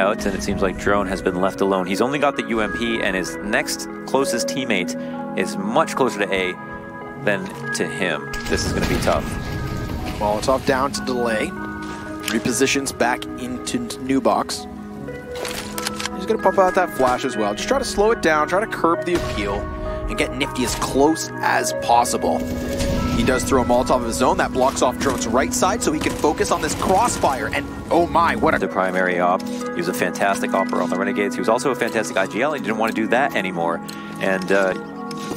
out, and it seems like Drone has been left alone. He's only got the UMP, and his next closest teammate is much closer to A than to him. This is going to be tough. Molotov down to delay. Repositions back into new box. He's going to pop out that flash as well. Just try to slow it down, try to curb the appeal, and get Nifty as close as possible. He does throw a Molotov of his own. That blocks off Drone's right side so he can focus on this crossfire. And oh my, what a... The primary op. He was a fantastic opper on the Renegades. He was also a fantastic IGL. He didn't want to do that anymore. And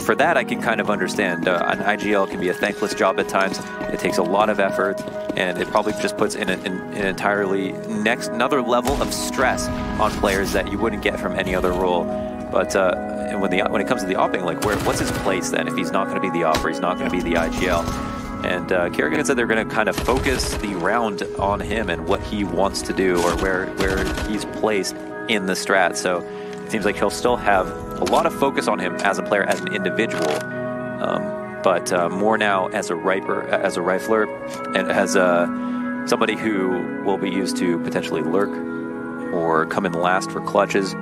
for that, I can kind of understand. An IGL can be a thankless job at times. It takes a lot of effort, and it probably just puts in an entirely another level of stress on players that you wouldn't get from any other role. But and when it comes to the opping, like what's his place then? If he's not going to be the opper, he's not going to be the IGL. And Kerrigan said they're going to kind of focus the round on him and what he wants to do, or where he's placed in the strat. So it seems like he'll still have a lot of focus on him as a player, as an individual, but more now as a rifler, and as somebody who will be used to potentially lurk or come in last for clutches.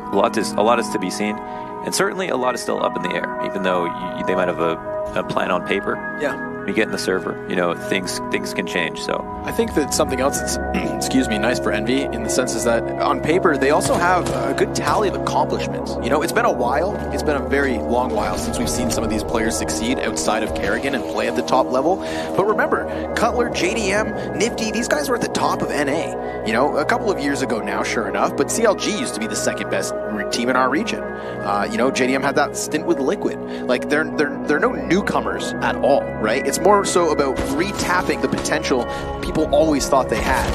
A lot is to be seen, and certainly a lot is still up in the air. Even though they might have a plan on paper, yeah. When you get in the server, you know, things can change. So I think that something else that's excuse me, nice for Envy in the sense is that on paper they also have a good tally of accomplishments. You know, it's been a while. It's been a very long while since we've seen some of these players succeed outside of Kerrigan and play at the top level. But remember, Cutler, JDM, Nifty, these guys were at the top of NA. You know, a couple of years ago now, sure enough. But CLG used to be the second best team in our region. You know, JDM had that stint with Liquid. Like they're no newcomers at all, right? It's more so about re-tapping the potential people always thought they had.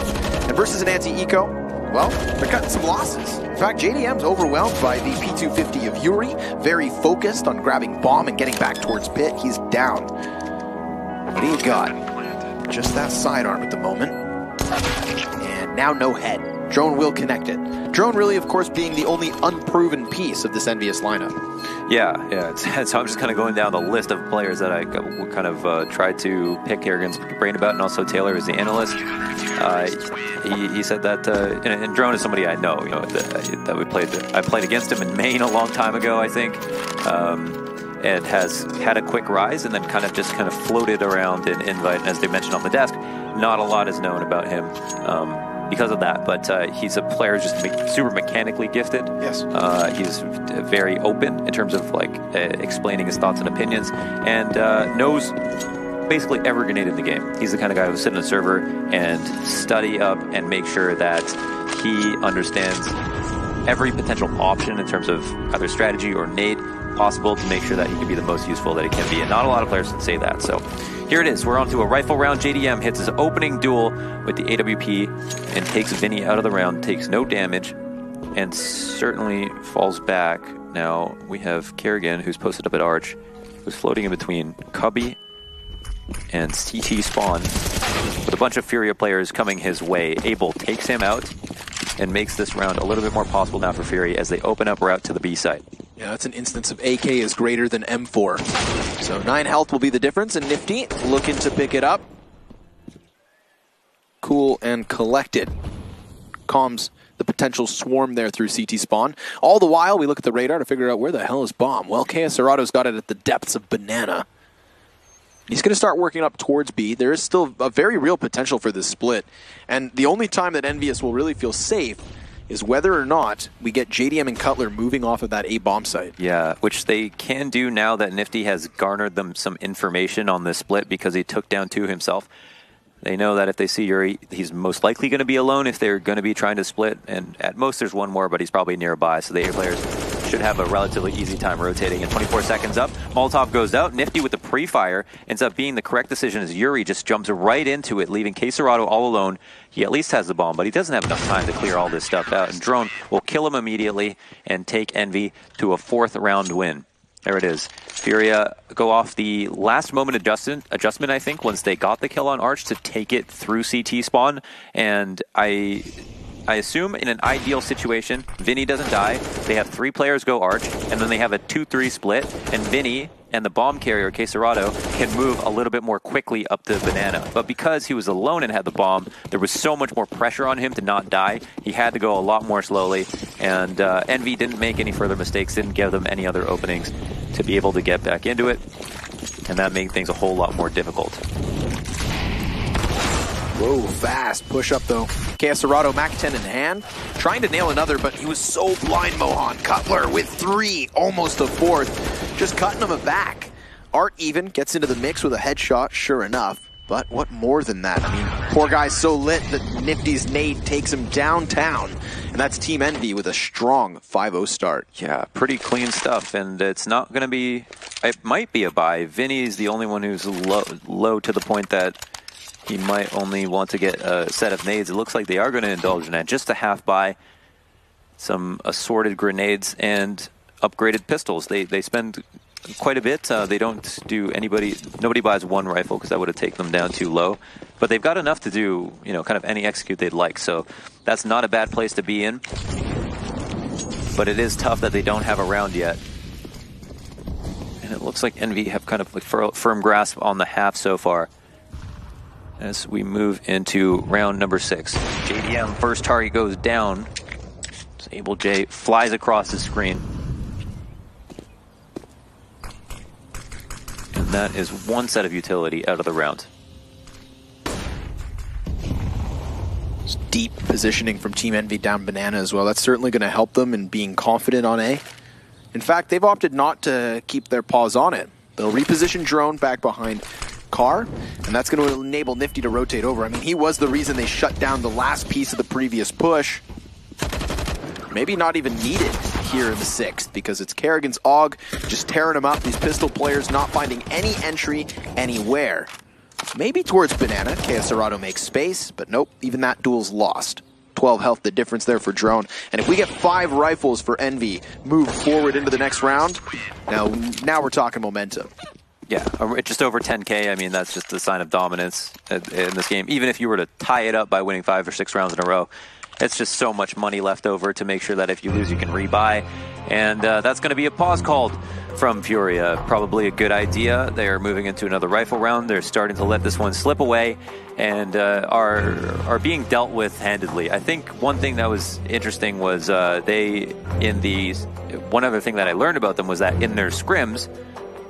And versus an anti-eco, well, they're cutting some losses. In fact, JDM's overwhelmed by the P250 of Yuri, very focused on grabbing bomb and getting back towards pit. He's down. What do you got? Just that sidearm at the moment. And now no head. Drone will connect it. Drone really, of course, being the only unproven piece of this Envious lineup. Yeah. So I'm just kind of going down the list of players that I kind of tried to pick Kerrigan's brain about, and also Taylor is the analyst. He said that, and Drone is somebody I know, you know, that I played against him in Maine a long time ago, I think, and has had a quick rise and then kind of floated around in Invite. And as they mentioned on the desk, not a lot is known about him. Because of that, but he's a player just super mechanically gifted. Yes. He's very open in terms of like explaining his thoughts and opinions, and knows basically every grenade in the game. He's the kind of guy who will sit in a server and study up and make sure that he understands every potential option in terms of either strategy or nade possible to make sure that he can be the most useful that he can be. And not a lot of players can say that. So here it is. We're on to a rifle round. JDM hits his opening duel with the AWP and takes Vinny out of the round, takes no damage, and certainly falls back. Now we have Kerrigan, who's posted up at Arch, who's floating in between Cubby and CT Spawn with a bunch of Furia players coming his way. Abel takes him out and makes this round a little bit more possible now for Fury as they open up route to the B site. Yeah, that's an instance of AK is greater than M4. So 9 health will be the difference, and Nifty looking to pick it up. Cool and collected. Calms the potential swarm there through CT spawn. All the while, we look at the radar to figure out where the hell is bomb. Well, KS Serato's got it at the depths of Banana. He's going to start working up towards B. There is still a very real potential for this split. And the only time that Envious will really feel safe is whether or not we get JDM and Cutler moving off of that A bomb site. Yeah, which they can do now that Nifty has garnered them some information on this split because he took down 2 himself. They know that if they see Yuri, he's most likely going to be alone if they're going to be trying to split. And at most there's one more, but he's probably nearby. So the A players should have a relatively easy time rotating. And 24 seconds up, Molotov goes out. Nifty with the pre-fire ends up being the correct decision as Yuri just jumps right into it, leaving K Serato all alone. He at least has the bomb, but he doesn't have enough time to clear all this stuff out. And Drone will kill him immediately and take Envy to a 4th round win. There it is. FURIA go off the last moment adjustment, I think, once they got the kill on Arch to take it through CT spawn. And I assume in an ideal situation, Vinny doesn't die. They have 3 players go Arch, and then they have a 2-3 split, and Vinny and the bomb carrier, Quesarado, can move a little bit more quickly up the banana. But because he was alone and had the bomb, there was so much more pressure on him to not die. He had to go a lot more slowly, and Envy didn't make any further mistakes, didn't give them any other openings to be able to get back into it, and that made things a whole lot more difficult. Whoa, fast push up though. Quesarado, Mac 10 in hand, trying to nail another, but he was so blind, Mohan. Cutler with 3, almost a 4th, just cutting him back. Art even gets into the mix with a headshot, sure enough. But what more than that? I mean, poor guy's so lit that Nifty's nade takes him downtown. And that's Team Envy with a strong 5-0 start. Yeah, pretty clean stuff. And it's not going to be, it might be a buy. Vinny's the only one who's low to the point that he might only want to get a set of nades. It looks like they are going to indulge in that. Just a half buy, some assorted grenades, and upgraded pistols. They spend quite a bit. They don't do nobody buys one rifle because that would have taken them down too low. But they've got enough to do, you know, kind of any execute they'd like. So that's not a bad place to be in. But it is tough that they don't have a round yet. And it looks like Envy have kind of like firm grasp on the half so far. As we move into round number 6. JDM, first target goes down. Sable J flies across the screen. And that is one set of utility out of the round. Deep positioning from Team Envy down banana as well. That's certainly going to help them in being confident on A. In fact, they've opted not to keep their paws on it. They'll reposition drone back behind car, and that's going to enable Nifty to rotate over. I mean, he was the reason they shut down the last piece of the previous push. Maybe not even needed here in the 6th, because it's Kerrigan's AUG just tearing him up. These pistol players not finding any entry anywhere. Maybe towards banana. Quesarado makes space, but nope, even that duel's lost. 12 health, the difference there for drone. And if we get 5 rifles for Envy, move forward into the next round, now we're talking momentum. Yeah, just over 10K. I mean, that's just a sign of dominance in this game. Even if you were to tie it up by winning 5 or 6 rounds in a row, it's just so much money left over to make sure that if you lose, you can rebuy. And that's going to be a pause called from FURIA. Probably a good idea. They're moving into another rifle round. They're starting to let this one slip away and are being dealt with handedly. I think one thing that was interesting was one other thing that I learned about them was that in their scrims,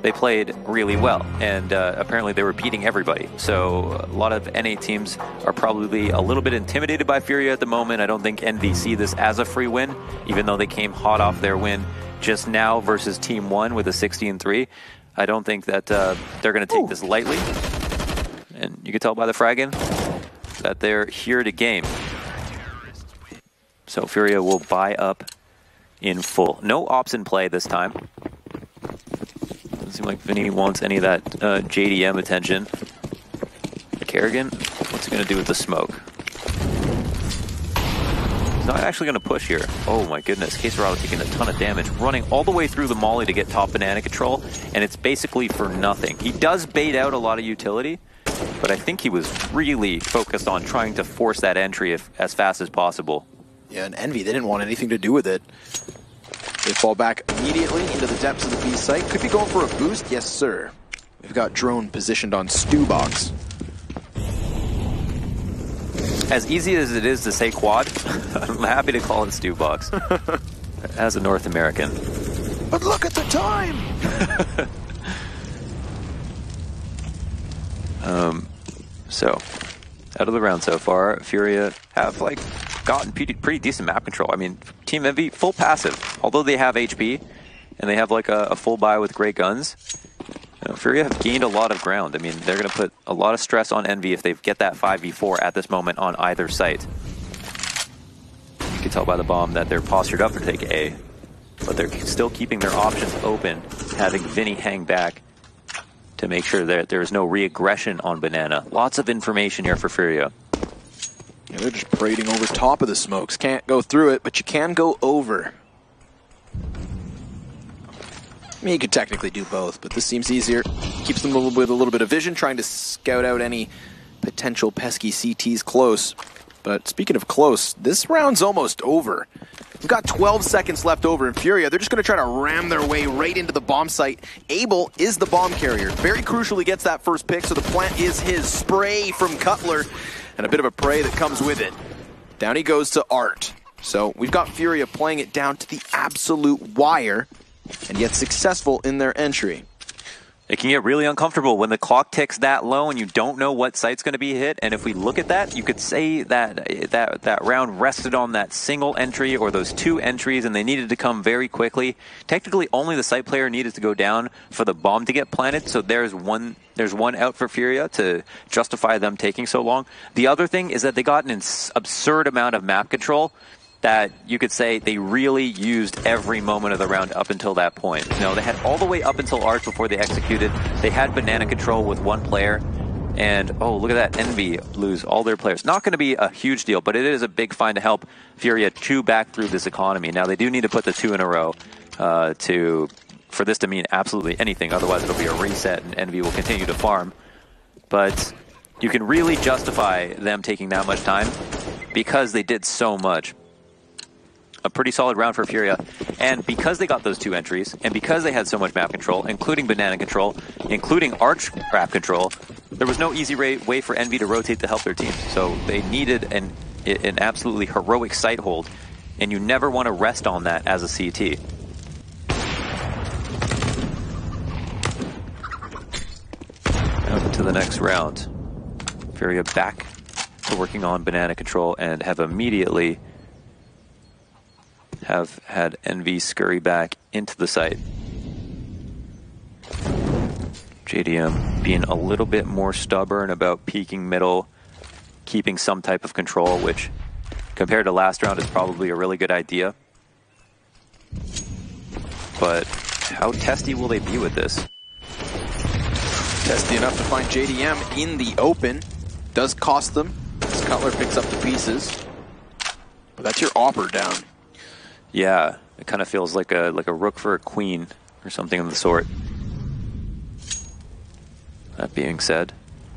they played really well, and apparently they were beating everybody. So a lot of NA teams are probably a little bit intimidated by FURIA at the moment. I don't think Envy see this as a free win, even though they came hot off their win just now versus Team 1 with a 16-3. I don't think that they're going to take this lightly. And you can tell by the fragging that they're here to game. So FURIA will buy up in full. No ops in play this time. Doesn't seem like Vinny wants any of that JDM attention. Kerrigan, what's he going to do with the smoke? He's not actually going to push here. Oh my goodness, Quesarado taking a ton of damage, running all the way through the molly to get top banana control, and it's basically for nothing. He does bait out a lot of utility, but I think he was really focused on trying to force that entry as fast as possible. Yeah, and Envy, they didn't want anything to do with it. They fall back immediately into the depths of the B site. Could be going for a boost. Yes, sir. We've got drone positioned on stew box. As easy as it is to say quad, I'm happy to call it stew box as a North American. But look at the time! So, out of the round so far, FURIA have gotten pretty decent map control. I mean, Team Envy, full passive. Although they have HP, and they have a full buy with great guns, FURIA have gained a lot of ground. I mean, they're going to put a lot of stress on Envy if they get that 5v4 at this moment on either site. You can tell by the bomb that they're postured up to take A, but they're still keeping their options open, having Vinny hang back to make sure that there is no re-aggression on banana. Lots of information here for FURIA. Yeah, they're just parading over top of the smokes. Can't go through it, but you can go over. I mean, you could technically do both, but this seems easier. Keeps them a little bit of vision, trying to scout out any potential pesky CTs close. But speaking of close, this round's almost over. We've got 12 seconds left over in FURIA. They're just going to try to ram their way right into the bomb site. Abel is the bomb carrier. Very crucial he gets that first pick, so the plant is his. Spray from Cutler, and a bit of a prey that comes with it. Down he goes to Art. So we've got FURIA playing it down to the absolute wire, and yet successful in their entry. It can get really uncomfortable when the clock ticks that low and you don't know what site's going to be hit. And if we look at that, you could say that that round rested on that single entry or those 2 entries, and they needed to come very quickly. Technically, only the site player needed to go down for the bomb to get planted. So there's one out for FURIA to justify them taking so long. The other thing is that they got an absurd amount of map control that you could say they really used every moment of the round up until that point. You know, they had all the way up until Arch before they executed. They had banana control with 1 player. And, oh, look at that. Envy lose all their players. Not going to be a huge deal, but it is a big find to help FURIA chew back through this economy. Now, they do need to put the 2 in a row for this to mean absolutely anything. Otherwise, it'll be a reset, and Envy will continue to farm. But you can really justify them taking that much time because they did so much. A pretty solid round for FURIA, and because they got those 2 entries, and because they had so much map control, including banana control, including arch map control, there was no easy way for Envy to rotate to help their team. So they needed an absolutely heroic site hold, and you never want to rest on that as a CT. Out to the next round. FURIA back to working on banana control and have immediately have had Envy scurry back into the site. JDM being a little bit more stubborn about peeking middle, keeping some type of control, which compared to last round is probably a really good idea. But how testy will they be with this? Testy enough to find JDM in the open. Does cost them as Cutler picks up the pieces. But that's your Opper down. Yeah, it kind of feels like a rook for a queen or something of the sort. That being said,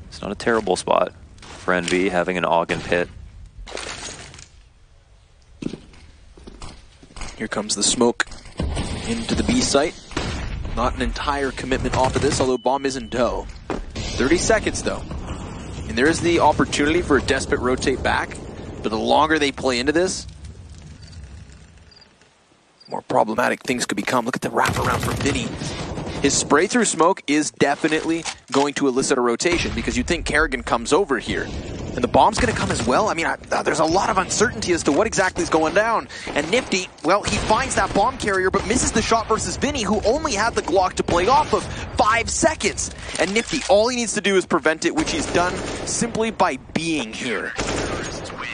it's not a terrible spot for Envy having an Ogden pit. Here comes the smoke into the B site. Not an entire commitment off of this, although bomb is in dough. 30 seconds though. And there is the opportunity for a desperate rotate back, but the longer they play into this, more problematic things could become. Look at the wraparound from Vinny. His spray through smoke is definitely going to elicit a rotation because you'd think Kerrigan comes over here. And the bomb's going to come as well. I mean, there's a lot of uncertainty as to what exactly is going down. And Nifty, well, he finds that bomb carrier but misses the shot versus Vinny, who only had the Glock to play off of 5 seconds. And Nifty, all he needs to do is prevent it, which he's done simply by being here.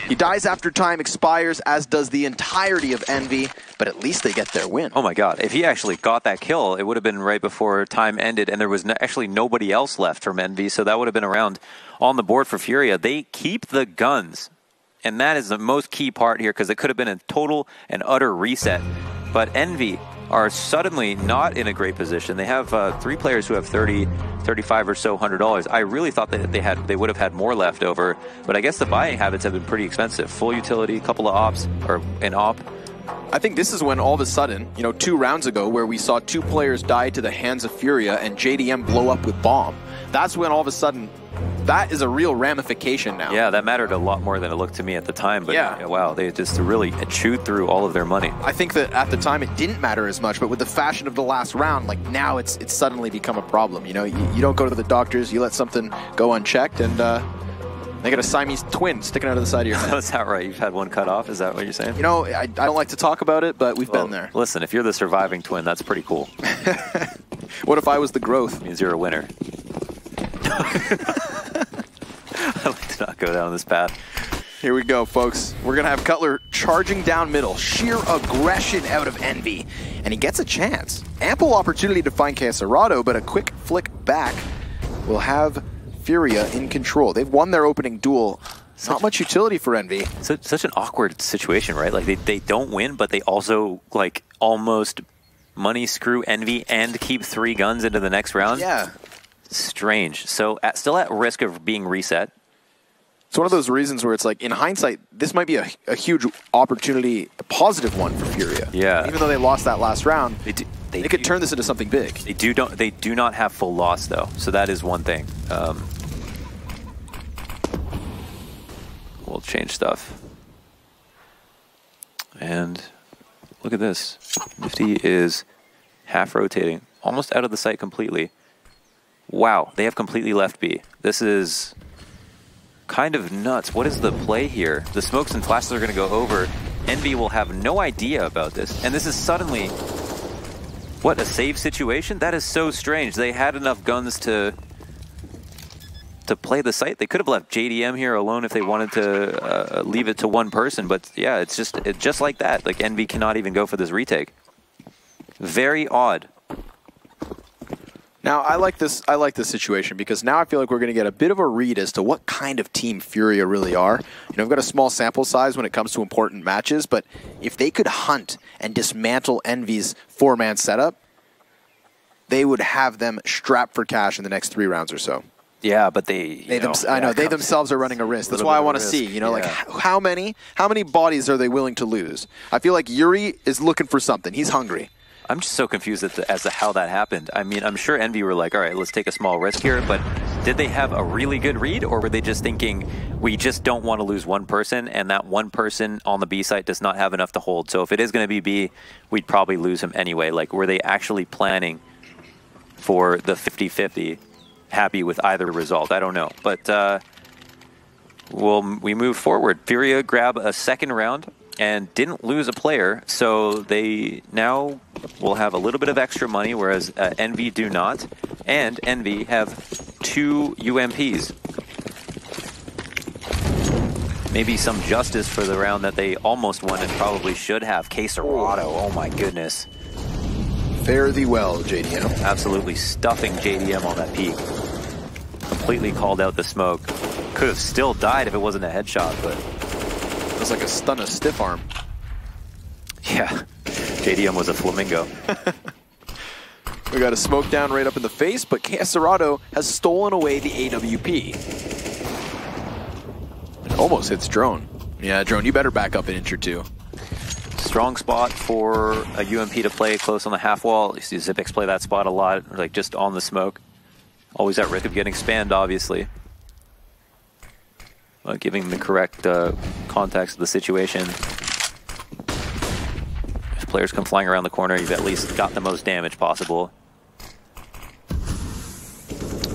He dies after time expires, as does the entirety of Envy, but at least they get their win. Oh my god, if he actually got that kill, it would have been right before time ended, and there was actually nobody else left from Envy, so that would have been around on the board for FURIA. They keep the guns, and that is the most key part here, because it could have been a total and utter reset. But Envy are suddenly not in a great position. They have 3 players who have 30, 35 or so $100. I really thought that they would have had more left over, but I guess the buying habits have been pretty expensive. Full utility, a couple of ops, or an op. I think this is when all of a sudden, 2 rounds ago, where we saw 2 players die to the hands of FURIA and JDM blow up with bomb. That's when all of a sudden, that is a real ramification now. Yeah, that mattered a lot more than it looked to me at the time. But yeah, wow, they just really chewed through all of their money. I think that at the time it didn't matter as much, but with the fashion of the last round, like now it's suddenly become a problem. You don't go to the doctors, you let something go unchecked, and they got a Siamese twin sticking out of the side of your head. Is that right? You've had one cut off? Is that what you're saying? I don't like to talk about it, but we've been there. Listen, if you're the surviving twin, that's pretty cool. What if I was the growth? It means you're a winner. I like to not go down this path. Here we go, folks. We're going to have Cutler charging down middle. Sheer aggression out of Envy. And he gets a chance. Ample opportunity to find Caserado, but a quick flick back will have FURIA in control. They've won their opening duel. Not much utility for Envy. Such an awkward situation, right? Like, they don't win, but they also, like, almost money screw Envy and keep 3 guns into the next round. Yeah. Strange. So, still at risk of being reset. It's one of those reasons where it's like, in hindsight, this might be a huge opportunity, a positive one for FURIA. Yeah. Even though they lost that last round, they could turn this into something big. They do not have full loss though, so that is one thing. We'll change stuff. And look at this. Nifty is half rotating, almost out of the site completely. Wow, they have completely left B. This is kind of nuts. What is the play here? The smokes and flashes are going to go over. Envy will have no idea about this. And this is suddenly, what, a save situation? That is so strange. They had enough guns to play the site. They could have left JDM here alone if they wanted to leave it to one person. But yeah, it's just like that. Like Envy cannot even go for this retake. Very odd. Now, I like this situation because now I feel like we're going to get a bit of a read as to what kind of team FURIA really are. You know, we've got a small sample size when it comes to important matches, but if they could hunt and dismantle Envy's four-man setup, they would have them strapped for cash in the next 3 rounds or so. Yeah, but they themselves are running a risk. That's why I want to see, you know, like how many bodies are they willing to lose? I feel like Yuri is looking for something. He's hungry. I'm just so confused as to how that happened. I mean, I'm sure Envy were like, all right, let's take a small risk here, but did they have a really good read, or were they just thinking, we just don't want to lose one person, and that one person on the B site does not have enough to hold, so if it is going to be B, we'd probably lose him anyway. Like, were they actually planning for the 50-50, happy with either result? I don't know, but we move forward. FURIA grab a second round and didn't lose a player, so they now will have a little bit of extra money, whereas Envy do not, and Envy have 2 UMPs. Maybe some justice for the round that they almost won and probably should have. Caserado, oh my goodness. Fare thee well, JDM. Absolutely stuffing JDM on that peak. Completely called out the smoke. Could have still died if it wasn't a headshot, but it was like a stun of stiff arm. Yeah, JDM was a flamingo. We got a smoke down right up in the face, but Caserado has stolen away the AWP. It almost hits Drone. Yeah, Drone, you better back up an inch or two. Strong spot for a UMP to play close on the half wall. You see Zipix play that spot a lot, like just on the smoke. Always at risk of getting spammed, obviously. Giving the correct context of the situation. If players come flying around the corner, you've at least got the most damage possible.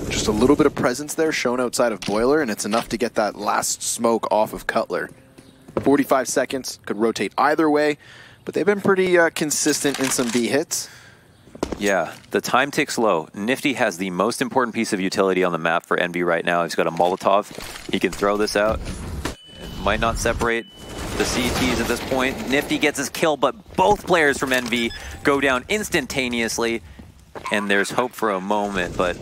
Just a little bit of presence there shown outside of Boiler, and it's enough to get that last smoke off of Cutler. 45 seconds, could rotate either way, but they've been pretty consistent in some B hits. Yeah, the time ticks low. Nifty has the most important piece of utility on the map for Envy right now. He's got a Molotov. He can throw this out. It might not separate the CTs at this point. Nifty gets his kill, but both players from Envy go down instantaneously. And there's hope for a moment, but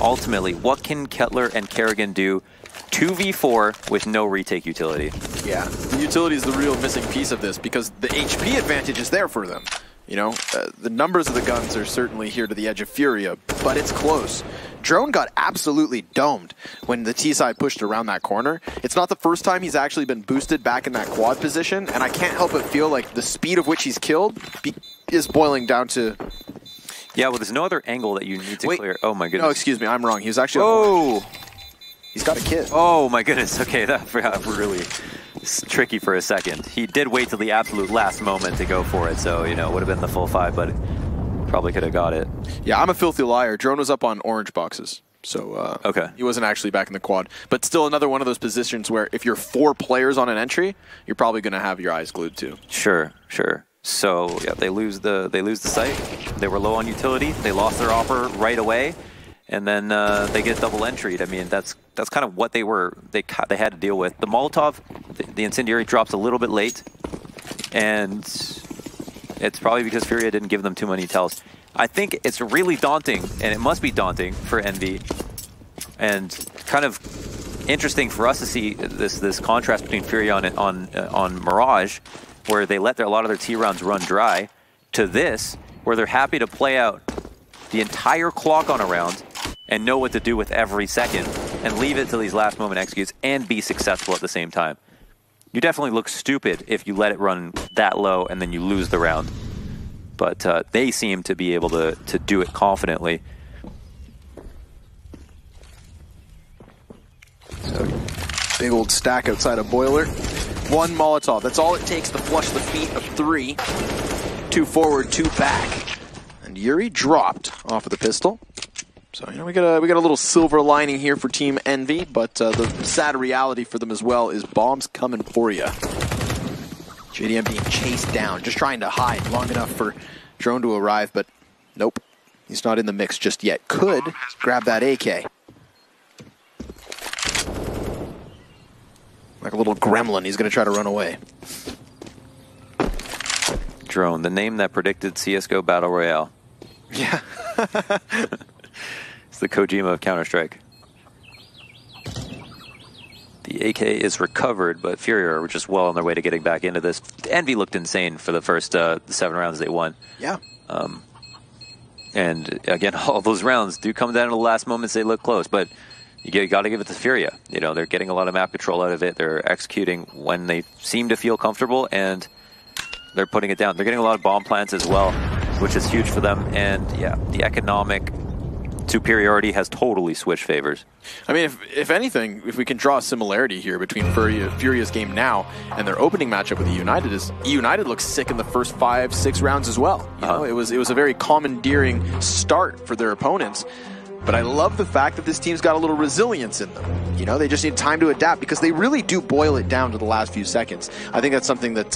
ultimately, what can Kettler and Kerrigan do? 2v4 with no retake utility. Yeah, the utility is the real missing piece of this because the HP advantage is there for them. You know, the numbers of the guns are certainly here to the edge of FURIA, but it's close. Drone got absolutely domed when the T-side pushed around that corner. It's not the first time he's actually been boosted back in that quad position, and I can't help but feel like the speed of which he's killed is boiling down to... Yeah, well, there's no other angle that you need to clear. Oh my goodness. No, excuse me, I'm wrong. He was actually... Oh! He's got a kit. Oh my goodness, okay, that really... It's tricky for a second. He did wait till the absolute last moment to go for it, so, you know, it would have been the full 5, but probably could have got it. Yeah, I'm a filthy liar. Drone was up on orange boxes, so okay. He wasn't actually back in the quad. But still another one of those positions where if you're 4 players on an entry, you're probably going to have your eyes glued to. Sure, sure. So, yeah, they lose the site. They were low on utility. They lost their offer right away. And then they get double entry'd. I mean, that's kind of what they had to deal with. The Molotov, the incendiary drops a little bit late, and it's probably because FURIA didn't give them too many tells. I think it's really daunting, and it must be daunting for Envy, and kind of interesting for us to see this contrast between FURIA on Mirage, where they let a lot of their T rounds run dry, to this, where they're happy to play out the entire clock on a round and know what to do with every second. and leave it till these last moment executes and be successful at the same time. You definitely look stupid if you let it run that low and then you lose the round. But they seem to be able to do it confidently. So, big old stack outside of Boiler. 1 Molotov. That's all it takes to flush the feet of 3. 2 forward, 2 back. And Yuri dropped off of the pistol. So, you know, we got a little silver lining here for Team Envy, but the sad reality for them as well is bombs coming for you. JDM being chased down, just trying to hide long enough for Drone to arrive, but nope. He's not in the mix just yet. Could grab that AK. Like a little gremlin, he's going to try to run away. Drone, the name that predicted CSGO Battle Royale. Yeah. It's the Kojima of Counter-Strike. The AK is recovered, but FURIA are just well on their way to getting back into this. Envy looked insane for the first 7 rounds they won. Yeah. And again, all those rounds do come down to the last moments. They look close, but you got to give it to FURIA. You know, they're getting a lot of map control out of it. They're executing when they seem to feel comfortable, and they're putting it down. They're getting a lot of bomb plants as well, which is huge for them. And yeah, the economic superiority has totally switched favors. I mean, if anything, if we can draw a similarity here between FURIA's game now and their opening matchup with United, is United looks sick in the first 5-6 rounds as well. You know, it was a very commandeering start for their opponents. But I love the fact that this team's got a little resilience in them. You know, they just need time to adapt because they really do boil it down to the last few seconds. I think that's something that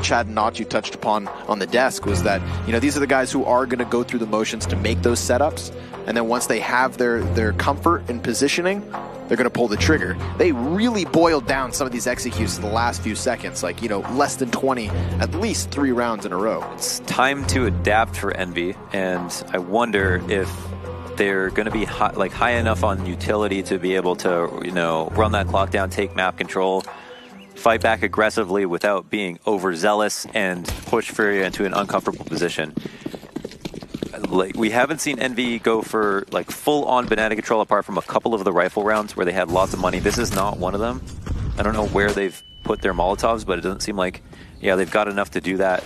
Chad and Nacho touched upon on the desk, was that, you know, these are the guys who are going to go through the motions to make those setups. And then once they have their comfort in positioning, they're going to pull the trigger. They really boiled down some of these executes to the last few seconds, like, you know, less than 20, at least 3 rounds in a row. It's time to adapt for Envy, and I wonder if they're going to be high enough on utility to be able to, you know, run that clock down, take map control, fight back aggressively without being overzealous, and push FURIA into an uncomfortable position. Like, we haven't seen Envy go for like full-on banana control apart from a couple of the rifle rounds where they had lots of money. This is not one of them. I don't know where they've put their Molotovs, but it doesn't seem like, yeah, they've got enough to do that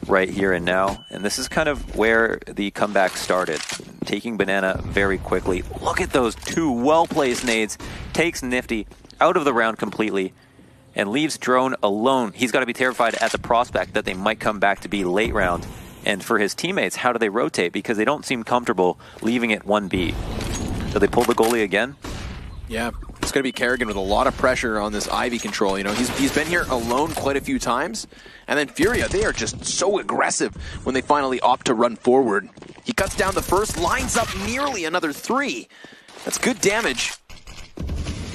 right here and now. And this is kind of where the comeback started. Taking banana very quickly. Look at those 2 well-placed nades. Takes Nifty out of the round completely and leaves Drone alone. He's got to be terrified at the prospect that they might come back to be late round. And for his teammates, how do they rotate? Because they don't seem comfortable leaving it 1B. Do they pull the goalie again? Yeah, it's going to be Kerrigan with a lot of pressure on this Ivy control. You know, he's been here alone quite a few times. And then FURIA, they are just so aggressive when they finally opt to run forward. He cuts down the first, lines up nearly another 3. That's good damage.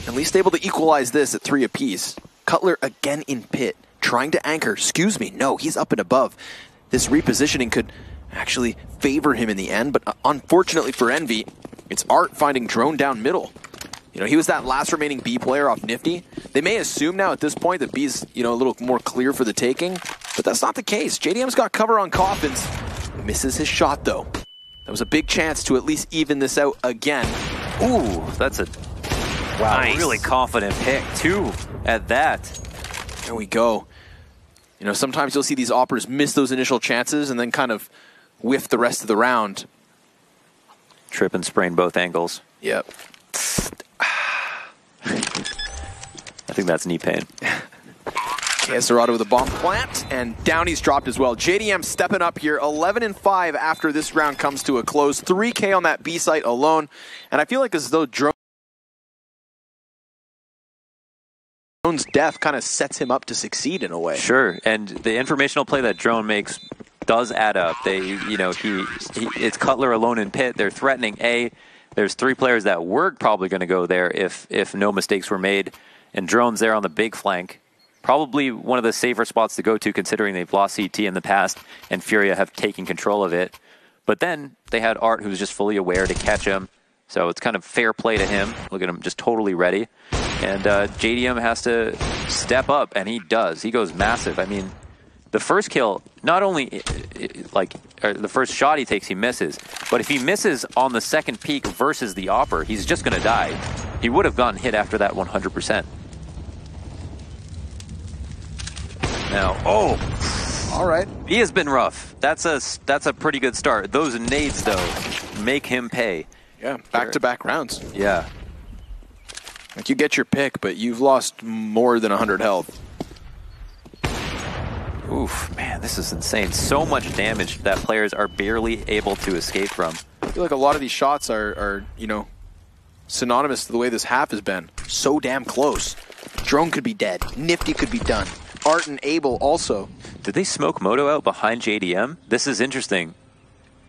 At least able to equalize this at 3 apiece. Cutler again in pit, trying to anchor. Excuse me, no, he's up and above. This repositioning could actually favor him in the end, but unfortunately for Envy, it's Art finding Drone down middle. You know, he was that last remaining B player off Nifty. They may assume now at this point that B's, you know, a little more clear for the taking, but that's not the case. JDM's got cover on Coffins. Misses his shot, though. That was a big chance to at least even this out again. Ooh, that's a really confident pick, too, at that. There we go. You know, sometimes you'll see these oppers miss those initial chances and then kind of whiff the rest of the round. Trip and sprain both ankles. Yep. I think that's knee pain. Dorado with a bomb plant, and Downey's dropped as well. JDM stepping up here, 11-5 after this round comes to a close. 3K on that B site alone, and I feel like as though Drone's death kind of sets him up to succeed in a way. Sure, and the informational play that Drone makes does add up. They, you know, it's Cutler alone in pit. They're threatening A. There's 3 players that were probably going to go there if no mistakes were made, and Drone's there on the big flank. Probably one of the safer spots to go to, considering they've lost CT in the past, and FURIA have taken control of it. But then they had Art, who's just fully aware to catch him, so it's kind of fair play to him. Look at him, just totally ready. And JDM has to step up, and he does. He goes massive. I mean, the first kill, not only the first shot he takes, he misses, but if he misses on the second peak versus the opper, he's just going to die. He would have gotten hit after that 100%. Now, oh, all right. He has been rough. That's a pretty good start. Those nades though make him pay. Yeah, back-to-back rounds. Yeah. Like you get your pick, but you've lost more than 100 health. Oof, man, this is insane. So much damage that players are barely able to escape from. I feel like a lot of these shots are you know, synonymous to the way this half has been. So damn close. Drone could be dead. Nifty could be done. Art and Abel also. Did they smoke Moto out behind JDM? This is interesting.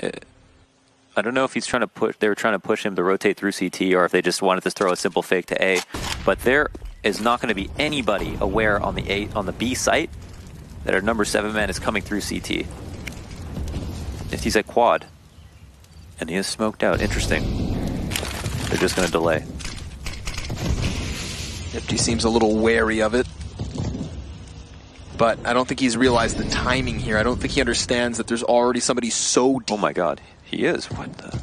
I don't know if he's trying to push. They were trying to push him to rotate through CT, or if they just wanted to throw a simple fake to A. But there is not going to be anybody aware on the B site that our number 7 man is coming through CT. If he's at quad, and he is smoked out. Interesting. They're just going to delay. Nifty seems a little wary of it. But I don't think he's realized the timing here. I don't think he understands that there's already somebody so deep. Oh my god, he is. What the?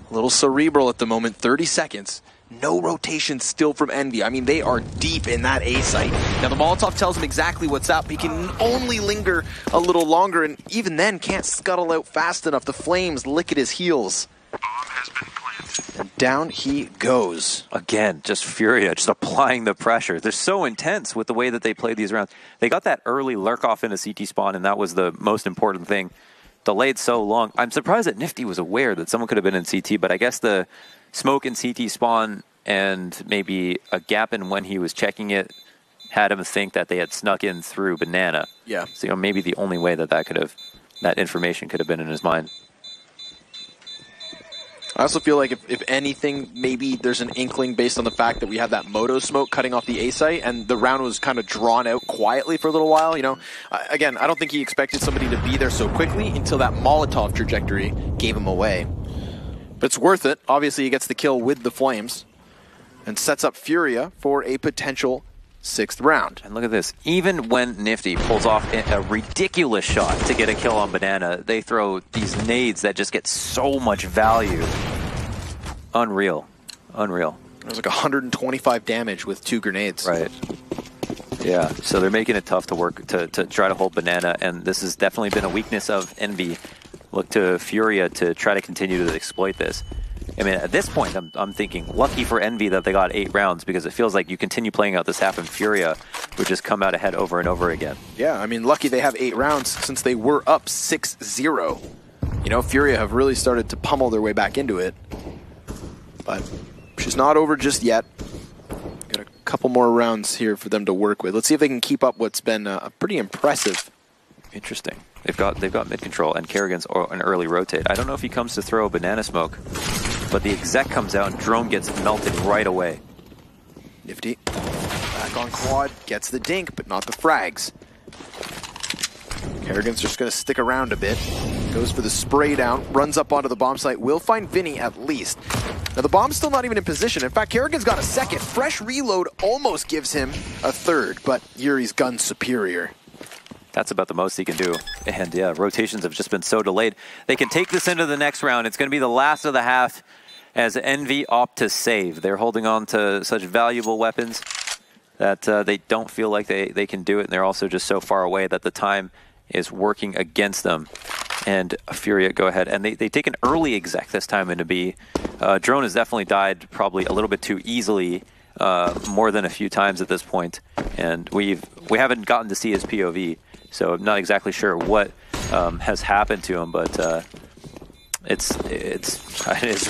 A little cerebral at the moment. 30 seconds. No rotation still from Envy. I mean, they are deep in that A site. Now, the Molotov tells him exactly what's up. He can only linger a little longer, and even then can't scuttle out fast enough. The flames lick at his heels. Bomb has been planted. And down he goes. Again, just Furia, just applying the pressure. They're so intense with the way that they play these rounds. They got that early lurk off in a CT spawn, and that was the most important thing. Delayed so long. I'm surprised that Nifty was aware that someone could have been in CT, but I guess the smoke in CT spawn and maybe a gap in when he was checking it had him think that they had snuck in through Banana. Yeah. So, you know, maybe the only way that that information could have been in his mind. I also feel like if anything, maybe there's an inkling based on the fact that we had that moto smoke cutting off the A site and the round was kind of drawn out quietly for a little while, you know. Again, I don't think he expected somebody to be there so quickly until that Molotov trajectory gave him away. But it's worth it. Obviously, he gets the kill with the flames and sets up Furia for a potential 6th round. And look at this. Even when Nifty pulls off a ridiculous shot to get a kill on Banana, they throw these nades that just get so much value. Unreal. Unreal. There's like 125 damage with 2 grenades. Right. Yeah, so they're making it tough to work, to try to hold Banana, and this has definitely been a weakness of Envy. Look to Furia to try to continue to exploit this. I mean, at this point, I'm thinking, lucky for Envy that they got 8 rounds, because it feels like you continue playing out this half and Furia would just come out ahead over and over again. Yeah, I mean, lucky they have 8 rounds since they were up 6-0. You know, Furia have really started to pummel their way back into it. But she's not over just yet. Got a couple more rounds here for them to work with. Let's see if they can keep up what's been a pretty impressive. Interesting. They've got mid control, and Kerrigan's an early rotate. I don't know if he comes to throw a banana smoke, but the exec comes out and drone gets melted right away. Nifty back on quad, gets the dink, but not the frags. Kerrigan's just going to stick around a bit. Goes for the spray down, runs up onto the bomb site. Will find Vinny at least. Now the bomb's still not even in position. In fact, Kerrigan's got a second. Fresh reload almost gives him a third, but Yuri's gun's superior. That's about the most he can do. And yeah, rotations have just been so delayed. They can take this into the next round. It's going to be the last of the half as Envy opt to save. They're holding on to such valuable weapons that they don't feel like they can do it. And they're also just so far away that the time is working against them. And Furia go ahead. And they take an early exec this time into B. Drone has definitely died probably a little bit too easily, more than a few times at this point. And we haven't gotten to see his POV. So I'm not exactly sure what has happened to him, but it's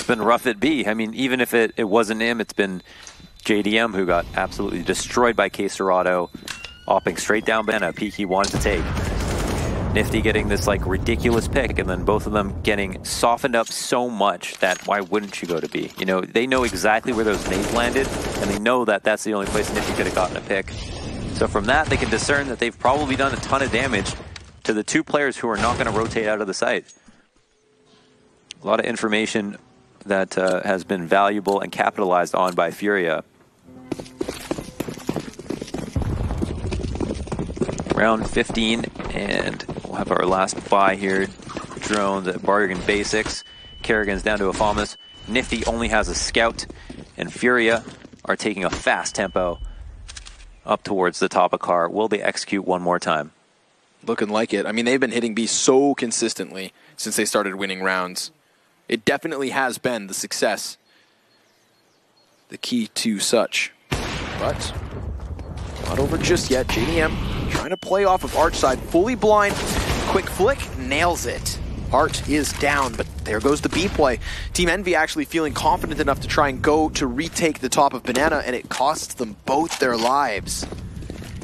been rough at B. I mean, even if it wasn't him, it's been JDM who got absolutely destroyed by K Serato, opping straight down Banana, peak he wanted to take. Nifty getting this like ridiculous pick, and then both of them getting softened up so much that why wouldn't you go to B? You know, they know exactly where those nades landed, and they know that that's the only place Nifty could have gotten a pick. So from that, they can discern that they've probably done a ton of damage to the 2 players who are not going to rotate out of the site. A lot of information that has been valuable and capitalized on by Furia. Round 15, and we'll have our last buy here. Drones at Bargain Basics. Kerrigan's down to a Famas. Nifty only has a scout. and FURIA are taking a fast tempo up towards the top of car. Will they execute one more time? Looking like it. I mean, they've been hitting B so consistently since they started winning rounds. It definitely has been the success, the key to such. But not over just yet. JDM trying to play off of Archside, fully blind. Quick flick, nails it. Art is down, but there goes the B play. Team Envy actually feeling confident enough to try and go to retake the top of Banana, and it costs them both their lives.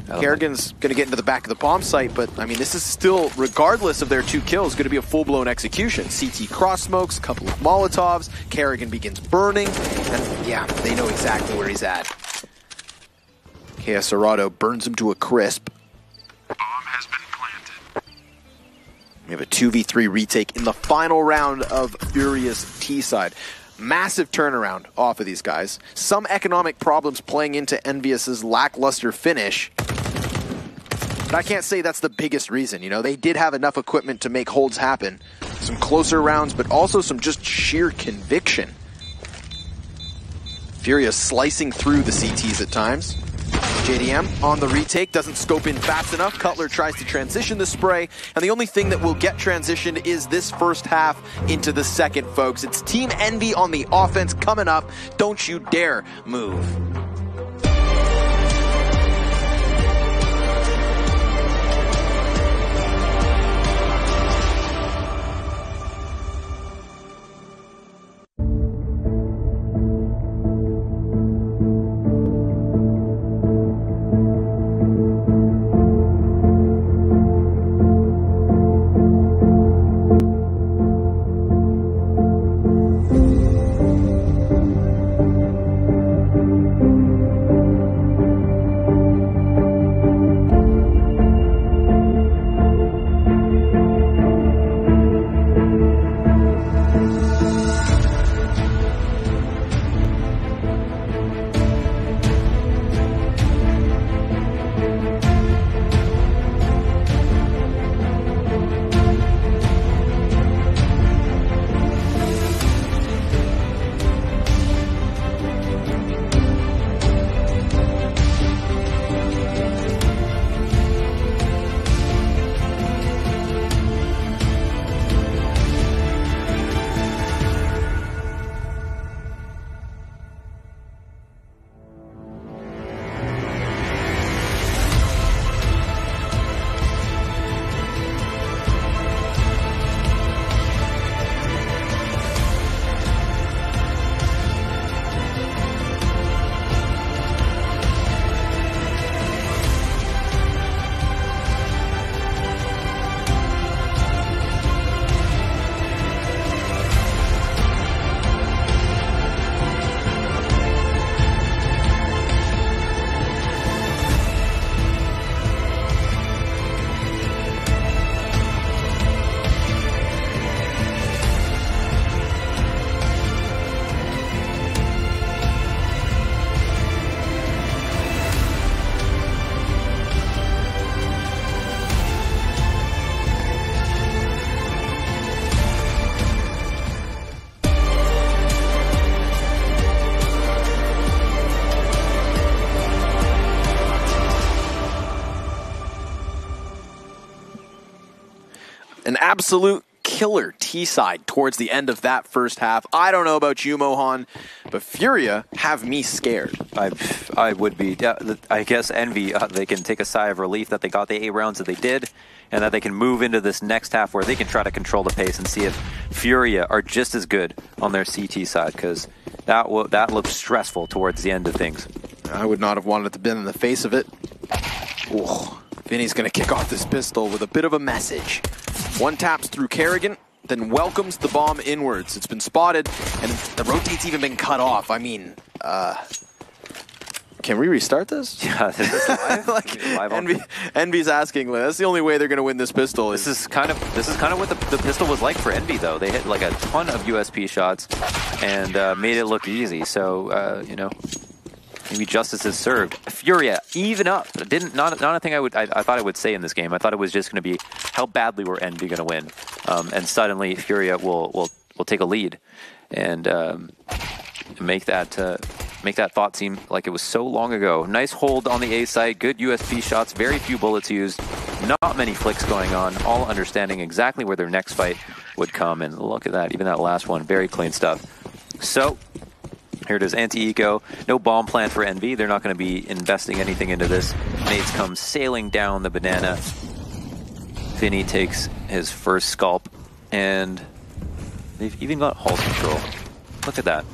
Kerrigan's going to get into the back of the bomb site, but I mean, this is still, regardless of their 2 kills, going to be a full-blown execution. CT cross smokes, couple of Molotovs, Kerrigan begins burning, and yeah, they know exactly where he's at. KS Arado burns him to a crisp. Bomb has been planted. We have a 2v3 retake in the final round of FURIA's T side. Massive turnaround off of these guys. Some economic problems playing into Envious's lackluster finish. But I can't say that's the biggest reason, you know. They did have enough equipment to make holds happen. Some closer rounds, but also some just sheer conviction. FURIA slicing through the CTs at times. JDM on the retake, doesn't scope in fast enough. Cutler tries to transition the spray, and the only thing that will get transitioned is this first half into the second, folks. It's Team Envy on the offense coming up. Don't you dare move. An absolute killer T-side towards the end of that first half. I don't know about you, Mohan, but FURIA have me scared. I would be. I guess Envy, they can take a sigh of relief that they got the 8 rounds that they did, and that they can move into this next half where they can try to control the pace and see if FURIA are just as good on their CT side, because that looked stressful towards the end of things. I would not have wanted it to be in the face of it. Ooh. Vinny's going to kick off this pistol with a bit of a message. One taps through Kerrigan, then welcomes the bomb inwards. It's been spotted, and the rotate's even been cut off. I mean, can we restart this? Yeah, this is live. Live Envy's asking. That's the only way they're going to win this pistol. This is kind of what the pistol was like for Envy, though. They hit like a ton of USP shots and made it look easy. So you know, maybe justice is served. FURIA even up. Not a thing I thought I would say in this game. I thought it was just going to be how badly were Envy going to win, and suddenly FURIA will take a lead and make that make that thought seem like it was so long ago. Nice hold on the A site, good USP shots, very few bullets used, not many flicks going on, all understanding exactly where their next fight would come. And look at that, even that last one, very clean stuff. So here it is, anti-eco, no bomb plan for NV. They're not going to be investing anything into this. Nades come sailing down the banana. Vinny takes his first scalp, and they've even got hull control. Look at that.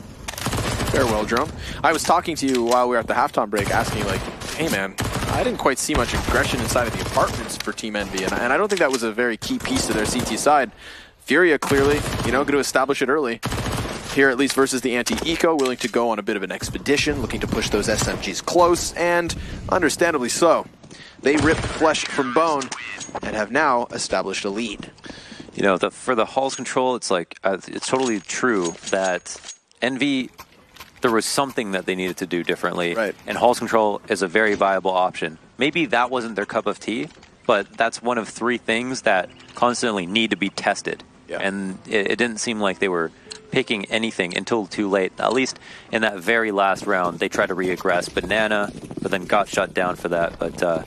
Very well, Jerome. I was talking to you while we were at the halftime break, asking you, like, hey man, I didn't quite see much aggression inside of the apartments for Team Envy, and I don't think that was a very key piece to their CT side. FURIA clearly, you know, going to establish it early. Here, at least versus the anti-eco, willing to go on a bit of an expedition, looking to push those SMGs close, and understandably so. They rip flesh from bone and have now established a lead. You know, for the Hall's control, it's like, it's totally true that Envy, there was something that they needed to do differently. Right. And Hall's control is a very viable option. Maybe that wasn't their cup of tea, but that's one of 3 things that constantly need to be tested. Yeah. And it didn't seem like they were picking anything until too late. At least in that very last round, they tried to re-aggress Banana, but then got shut down for that. But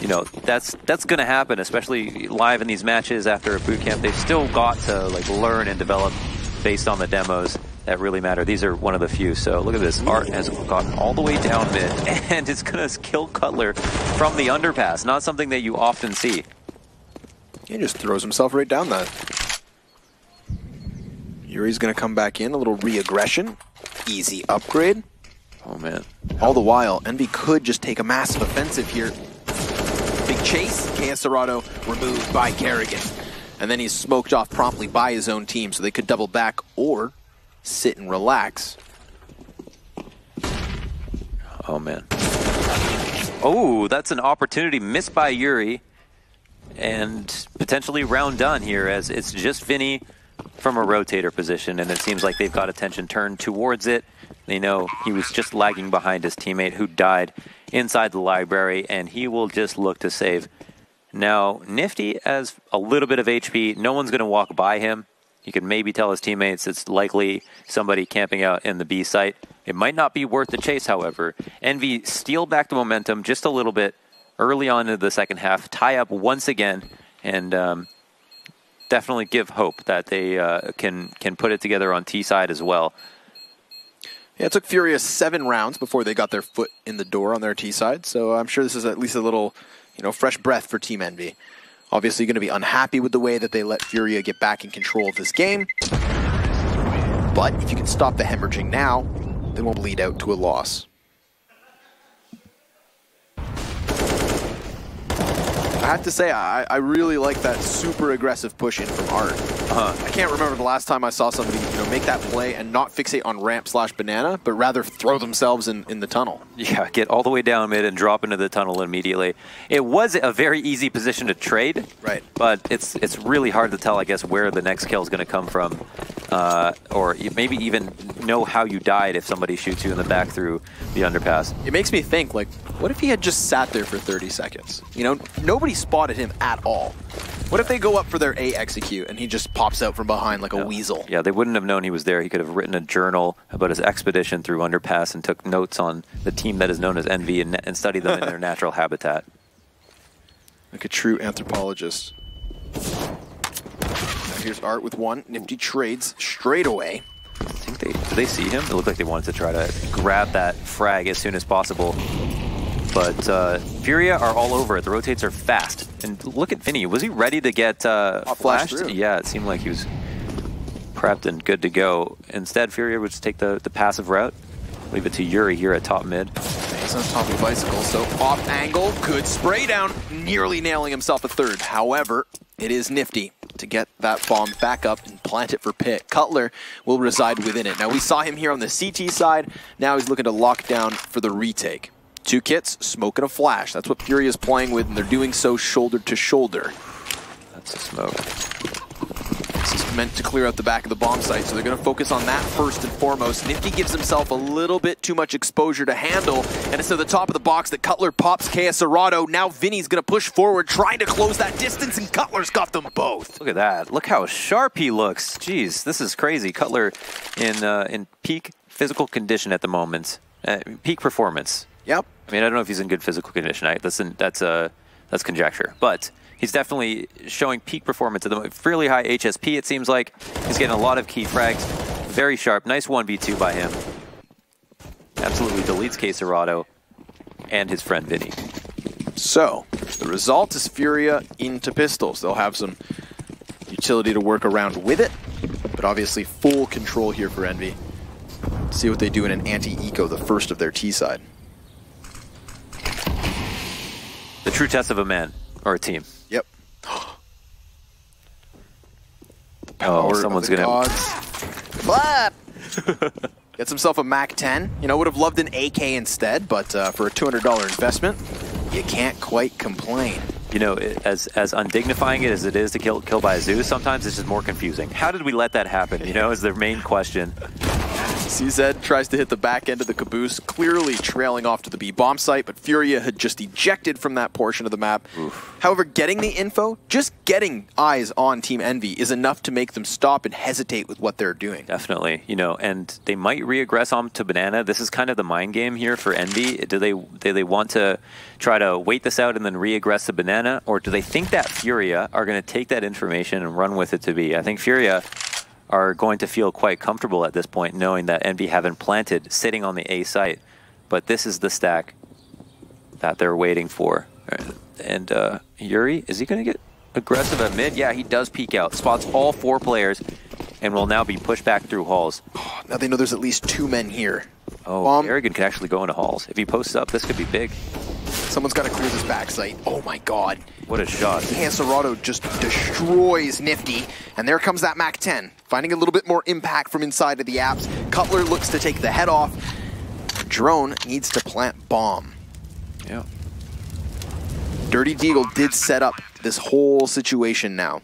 you know, that's going to happen, especially live in these matches after a boot camp. They've still got to like learn and develop based on the demos that really matter. These are one of the few. So look at this. Art has gotten all the way down mid, and it's going to kill Cutler from the underpass. Not something that you often see. He just throws himself right down that. Yuri's going to come back in, a little re-aggression. Easy upgrade. Oh, man. All the while, Envy could just take a massive offensive here. Big chase. KS Dorado removed by Kerrigan. And then he's smoked off promptly by his own team, so they could double back or sit and relax. Oh, man. Oh, that's an opportunity missed by Yuri. And potentially round done here, as it's just Vinny from a rotator position, and it seems like they've got attention turned towards it. They know he was just lagging behind his teammate who died inside the library, and he will just look to save. Now, Nifty has a little bit of HP. No one's going to walk by him. He could maybe tell his teammates it's likely somebody camping out in the B site. It might not be worth the chase, however. Envy steal back the momentum just a little bit early on into the second half, tie up once again, and definitely give hope that they can put it together on T side as well. Yeah, it took FURIA 7 rounds before they got their foot in the door on their T side, so I'm sure this is at least a little, you know, fresh breath for Team Envy. Obviously going to be unhappy with the way that they let FURIA get back in control of this game, but if you can stop the hemorrhaging now, they won't bleed out to a loss. I have to say, I really like that super aggressive push in from Art. I can't remember the last time I saw somebody, you know, make that play and not fixate on ramp/banana, but rather throw themselves in the tunnel. Yeah, get all the way down mid and drop into the tunnel immediately. It was a very easy position to trade, right? But it's really hard to tell, I guess, where the next kill is going to come from, or maybe even know how you died if somebody shoots you in the back through the underpass. It makes me think, like, what if he had just sat there for 30 seconds? You know, nobody spotted him at all. What if they go up for their A execute and he just pops out from behind like a weasel? Yeah, they wouldn't have known he was there. He could have written a journal about his expedition through underpass and took notes on the team that is known as Envy and studied them in their natural habitat. Like a true anthropologist. Now here's Art with one. Nifty trades straight away. I think did they see him? It looked like they wanted to try to grab that frag as soon as possible. But FURIA are all over it. The rotates are fast. And look at Vinny. Was he ready to get flashed? Yeah, it seemed like he was prepped and good to go. Instead, FURIA would just take the passive route. Leave it to Yuri here at top mid. He's on top of the bicycle, so off angle. Good spray down. Nearly nailing himself a third. However, it is Nifty to get that bomb back up and plant it for Pit. Cutler will reside within it. Now, we saw him here on the CT side. Now he's looking to lock down for the retake. 2 kits, smoke and a flash. That's what FURIA is playing with, and they're doing so shoulder to shoulder. That's a smoke. This is meant to clear out the back of the bomb site, so they're going to focus on that first and foremost. Nifty gives himself a little bit too much exposure to handle, and it's to the top of the box that Cutler pops KS Arado. Now Vinny's going to push forward, trying to close that distance, and Cutler's got them both. Look at that. Look how sharp he looks. Jeez, this is crazy. Cutler in peak physical condition at the moment. Peak performance. Yep. I mean, I don't know if he's in good physical condition. That's conjecture. But he's definitely showing peak performance at the moment. Fairly high HSP, it seems like. He's getting a lot of key frags. Very sharp. Nice 1v2 by him. Absolutely deletes Caserado and his friend Vinny. So, the result is FURIA into pistols. They'll have some utility to work around with it, but obviously full control here for Envy. See what they do in an anti-eco, the first of their T side. The true test of a man or a team. Yep. Oh, someone's gonna. But gets himself a Mac 10. You know, would have loved an AK instead, but for a $200 investment, you can't quite complain. You know, as undignifying as it is to kill by a Zeus, sometimes it's just more confusing. How did we let that happen? You know, is the main question. CZ tries to hit the back end of the caboose, clearly trailing off to the B bomb site, but FURIA had just ejected from that portion of the map. Oof. However, getting the info, just getting eyes on Team Envy is enough to make them stop and hesitate with what they're doing. Definitely, you know, and they might re-aggress on to Banana. This is kind of the mind game here for Envy. Do they want to try to wait this out and then re-aggress the Banana, or do they think that FURIA are going to take that information and run with it to B? I think FURIA are going to feel quite comfortable at this point knowing that Envy haven't planted sitting on the A site. But this is the stack that they're waiting for. And Yuri, is he going to get aggressive at mid? Yeah, he does peek out. Spots all 4 players and will now be pushed back through halls. Oh, now they know there's at least 2 men here. Oh, Kerrigan can actually go into halls. If he posts up, this could be big. Someone's got to clear this backside. Oh my god. What a shot. Caserado just destroys Nifty. And there comes that Mac 10. Finding a little bit more impact from inside of the apps. Cutler looks to take the head off. Drone needs to plant bomb. Yeah. Dirty Deagle did set up this whole situation now.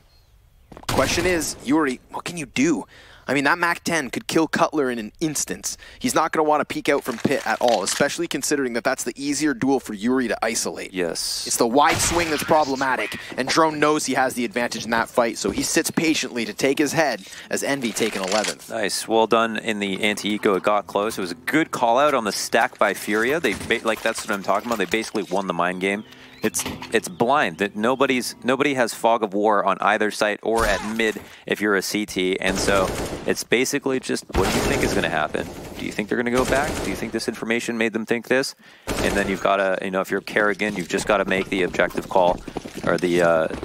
Question is, Yuri, what can you do? I mean, that Mac 10 could kill Cutler in an instance. He's not going to want to peek out from pit at all, especially considering that that's the easier duel for Yuri to isolate. Yes. It's the wide swing that's problematic, and Drone knows he has the advantage in that fight, so he sits patiently to take his head as Envy taking 11th. Nice. Well done in the anti-eco. It got close. It was a good call out on the stack by FURIA. Like, that's what I'm talking about. They basically won the mind game. It's blind. That nobody has fog of war on either site or at mid if you're a CT, and so it's basically just what do you think is going to happen? Do you think they're going to go back? Do you think this information made them think this? And then you've got to, you know, if you're Kerrigan, you've just got to make the objective call, or the,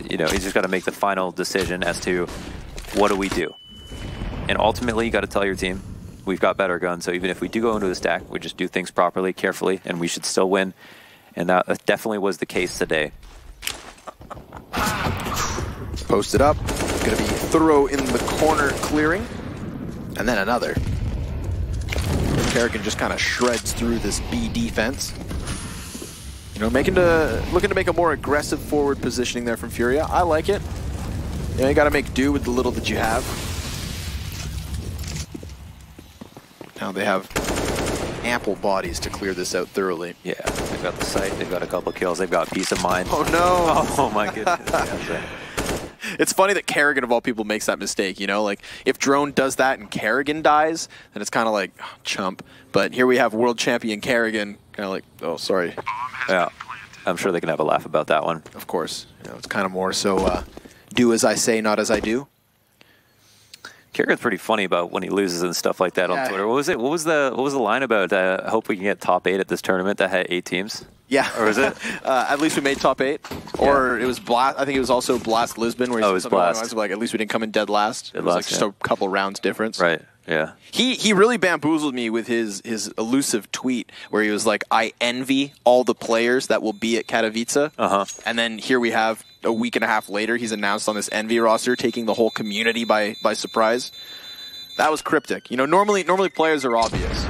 you know, you just got to make the final decision as to what do we do. And ultimately, you got to tell your team, we've got better guns, so even if we do go into the stack, we just do things properly, carefully, and we should still win. And that definitely was the case today. Posted up. Going to be thorough in the corner clearing. And then another. Kerrigan just kind of shreds through this B defense. You know, looking to make a more aggressive forward positioning there from FURIA. I like it. You know, you got to make do with the little that you have. Now they have ample bodies to clear this out thoroughly. Yeah, they've got the site, they've got a couple kills, they've got peace of mind. Oh no! Oh my goodness. It's funny that Kerrigan of all people makes that mistake, you know? Like, if Drone does that and Kerrigan dies, then it's kind of like, oh, chump. But here we have world champion Kerrigan, kind of like, oh, sorry. Yeah, I'm sure they can have a laugh about that one. Of course. You know, it's kind of more so, do as I say, not as I do. Kerrigan's pretty funny about when he loses and stuff like that on Twitter. What was it? What was the line about? I hope we can get top 8 at this tournament that had 8 teams. Yeah. Or was it? At least we made top 8. Or it was Blast. I think it was also Blast Lisbon. Where it was Blast. Like, at least we didn't come in dead last. It was like just a couple rounds difference. Right. Yeah. He really bamboozled me with his elusive tweet where he was like, I envy all the players that will be at Katowice. And then here we have a week and a half later, he's announced on this Envy roster, taking the whole community by surprise. That was cryptic. You know, normally players are obvious.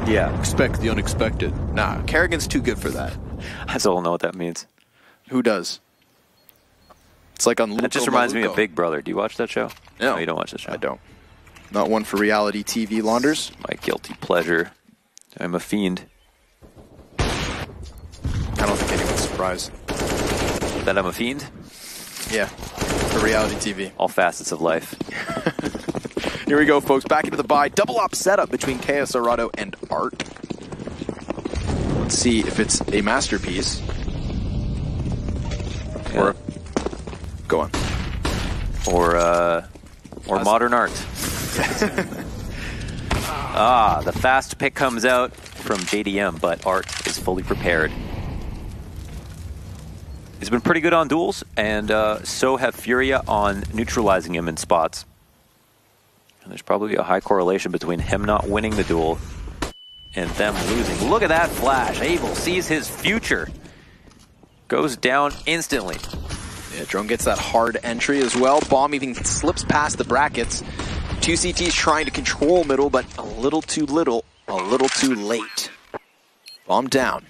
Yeah. Expect the unexpected. Nah, Kerrigan's too good for that. I still don't know what that means. Who does? It's like on Luca. That just reminds me of Big Brother. Do you watch that show? No, you don't watch the show. I don't. Not one for reality TV, Launders. My guilty pleasure. I'm a fiend. I don't think anyone's surprised. That I'm a fiend? Yeah, for reality TV. All facets of life. Here we go, folks. Back into the bye. Double op setup between KS Arado and Art. Let's see if it's a masterpiece. Yeah. Or go on. Or modern art. The fast pick comes out from JDM, but Art is fully prepared. He's been pretty good on duels, and so have FURIA on neutralizing him in spots. And there's probably a high correlation between him not winning the duel and them losing. Look at that flash. Abel sees his future. Goes down instantly. Yeah, Drone gets that hard entry as well. Bomb even slips past the brackets. Two CTs trying to control middle, but a little too late. Bomb down.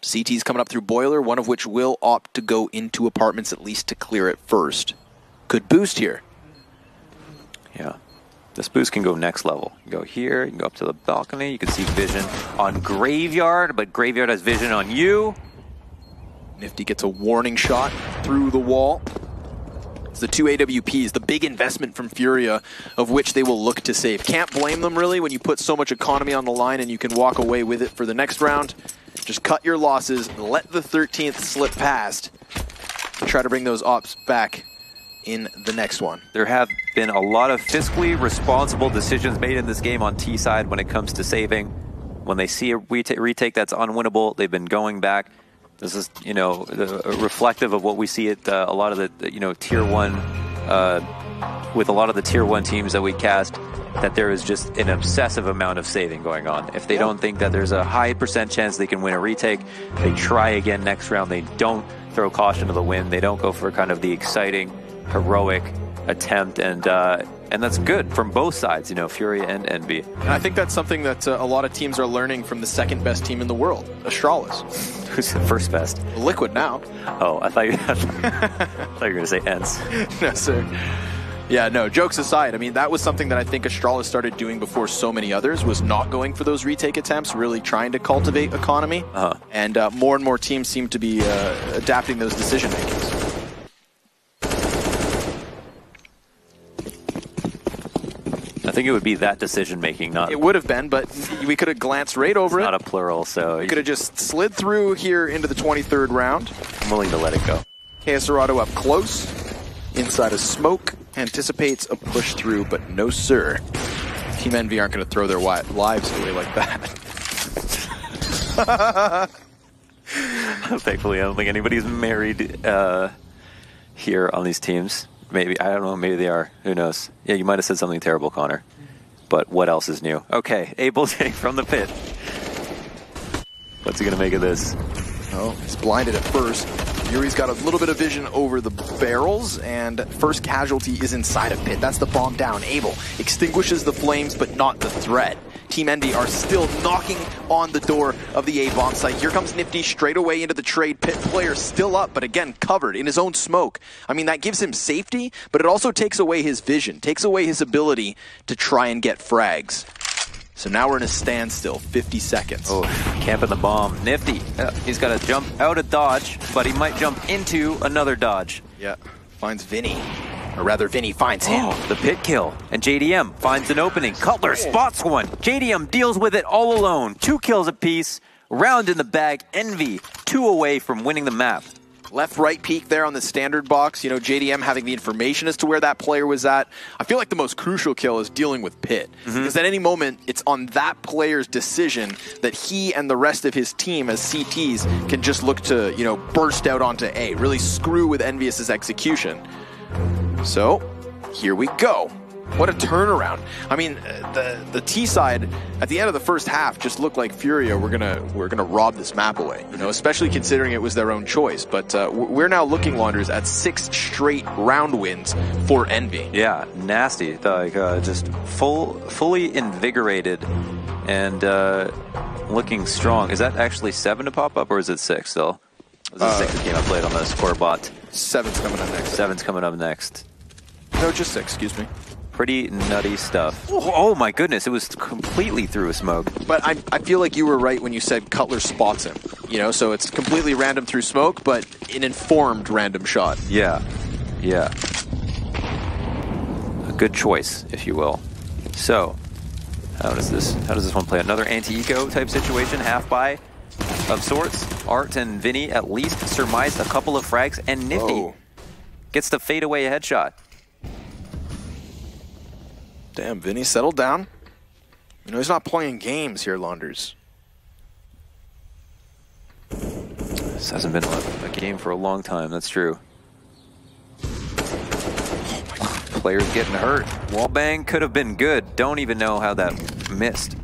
CT's coming up through Boiler, one of which will opt to go into apartments at least to clear it first. Good boost here. Yeah. This boost can go next level. You can go here, you can go up to the balcony, you can see vision on Graveyard, but Graveyard has vision on you. Nifty gets a warning shot through the wall. It's the two AWPs, the big investment from FURIA, of which they will look to save. Can't blame them, really, when you put so much economy on the line and you can walk away with it for the next round. Just cut your losses, let the 13th slip past, and try to bring those ops back in the next one. There have been a lot of fiscally responsible decisions made in this game on T side when it comes to saving. When they see a retake that's unwinnable, they've been going back. This is, you know, reflective of what we see at a lot of the, you know, tier one, with a lot of the tier one teams that we cast, that there is just an obsessive amount of saving going on. If they don't think that there's a high % chance they can win a retake, they try again next round. They don't throw caution to the wind. They don't go for kind of the exciting, heroic attempt, and that's good from both sides, you know, FURIA and Envy. And I think that's something that a lot of teams are learning from the second best team in the world, Astralis. Who's the first best? Liquid now. Oh, I thought you were going to say ENCE. No, sir. Yeah, no, jokes aside, I mean, that was something that I think Astralis started doing before so many others, was not going for those retake attempts, really trying to cultivate economy. And more and more teams seem to be adapting those decision makings. I think it would be that decision making, not... It would have been, but we could have glanced right over it. Not a plural, so... We could have just slid through here into the 23rd round. I'm willing to let it go. KS Arado up close, inside a smoke, anticipates a push through, but no sir. Team Envy aren't going to throw their lives away like that. Thankfully, I don't think anybody's married here on these teams. Maybe, I don't know, maybe they are. Who knows? Yeah, you might have said something terrible, Connor. But what else is new? Okay, Abel take from the pit. What's he going to make of this? Oh, he's blinded at first. Yuri's got a little bit of vision over the barrels, and first casualty is inside of pit. That's the bomb down. Abel extinguishes the flames, but not the threat. Team Envy are still knocking on the door of the A-bomb site. Here comes Nifty straight away into the trade. Pit player still up, but again, covered in his own smoke. I mean, that gives him safety, but it also takes away his vision, takes away his ability to try and get frags. So now we're in a standstill, 50 seconds. Oh, camping the bomb. Nifty, he's got to jump out of dodge, but he might jump into another dodge. Yeah, finds Vinny. Or rather, Vinny finds him. Oh, the pit kill. And JDM finds an opening. Cutler spots one. JDM deals with it all alone. 2 kills apiece. Round in the bag. Envy 2 away from winning the map. Left-right peek there on the standard box. You know, JDM having the information as to where that player was at. I feel like the most crucial kill is dealing with Pit. Because at any moment, it's on that player's decision that he and the rest of his team as CTs can just look to, you know, burst out onto A. Really screw with Envious's execution. So, here we go. What a turnaround. I mean, the T side at the end of the first half just looked like FURIA we're gonna rob this map away, you know, especially considering it was their own choice. But we're now looking, Launders, at 6 straight round wins for Envy. Yeah, nasty. Like just fully invigorated and looking strong. Is that actually 7 to pop up, or is it 6 still? Is it 6 that came up late on the score bot? 7's coming up next. 7's coming up next. No, just 6, excuse me. Pretty nutty stuff. Oh my goodness, it was completely through a smoke. But I feel like you were right when you said Cutler spots him. You know, so it's completely random through smoke, but an informed random shot. Yeah, yeah. A good choice, if you will. So, how does this one play? Another anti-eco type situation, half buy of sorts. Art and Vinny at least surmised a couple of frags, and Nifty gets the fadeaway headshot. Damn, Vinny, settle down. You know, he's not playing games here, Launders. This hasn't been a game for a long time, that's true. Players getting hurt. Wallbang could have been good. Don't even know how that missed.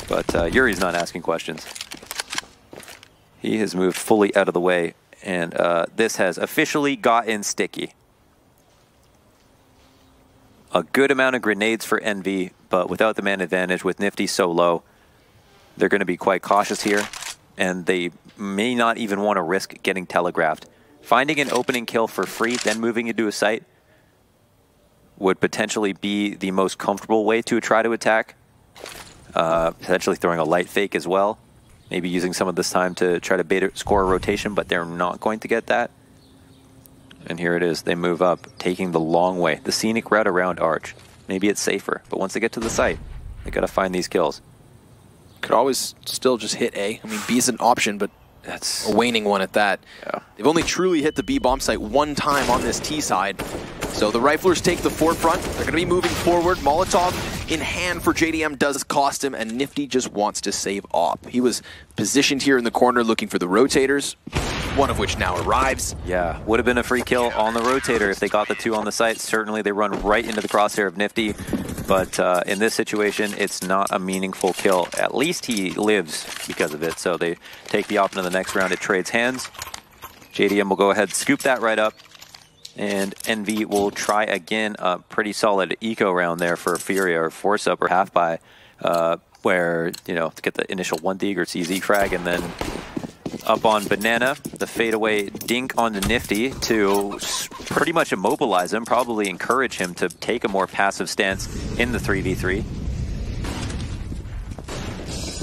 But Yuri's not asking questions. He has moved fully out of the way, and this has officially gotten sticky. A good amount of grenades for Envy, but without the man advantage, with Nifty so low, they're going to be quite cautious here, and they may not even want to risk getting telegraphed. Finding an opening kill for free, then moving into a site would potentially be the most comfortable way to try to attack. Potentially throwing a light fake as well. Maybe using some of this time to try to score a rotation, but they're not going to get that. And here it is. They move up, taking the long way. The scenic route around Arch. Maybe it's safer, but once they get to the site, they got to find these kills. Could always still just hit A. I mean, B is an option, but that's a waning one at that. Yeah. They've only truly hit the B bomb site one time on this T side. So the Riflers take the forefront. They're going to be moving forward. Molotov in hand for JDM does cost him, and Nifty just wants to save op. He was positioned here in the corner looking for the rotators, one of which now arrives. Yeah, would have been a free kill on the rotator if they got the 2 on the site. Certainly they run right into the crosshair of Nifty, but in this situation, it's not a meaningful kill. At least he lives because of it, so they take the op into the next round. It trades hands. JDM will go ahead, scoop that right up, and Envy will try again. A pretty solid eco round there for FURIA or force up or half buy, where, you know, to get the initial 1 dig or CZ frag, and then up on Banana, the fadeaway dink onto Nifty to pretty much immobilize him, probably encourage him to take a more passive stance in the 3v3.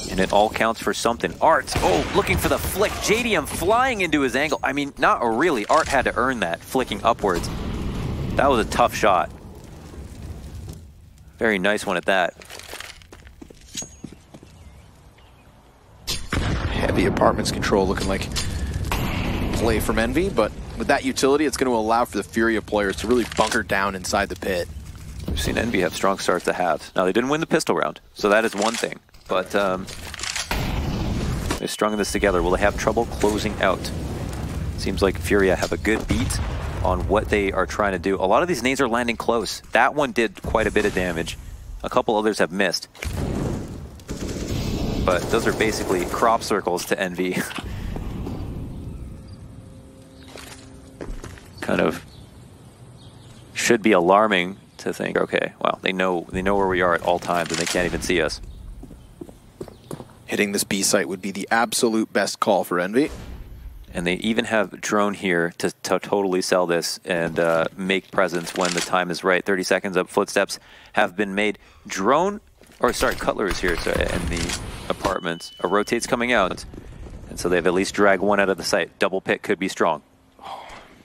And it all counts for something. Art, looking for the flick. JDM flying into his angle. I mean, not really. Art had to earn that, flicking upwards. That was a tough shot. Very nice one at that. Heavy apartments control looking like play from Envy, but with that utility, it's going to allow for the FURIA players to really bunker down inside the pit. We've seen Envy have strong starts to halves. Now, they didn't win the pistol round, so that is one thing. But they strung this together. Will they have trouble closing out? Seems like FURIA have a good beat on what they are trying to do. A lot of these nades are landing close. That one did quite a bit of damage. A couple others have missed. But those are basically crop circles to Envy. Kind of should be alarming to think, okay, well, they know where we are at all times and they can't even see us. Hitting this B site would be the absolute best call for Envy. And they even have Drone here to totally sell this and make presence when the time is right. 30 seconds up, footsteps have been made. Drone, or sorry, Cutler is here in the apartments. A rotate's coming out. And so they've at least dragged one out of the site. Double pit could be strong.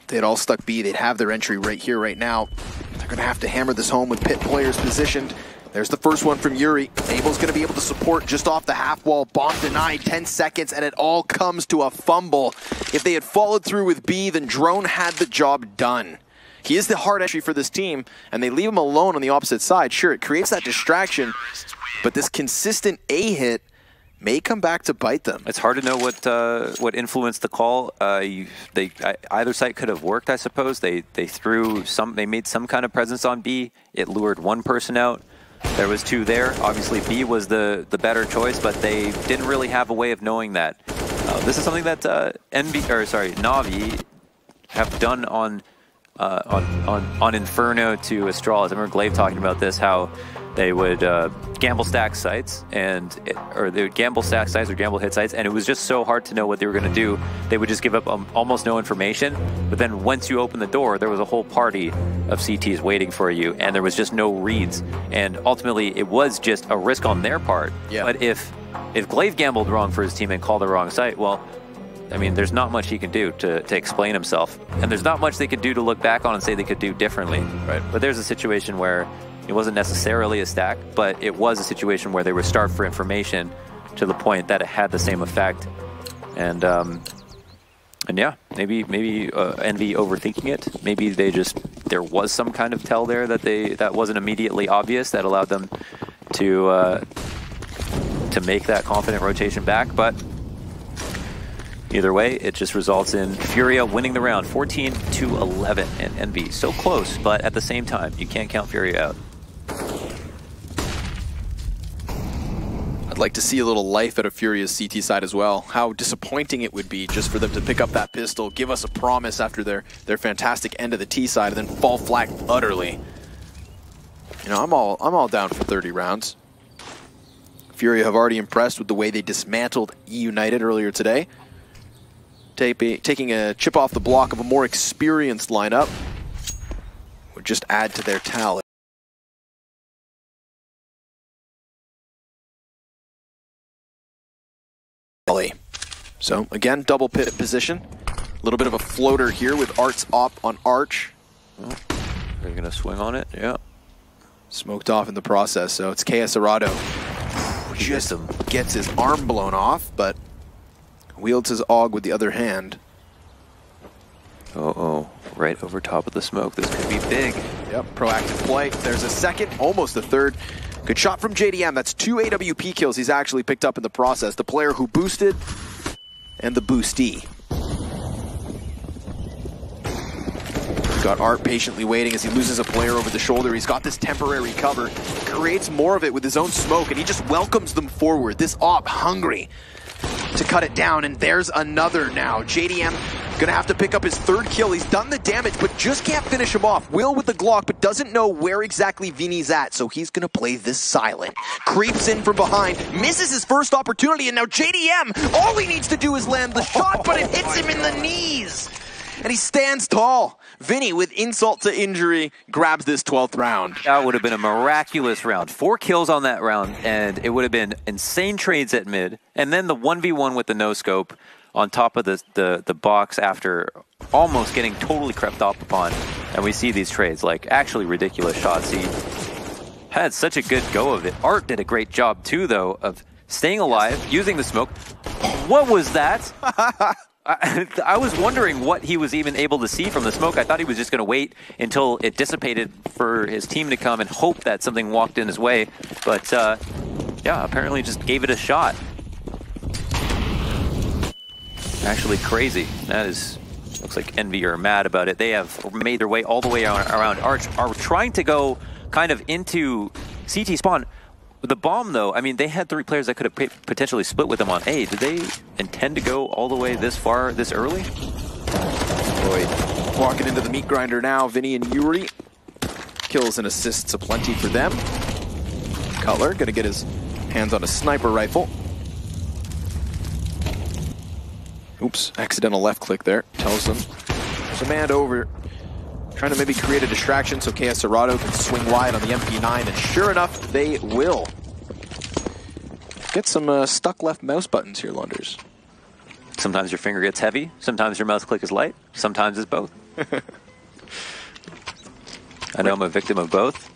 If they had all stuck B, they'd have their entry right here, right now. They're going to have to hammer this home with pit players positioned. There's the first one from Yuri. Abel's going to be able to support just off the half wall. Bomb denied, 10 seconds, and it all comes to a fumble. If they had followed through with B, then Drone had the job done. He is the hard entry for this team, and they leave him alone on the opposite side. Sure, it creates that distraction, but this consistent A hit may come back to bite them. It's hard to know what influenced the call. Either site could have worked, I suppose. They made some kind of presence on B. It lured one person out. There was 2 there. Obviously, B was the better choice, but they didn't really have a way of knowing that. This is something that Na'Vi have done on on Inferno to Astralis. I remember Glaive talking about this, how they would gamble stack sites, or they would gamble stack sites or gamble hit sites, and it was just so hard to know what they were going to do. They would just give up almost no information, but then once you open the door, there was a whole party of CTs waiting for you, and there was just no reads, and ultimately it was just a risk on their part. Yeah. But if Glaive gambled wrong for his team and called the wrong site, well, I mean, there's not much he can do to explain himself, and there's not much they could do to look back on and say they could do differently. Right. But there's a situation where it wasn't necessarily a stack, but it was a situation where they were starved for information to the point that it had the same effect. And yeah, maybe Envy overthinking it. Maybe there was some kind of tell there that wasn't immediately obvious that allowed them to make that confident rotation back. But either way, it just results in Furia winning the round 14-11, and Envy so close, but at the same time, you can't count Furia out. I'd like to see a little life out of Furia's CT side as well. How disappointing it would be just for them to pick up that pistol, give us a promise after their fantastic end of the T side, and then fall flat utterly. You know, I'm all down for 30 rounds. Furia have already impressed with the way they dismantled E United earlier today. Taking a chip off the block of a more experienced lineup would just add to their tally. So again, double pit position. A little bit of a floater here with Art's op on Arch. Oh, are you gonna swing on it? Yeah. Smoked off in the process, so it's KS Arado. Just gets his arm blown off, but wields his AUG with the other hand. Uh-oh, right over top of the smoke. This could be big. Yep, proactive play. There's a second, almost a third. Good shot from JDM. That's 2 AWP kills he's actually picked up in the process. The player who boosted and the boostee. Got Art patiently waiting as he loses a player over the shoulder. He's got this temporary cover, creates more of it with his own smoke, and he just welcomes them forward. This op hungry to cut it down, and there's another now. JDM gonna have to pick up his third kill. He's done the damage, but just can't finish him off. Will with the Glock, but doesn't know where exactly Vinny's at, so he's gonna play this silent. Creeps in from behind, misses his first opportunity, and now JDM, all he needs to do is land the shot, but it hits him in the knees. And he stands tall. Vinny, with insult to injury, grabs this 12th round. That would have been a miraculous round. 4 kills on that round, and it would have been insane trades at mid. And then the 1v1 with the no-scope on top of the box after almost getting totally crept up upon. And we see these trades, like actually ridiculous shots. He had such a good go of it. Art did a great job too, though, of staying alive, using the smoke. What was that? I was wondering what he was even able to see from the smoke. I thought he was just going to wait until it dissipated for his team to come and hope that something walked in his way. But, yeah, apparently just gave it a shot. Actually crazy. That is... Looks like Envy are mad about it. They have made their way all the way around Arch. Are trying to go kind of into CT spawn. The bomb, though, I mean, they had 3 players that could have potentially split with them on A. Did they intend to go all the way this far, this early? Boy, walking into the meat grinder now, Vinny and Yuri. Kills and assists aplenty for them. Cutler gonna get his hands on a sniper rifle. Oops, accidental left click there. Tells them there's a man over. Trying to maybe create a distraction so KS Serrato can swing wide on the MP9, and sure enough, they will. Get some stuck left mouse buttons here, Lunders. Sometimes your finger gets heavy, sometimes your mouse click is light, sometimes it's both. I know I'm a victim of both.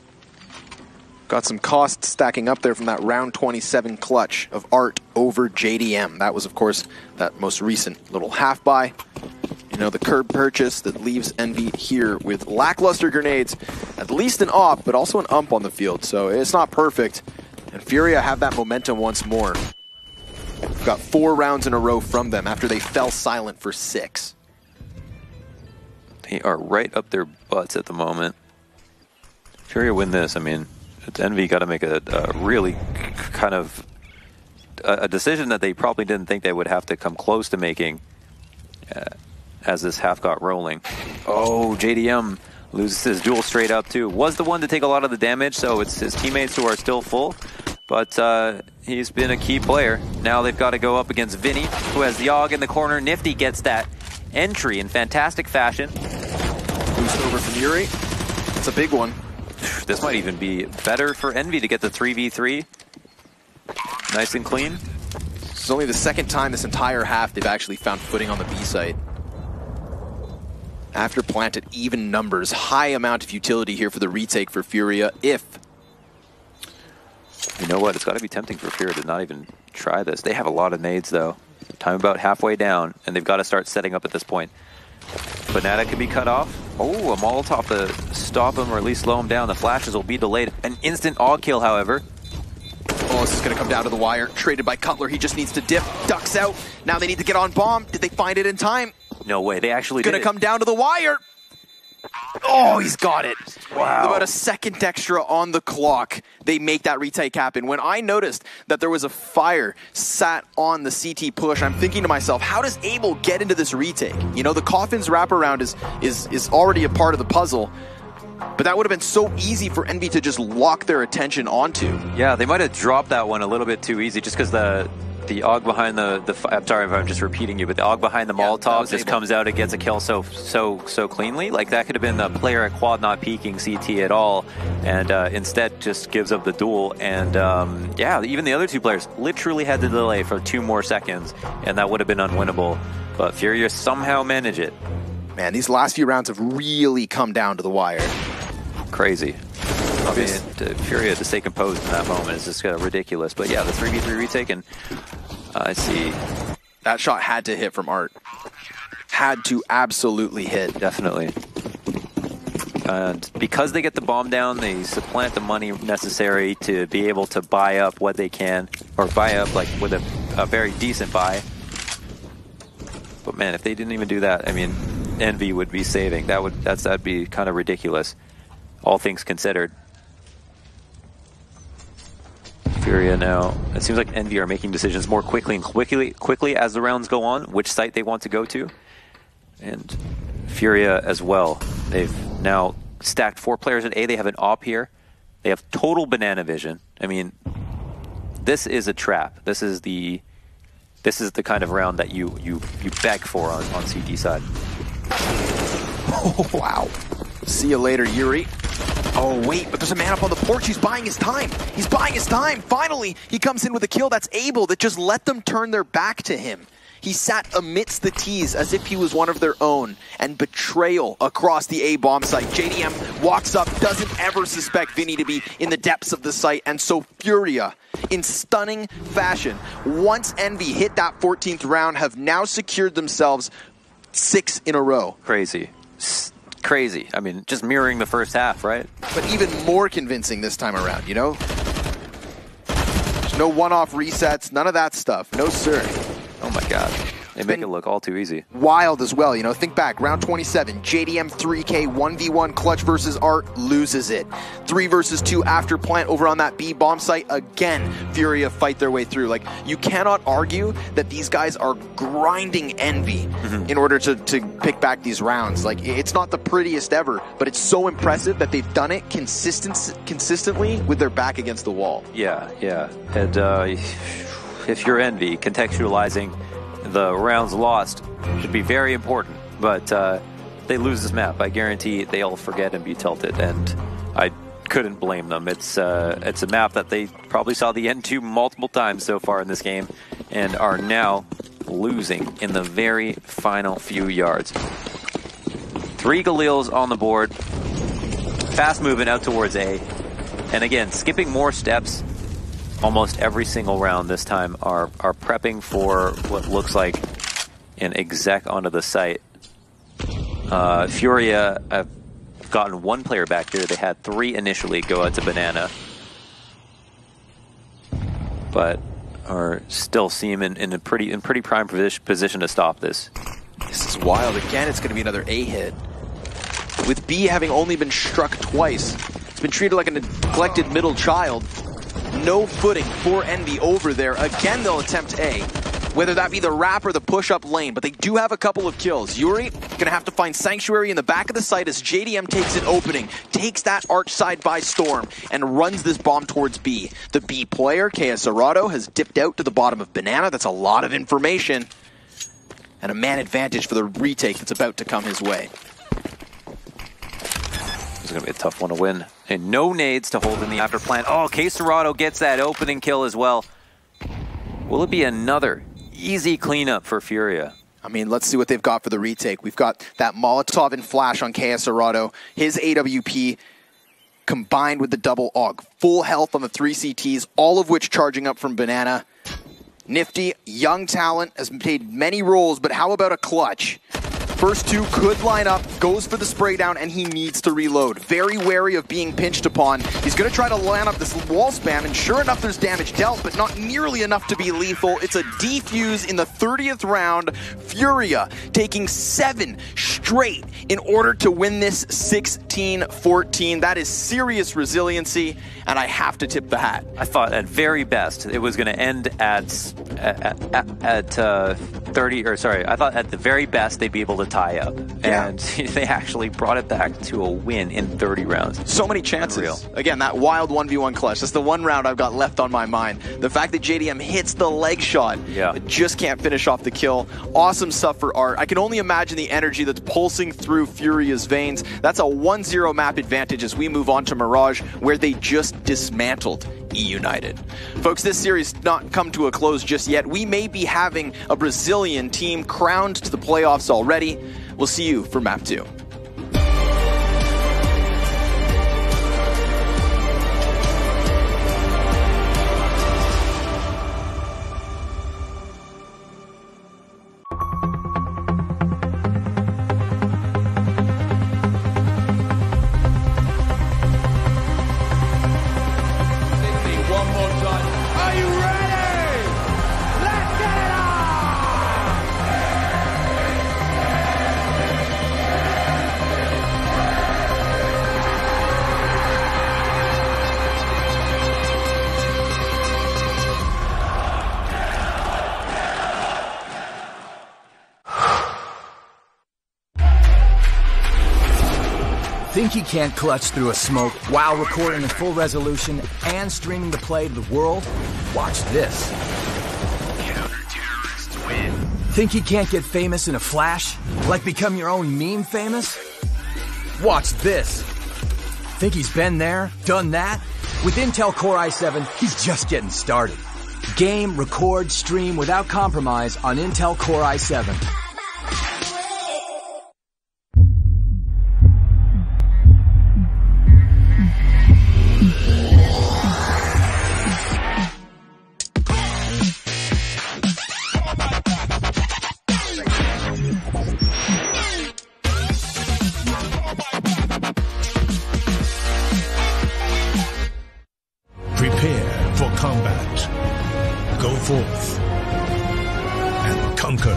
Got some costs stacking up there from that round 27 clutch of Art over JDM. That was, of course, that most recent little half-buy. You know, the curb purchase that leaves Envy here with lackluster grenades, at least an op, but also an ump on the field. So it's not perfect. And Furia have that momentum once more. We've got 4 rounds in a row from them after they fell silent for 6. They are right up their butts at the moment. Furia win this. I mean, it's Envy got to make a really kind of a decision that they probably didn't think they would have to come close to making. as this half got rolling. Oh, JDM loses his duel straight up too. Was the one to take a lot of the damage, so it's his teammates who are still full. But he's been a key player. Now they've got to go up against Vinny, who has the AUG in the corner. Nifty gets that entry in fantastic fashion. Boost over from Yuri. It's a big one. This might even be better for Envy to get the 3v3. Nice and clean. This is only the second time this entire half they've actually found footing on the B site. After planted, even numbers, high amount of utility here for the retake for FURIA. If you know what, it's got to be tempting for FURIA to not even try this. They have a lot of nades though. Time about halfway down, and they've got to start setting up at this point. Banana can be cut off. Oh, a Molotov to stop him or at least slow him down. The flashes will be delayed. An instant AUG kill, however. Oh, this is going to come down to the wire. Traded by Cutler. He just needs to dip. Ducks out. Now they need to get on bomb. Did they find it in time? No way. They actually did. Going to come down to the wire. Oh, he's got it. Wow. About a second extra on the clock. They make that retake happen. When I noticed that there was a fire sat on the CT push, I'm thinking to myself, how does Abel get into this retake? You know, the Coffin's wraparound is already a part of the puzzle. But that would have been so easy for Envy to just lock their attention onto. Yeah, they might have dropped that one a little bit too easy just because the AUG behind I'm sorry if I'm just repeating you, but the AUG behind the Molotov just comes out and gets a kill so cleanly. Like that could have been the player at quad not peeking CT at all, and instead just gives up the duel. And yeah, even the other two players literally had to delay for 2 more seconds, and that would have been unwinnable. But FURIA somehow managed it. Man, these last few rounds have really come down to the wire. Crazy. I mean, FURIA to stay composed in that moment is just ridiculous. But yeah, the 3v3 retake, and I see. That shot had to hit from Art. Had to absolutely hit. Definitely. And because they get the bomb down, they supplant the money necessary to be able to buy up what they can, or buy up like with a very decent buy. But man, if they didn't even do that, I mean, Envy would be saving. That'd be kind of ridiculous, all things considered. FURIA now, it seems like Envy are making decisions more quickly as the rounds go on, which site they want to go to. And FURIA as well. They've now stacked 4 players at A. They have an AWP here. They have total banana vision. I mean, this is a trap. This is the kind of round that you beg for on CT side. Oh, wow. See you later, Yuri. Oh, wait, but there's a man up on the porch. He's buying his time. He's buying his time. Finally, he comes in with a kill that's Abel that just let them turn their back to him. He sat amidst the T's as if he was one of their own, and betrayal across the A bomb site. JDM walks up, doesn't ever suspect Vinny to be in the depths of the site, and so FURIA, in stunning fashion, once Envy hit that 14th round, have now secured themselves 6 in a row. Crazy. Crazy. I mean, just mirroring the first half, right? But even more convincing this time around, you know? There's no one-off resets, none of that stuff. No, sir. Oh my god. They make it look all too easy. Wild as well, you know. Think back, round 27, JDM 3K 1v1 clutch versus Art, loses it. 3 versus 2 after plant over on that B bomb site. Again, FURIA fight their way through. Like, you cannot argue that these guys are grinding Envy in order to pick back these rounds. Like, it's not the prettiest ever, but it's so impressive that they've done it consistently with their back against the wall. Yeah, yeah. And if you're Envy, contextualizing the rounds lost should be very important, but they lose this map. I guarantee they'll forget and be tilted, and I couldn't blame them. It's a map that they probably saw the end to multiple times so far in this game, and are now losing in the very final few yards. 3 Galils on the board, fast moving out towards A, and again, skipping more steps almost every single round this time, are prepping for what looks like an exec onto the site. FURIA have gotten 1 player back here. They had 3 initially go out to Banana, but are still seem in a pretty prime position to stop this. This is wild. Again, it's going to be another A hit. With B having only been struck twice, it's been treated like a neglected middle child. No footing for Envy over there. Again, they'll attempt A. whether that be the wrap or the push-up lane, but they do have a couple of kills. Yuri gonna have to find Sanctuary in the back of the site as JDM takes an opening, takes that arch side by storm, and runs this bomb towards B. The B player, KS Arado, has dipped out to the bottom of Banana. That's a lot of information. And a man advantage for the retake that's about to come his way. It's going to be a tough one to win. And no nades to hold in the after plant. Oh, Quesarado gets that opening kill as well. Will it be another easy cleanup for FURIA? I mean, let's see what they've got for the retake. We've got that Molotov and flash on KS Arado. His AWP combined with the double AUG. Full health on the 3 CTs, all of which charging up from Banana. Nifty, young talent, has played many roles, but how about a clutch? First two could line up, goes for the spray down, and he needs to reload. Very wary of being pinched upon. He's going to try to land up this wall spam, and sure enough, there's damage dealt, but not nearly enough to be lethal. It's a defuse in the 30th round. FURIA taking 7 straight in order to win this 16-14. That is serious resiliency, and I have to tip the hat. I thought at very best it was going to end at 30, or sorry, I thought at the very best they'd be able to tie up. Yeah. And they actually brought it back to a win in 30 rounds. So many chances. Unreal. Again, that wild 1v1 clutch. That's the one round I've got left on my mind. The fact that JDM hits the leg shot, but just can't finish off the kill. Awesome stuff for Art. I can only imagine the energy that's pulsing through FURIA's veins. That's a 1-0 map advantage as we move on to Mirage, where they just dismantled United. Folks, this series has not come to a close just yet. We may be having a Brazilian team crowned to the playoffs already. We'll see you for map 2. Think you can't clutch through a smoke while recording in full resolution and streaming the play to the world? Watch this. Counter-terrorists win. Think you can't get famous in a flash? Like become your own meme famous? Watch this. Think he's been there, done that? With Intel Core i7, he's just getting started. Game, record, stream without compromise on Intel Core i7. Prepare for combat. Go forth and conquer.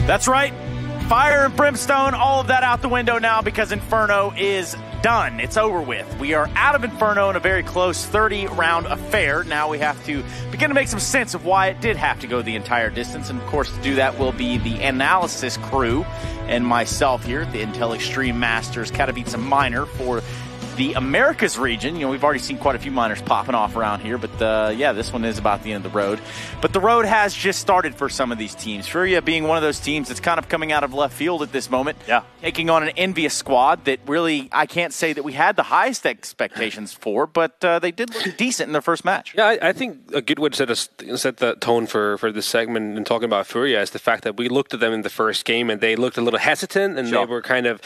That's right. Fire and brimstone, all of that out the window now because Inferno is done. It's over with. We are out of Inferno in a very close 30-round affair. Now we have to begin to make some sense of why it did have to go the entire distance. And, of course, to do that will be the analysis crew and myself here at the Intel Extreme Masters Katowice Minor for the Americas region. You know, we've already seen quite a few minors popping off around here, but yeah, this one is about the end of the road. But the road has just started for some of these teams. FURIA being one of those teams that's kind of coming out of left field at this moment. Yeah. Taking on an envious squad that really, I can't say that we had the highest expectations for, but they did look decent in their first match. Yeah, I think a good way to set the tone for this segment and talking about FURIA is the fact that we looked at them in the first game and they looked a little hesitant and they were kind of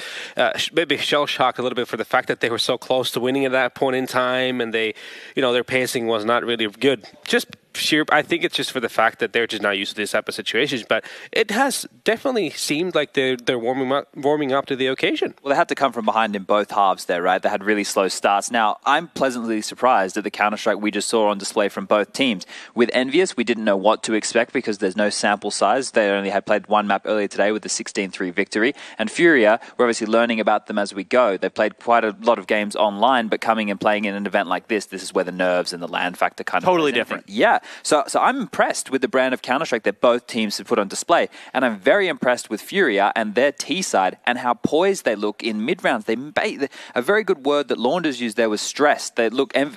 maybe shell-shocked a little bit for the fact that they were so close to winning at that point in time, and they, you know, their pacing was not really good. Just sheer, I think it's just for the fact that they're just not used to this type of situations, but it has definitely seemed like they're warming up to the occasion. Well, they had to come from behind in both halves there, right? They had really slow starts. Now, I'm pleasantly surprised at the Counter-Strike we just saw on display from both teams. With Envious, we didn't know what to expect because there's no sample size. They only had played one map earlier today with the 16-3 victory. And FURIA, we're obviously learning about them as we go. They played quite a lot of games online, but coming and playing in an event like this is where the nerves and the land factor kind of totally different. Yeah. So I'm impressed with the brand of Counter-Strike that both teams have put on display. And I'm very impressed with FURIA and their T side and how poised they look in mid-rounds. A very good word that Launders used there was stressed. They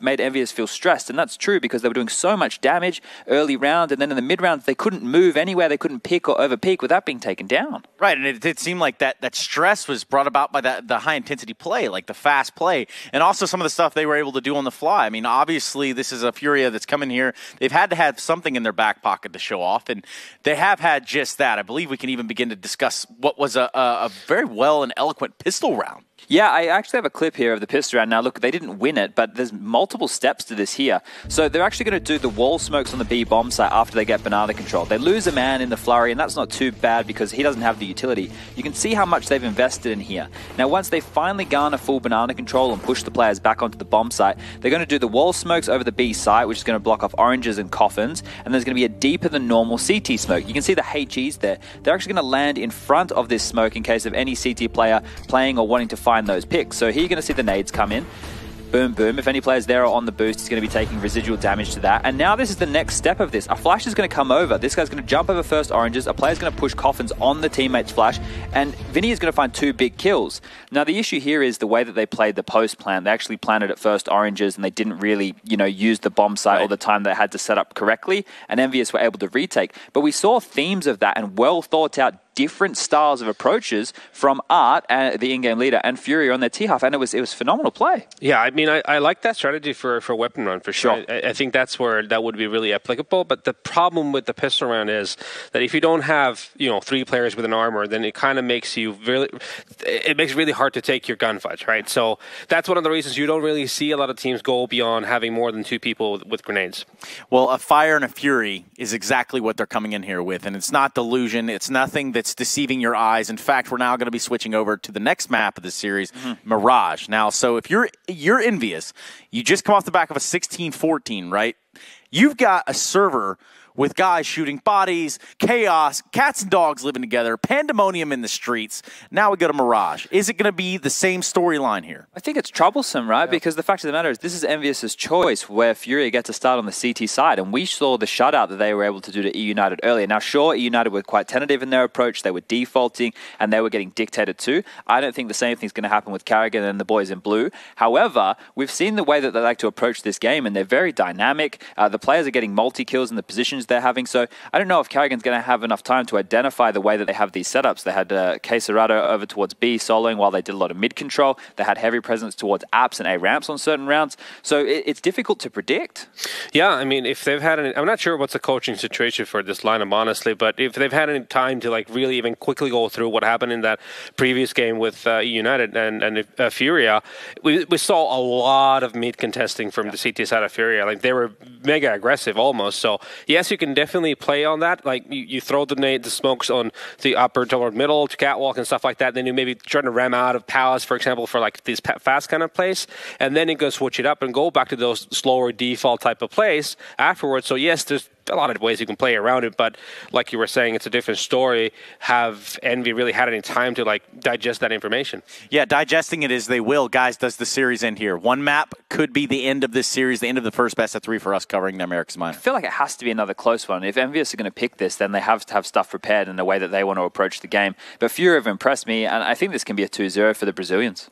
made Envious feel stressed. And that's true because they were doing so much damage early round. And then in the mid-rounds, they couldn't move anywhere. They couldn't pick or over-peak without being taken down. Right. And it did seem like that stress was brought about by the high-intensity play, like the fast play. And also some of the stuff they were able to do on the fly. I mean, obviously, this is a FURIA that's coming here. They've had to have something in their back pocket to show off, and they have had just that. I believe we can even begin to discuss what was a very well and eloquent pistol round. Yeah, I actually have a clip here of the pistol round. Now, look, they didn't win it, but there's multiple steps to this here. So they're actually going to do the wall smokes on the B bomb site after they get banana control. They lose a man in the flurry, and that's not too bad because he doesn't have the utility. You can see how much they've invested in here. Now, once they finally garner full banana control and push the players back onto the bomb site, they're going to do the wall smokes over the B site, which is going to block off oranges and coffins, and there's going to be a deeper than normal CT smoke. You can see the HEs there. They're actually going to land in front of this smoke in case of any CT player playing or wanting to find those picks. So here you're going to see the nades come in. Boom, boom. If any players there are on the boost, he's going to be taking residual damage to that. And now this is the next step of this. A flash is going to come over. This guy's going to jump over first oranges. A player's going to push coffins on the teammate's flash. And Vinny is going to find 2 big kills. Now, the issue here is the way that they played the post plan. They actually planted at first oranges, and they didn't really, use the bomb site all the time. They had to set up correctly. And Envious were able to retake. But we saw themes of that and well thought out different styles of approaches from Art, the in-game leader, and FURIA on their T-half, and it was phenomenal play. Yeah, I mean, I like that strategy for weapon run, for sure. I think that's where that would be really applicable, but the problem with the pistol round is that if you don't have, 3 players with an armor, then it kind of makes it really hard to take your gunfights, right? So that's one of the reasons you don't really see a lot of teams go beyond having more than 2 people with grenades. Well, a Fire and a Fury is exactly what they're coming in here with, and it's not delusion. It's nothing that's deceiving your eyes. In fact, we're now going to be switching over to the next map of the series, Mirage. Now, so if you're envious, you just come off the back of a 16-14, right? You've got a server with guys shooting bodies, chaos, cats and dogs living together, pandemonium in the streets. Now we go to Mirage. Is it going to be the same storyline here? I think it's troublesome, right? Because the fact of the matter is this is Envious's choice where FURIA gets to start on the CT side, and we saw the shutout that they were able to do to E United earlier. Now, sure, E United were quite tentative in their approach. They were defaulting, and they were getting dictated to. I don't think the same thing's going to happen with Carrigan and the boys in blue. However, we've seen the way that they like to approach this game, and they're very dynamic. The players are getting multi-kills in the positions they're having. So I don't know if Carrigan's going to have enough time to identify the way that they have these setups. They had Queserado over towards B soloing while they did a lot of mid control. They had heavy presence towards apps and A ramps on certain rounds. So it's difficult to predict. Yeah, I mean, if they've had I'm not sure what's the coaching situation for this lineup, honestly, but if they've had any time to really even quickly go through what happened in that previous game with United and FURIA, we saw a lot of mid contesting from the CT side of FURIA. Like, they were mega aggressive almost. So yes, you can definitely play on that. Like, you throw the smokes on the upper toward middle to catwalk and stuff like that. Then you maybe try to ram out of palace, for example, for like these fast kind of plays, and then you go switch it up and go back to those slower default type of plays afterwards. So yes, there's a lot of ways you can play around it, but like you were saying, it's a different story. Have Envy really had any time to like digest that information? Yeah, digesting it as they will. Guys, does the series end here? One map could be the end of this series, the end of the first best of 3 for us covering America's Minor. I feel like it has to be another close one. If Envious are going to pick this, then they have to have stuff prepared in the way that they want to approach the game. But FURIA have impressed me, and I think this can be a 2-0 for the Brazilians.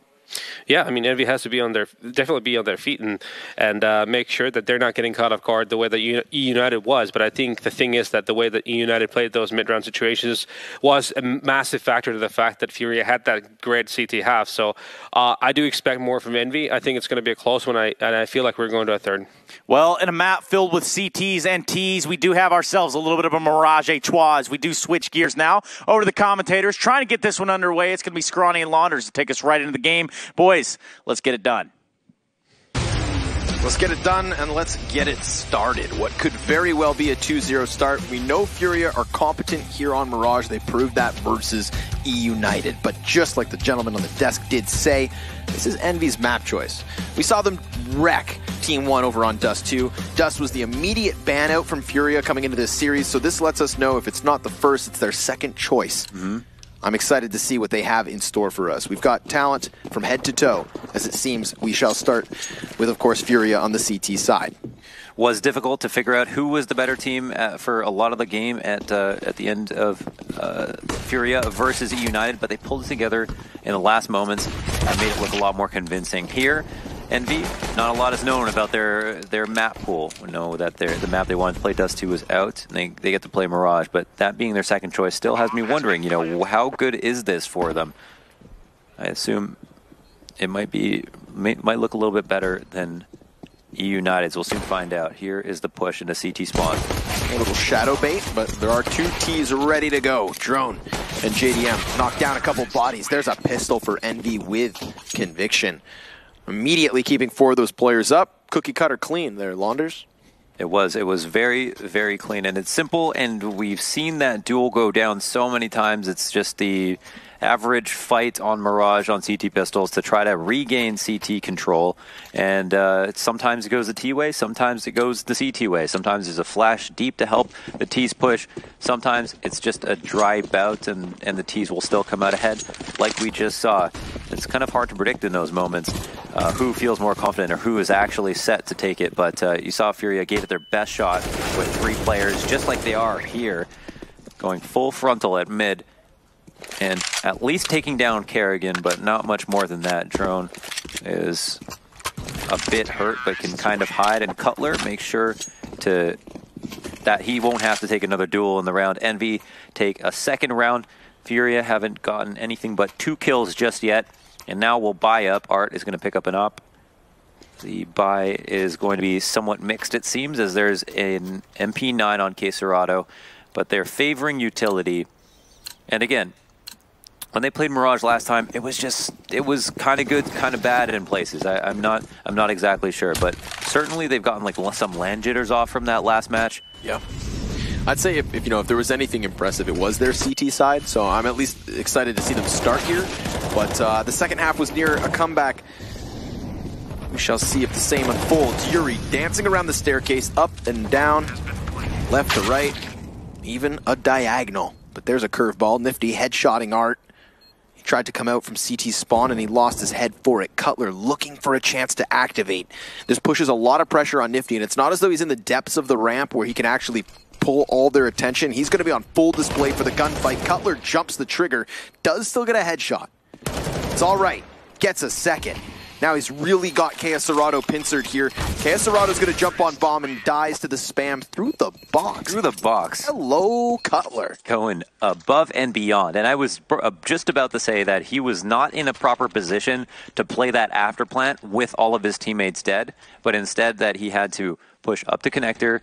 Yeah, I mean, Envy has to be definitely be on their feet and make sure that they're not getting caught off guard the way that E United was. But I think the thing is that the way that E United played those mid-round situations was a massive factor to the fact that FURIA had that great CT half. So I do expect more from Envy. I think it's going to be a close one, and I feel like we're going to a third. Well, in a map filled with CTs and Ts, we do have ourselves a little bit of a Mirage Trois as we do switch gears now over to the commentators, trying to get this one underway. It's going to be Scrawny and Launders to take us right into the game. Boys, let's get it done. Let's get it done and let's get it started. What could very well be a 2-0 start. We know FURIA are competent here on Mirage. They proved that versus E United. But just like the gentleman on the desk did say, this is Envy's map choice. We saw them wreck Team 1 over on Dust 2. Dust was the immediate ban out from FURIA coming into this series, so this lets us know if it's not the first, it's their second choice. I'm excited to see what they have in store for us. We've got talent from head to toe, as it seems we shall start with, of course, FURIA on the CT side. Was difficult to figure out who was the better team for a lot of the game at the end of FURIA versus E United, but they pulled it together in the last moments and made it look a lot more convincing. Here, Envy, not a lot is known about their map pool. We know that the map they wanted to play Dust 2 was out, and they get to play Mirage, but that being their second choice still has me wondering, how good is this for them? I assume it might look a little bit better than E United's. We'll soon find out. Here is the push into CT spawn. A little shadow bait, but there are 2 Ts ready to go. Drone and JDM knock down a couple bodies. There's a pistol for Envy with conviction. Immediately keeping 4 of those players up. Cookie cutter clean there, Launders. It was very, very clean, and it's simple, and we've seen that duel go down so many times. It's just the average fight on Mirage on CT pistols to try to regain CT control, and sometimes it goes the T way, sometimes it goes the CT way, sometimes there's a flash deep to help the T's push, sometimes it's just a dry bout and the T's will still come out ahead like we just saw. It's kind of hard to predict in those moments who feels more confident or who is actually set to take it, but you saw FURIA gave it their best shot with 3 players, just like they are here, going full frontal at mid, and at least taking down Kerrigan, but not much more than that. Drone is a bit hurt, but can kind of hide, and Cutler makes sure that he won't have to take another duel in the round. Envy take a second round. FURIA haven't gotten anything but 2 kills just yet, and now we'll buy up. Art is going to pick up an op. The buy is going to be somewhat mixed, it seems, as there's an MP9 on Queserado, but they're favoring utility. And again, when they played Mirage last time, it was kind of good, kind of bad in places. I'm not exactly sure, but certainly they've gotten like some land jitters off from that last match. Yeah. I'd say if there was anything impressive, it was their CT side, so I'm at least excited to see them start here. But the second half was near a comeback. We shall see if the same unfolds. Yuri dancing around the staircase, up and down, left to right, even a diagonal. But there's a curveball, nifty headshotting Art. He tried to come out from CT spawn and he lost his head for it. Cutler looking for a chance to activate. This pushes a lot of pressure on Nifty, and it's not as though he's in the depths of the ramp where he can actually pull all their attention. He's going to be on full display for the gunfight. Cutler jumps the trigger, does still get a headshot. It's all right, gets a second. Now he's really got Queserado pincered here. Queserado's going to jump on bomb and dies to the spam through the box. Through the box. Hello, Cutler. Going above and beyond. And I was just about to say that he was not in a proper position to play that after plant with all of his teammates dead, but instead that he had to push up to connector,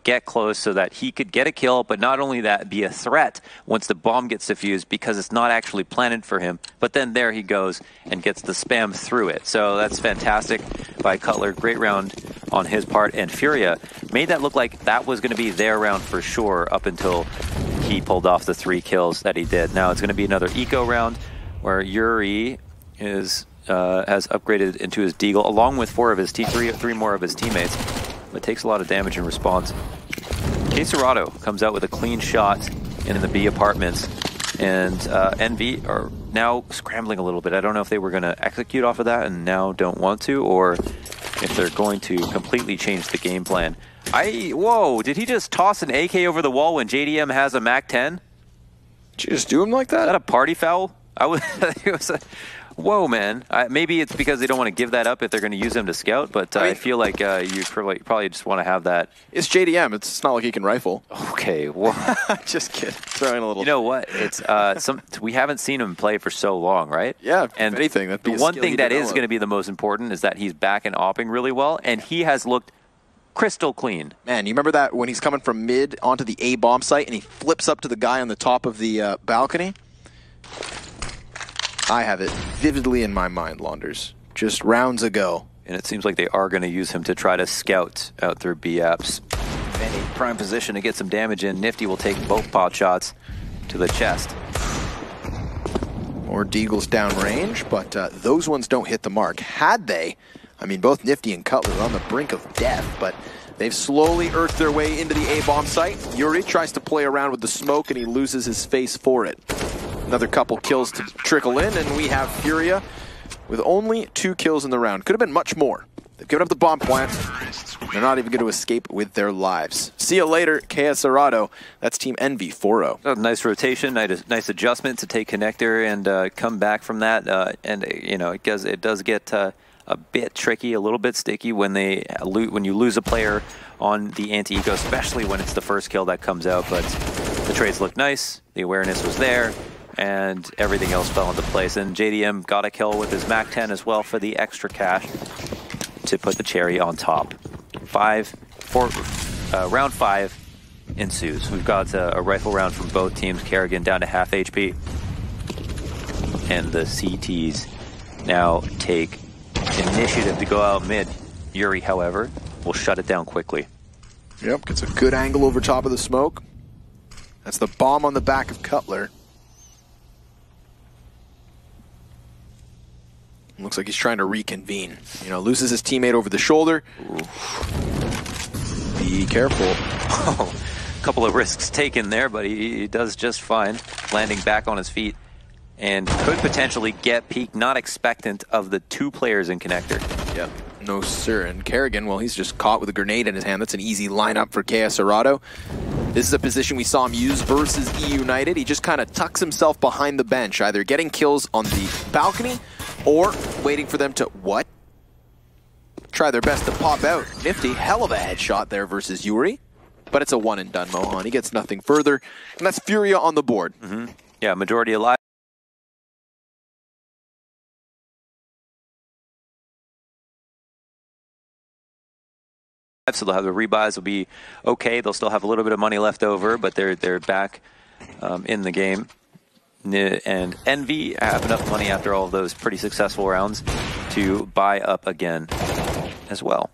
get close so that he could get a kill, but not only that, be a threat once the bomb gets defused because it's not actually planted for him. But then there he goes and gets the spam through it. So that's fantastic by Cutler. Great round on his part. And FURIA made that look like that was going to be their round for sure up until he pulled off the 3 kills that he did. Now it's going to be another eco round where Yuri has upgraded into his Deagle along with 3 more of his teammates. But takes a lot of damage in response. Quesarado comes out with a clean shot in the B apartments, and Envy are now scrambling a little bit. I don't know if they were going to execute off of that and now don't want to, or if they're going to completely change the game plan. Whoa, did he just toss an AK over the wall when JDM has a MAC-10? Did you just do him like that? Is that a party foul? It was whoa, man. Maybe it's because they don't want to give that up if they're going to use him to scout, but I feel like you probably just want to have that. It's JDM. It's not like he can rifle. Okay, well, just kidding. Throwing a little. You know what? It's we haven't seen him play for so long, right? Yeah, and if anything, that'd be the one thing that is going to be the most important is that he's back and opping really well, and he has looked crystal clean. Man, you remember that when he's coming from mid onto the A bomb site and he flips up to the guy on the top of the balcony? I have it vividly in my mind, Launders. Just rounds ago. And it seems like they are going to use him to try to scout out their B-apps. Any prime position to get some damage in. Nifty will take both pot shots to the chest. More Deagles downrange, but those ones don't hit the mark. Had they, I mean, both Nifty and Cutler are on the brink of death, but they've slowly earthed their way into the A-bomb site. Yuri tries to play around with the smoke, and he loses his face for it. Another couple kills to trickle in, and we have FURIA with only 2 kills in the round. Could have been much more. They've given up the bomb plant. They're not even going to escape with their lives. See you later, Quesarado. That's Team Envy 4-0. Nice rotation, nice adjustment to take connector and come back from that. And you know, it does get a bit tricky, a little bit sticky when you lose a player on the anti-eco, especially when it's the first kill that comes out. But the trades look nice. The awareness was there. And everything else fell into place. And JDM got a kill with his MAC-10 as well for the extra cash to put the cherry on top. Round 5 ensues. We've got a rifle round from both teams. Kerrigan down to half HP. And the CTs now take initiative to go out mid. Yuri, however, will shut it down quickly. Yep, gets a good angle over top of the smoke. That's the bomb on the back of Cutler. Looks like he's trying to reconvene. You know, loses his teammate over the shoulder. Ooh. Be careful. Oh, a couple of risks taken there, but he does just fine. Landing back on his feet and could potentially get peak, not expectant of the 2 players in connector. Yep. No, sir. And Kerrigan, well, he's just caught with a grenade in his hand. That's an easy lineup for Quesarado. This is a position we saw him use versus E United. He just kind of tucks himself behind the bench, either getting kills on the balcony or waiting for them to, what? Try their best to pop out. Nifty, hell of a headshot there versus Yuri. But it's a one and done, Mohan. He gets nothing further. And that's FURIA on the board. Mm-hmm. Yeah, majority alive. So they'll have the rebuys will be okay. They'll still have a little bit of money left over, but they're back in the game. And Envy have enough money after all of those pretty successful rounds to buy up again as well.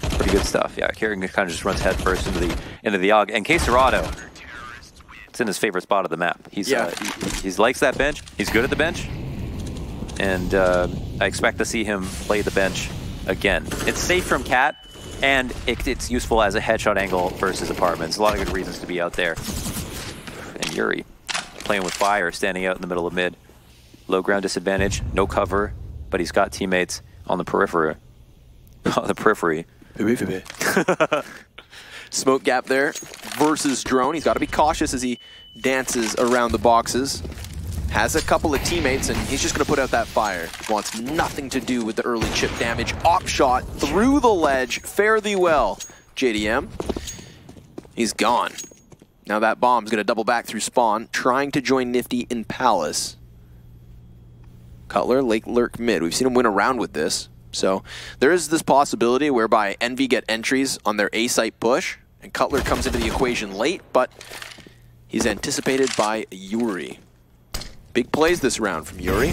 Pretty good stuff. Yeah, Kerrigan kind of just runs headfirst into the AUG. And Quesarado, it's in his favorite spot of the map. He likes that bench. He's good at the bench. And I expect to see him play the bench again. It's safe from Cat, and it's useful as a headshot angle versus apartments. A lot of good reasons to be out there. And Yuri playing with fire, standing out in the middle of mid. Low ground disadvantage, no cover, but he's got teammates on the periphery. On the periphery. Smoke gap there versus drone. He's got to be cautious as he dances around the boxes. Has a couple of teammates, and he's just going to put out that fire. Wants nothing to do with the early chip damage. Op shot through the ledge. Fare thee well, JDM. He's gone. Now that bomb's going to double back through spawn, trying to join Nifty in Palace. Cutler, Lake Lurk mid. We've seen him win a round with this. So there is this possibility whereby Envy get entries on their A-site push, and Cutler comes into the equation late, but he's anticipated by Yuri. Big plays this round from Yuri.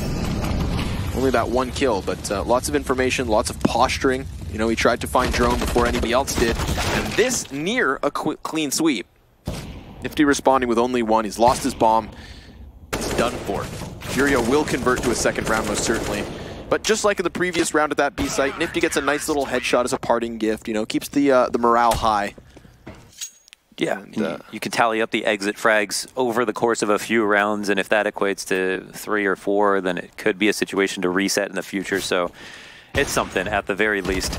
Only that 1 kill, but lots of information, lots of posturing. You know, he tried to find drone before anybody else did. And this near a clean sweep. Nifty responding with only 1. He's lost his bomb. He's done for. FURIA will convert to a second round, most certainly. But just like in the previous round at that B site, Nifty gets a nice little headshot as a parting gift. You know, keeps the morale high. Yeah, and, you can tally up the exit frags over the course of a few rounds, and if that equates to 3 or 4, then it could be a situation to reset in the future. So it's something at the very least.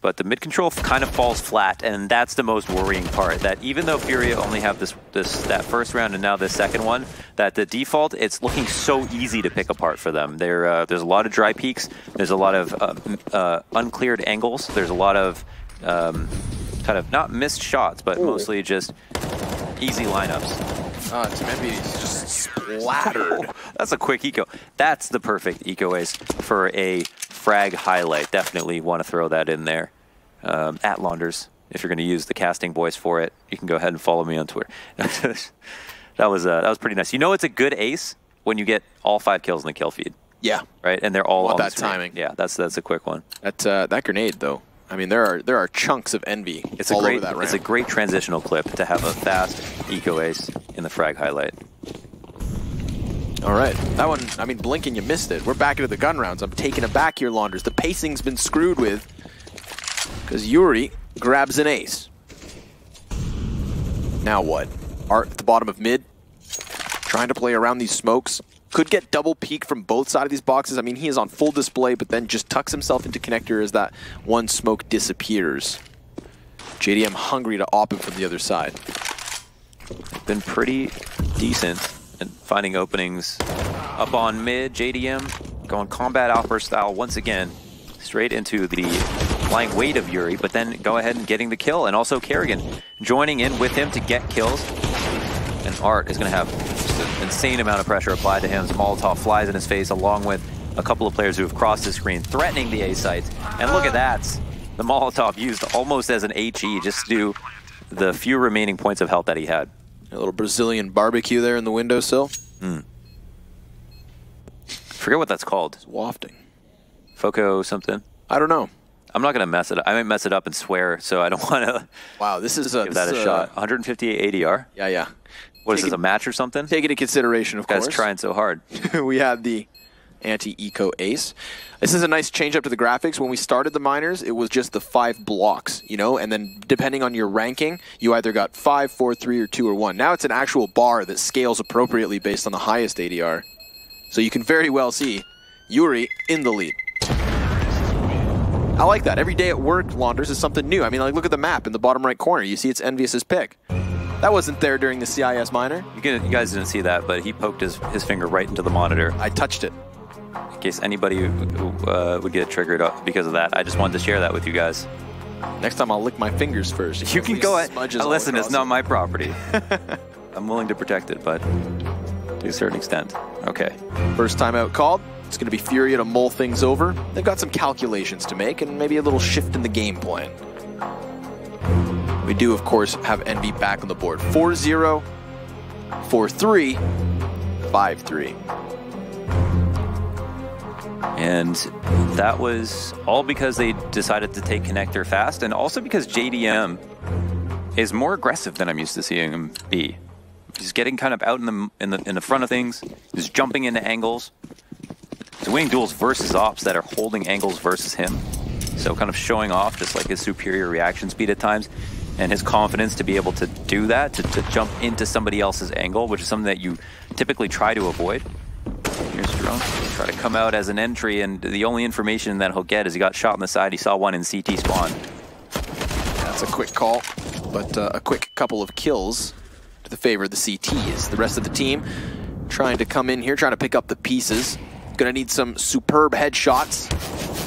But the mid control kind of falls flat, and that's the most worrying part. That even though FURIA only have that first round and now the second one, that the default, it's looking so easy to pick apart for them. There's a lot of dry peaks. There's a lot of uncleared angles. There's a lot of kind of not missed shots, but mostly just easy lineups. Team Envy is just splattered. That's a quick eco. That's the perfect eco ace for a frag highlight. Definitely want to throw that in there. At Launders, if you're going to use the casting voice for it, you can go ahead and follow me on Twitter. that was pretty nice. You know it's a good ace when you get all 5 kills in the kill feed. Yeah. Right, and they're all on that the screen. timing. Yeah, that's a quick one. That grenade though. I mean, there are chunks of Envy all over that ramp. It's a great transitional clip to have a fast eco ace in the frag highlight. All right, that one, I mean, blinking, you missed it. We're back into the gun rounds. I'm taking it back here, Launders. The pacing's been screwed with because Yuri grabs an ace. Now what? Art at the bottom of mid, trying to play around these smokes. Could get double peek from both sides of these boxes. I mean, he is on full display, but then just tucks himself into connector as that one smoke disappears. JDM hungry to op him from the other side. Been pretty decent in finding openings up on mid. JDM going combat opera style once again, straight into the flying weight of Yuri, but then go ahead and getting the kill, and also Kerrigan joining in with him to get kills. And Art is going to have just an insane amount of pressure applied to him. As Molotov flies in his face, along with a couple of players who have crossed the screen, threatening the A site. And look at that. The Molotov used almost as an HE just to do the few remaining points of health that he had. A little Brazilian barbecue there in the windowsill. Forget what that's called. It's wafting. Foco something? I don't know. I'm not going to mess it up. I might mess it up and swear, so I don't want to Wow, this is give that a shot. 158 ADR? Yeah. What is this, a match or something? Take it into consideration, of course. Guys trying so hard. We had the anti-eco ace. This is a nice change up to the graphics. When we started the minors, it was just the 5 blocks, you know, and then depending on your ranking, you either got 5, 4, 3, or 2, or 1. Now it's an actual bar that scales appropriately based on the highest ADR. So you can very well see Yuri in the lead. I like that. Every day at work, Launders, is something new. I mean, like, look at the map in the bottom right corner. You see it's Envious's pick. That wasn't there during the CIS minor. You guys didn't see that, but he poked his finger right into the monitor. I touched it. In case anybody who would get triggered up because of that. I just wanted to share that with you guys. Next time I'll lick my fingers first. You can go ahead. Listen, it's not my property. I'm willing to protect it, but to a certain extent. Okay. First time out called. It's going to be FURIA to mull things over. They've got some calculations to make and maybe a little shift in the game plan. We do, of course, have Envy back on the board. 4-0, 4-3, 5-3. And that was all because they decided to take connector fast, and also because JDM is more aggressive than I'm used to seeing him be. He's getting kind of out in the front of things. He's jumping into angles. He's winning duels versus ops that are holding angles versus him. So kind of showing off just like his superior reaction speed at times and his confidence to be able to do that, to jump into somebody else's angle, which is something that you typically try to avoid. Here's Drone. Try to come out as an entry, and the only information that he'll get is he got shot on the side. He saw one in CT spawn. That's a quick call, but a quick couple of kills to the favor of the CTs. The rest of the team trying to come in here, trying to pick up the pieces. Gonna need some superb headshots.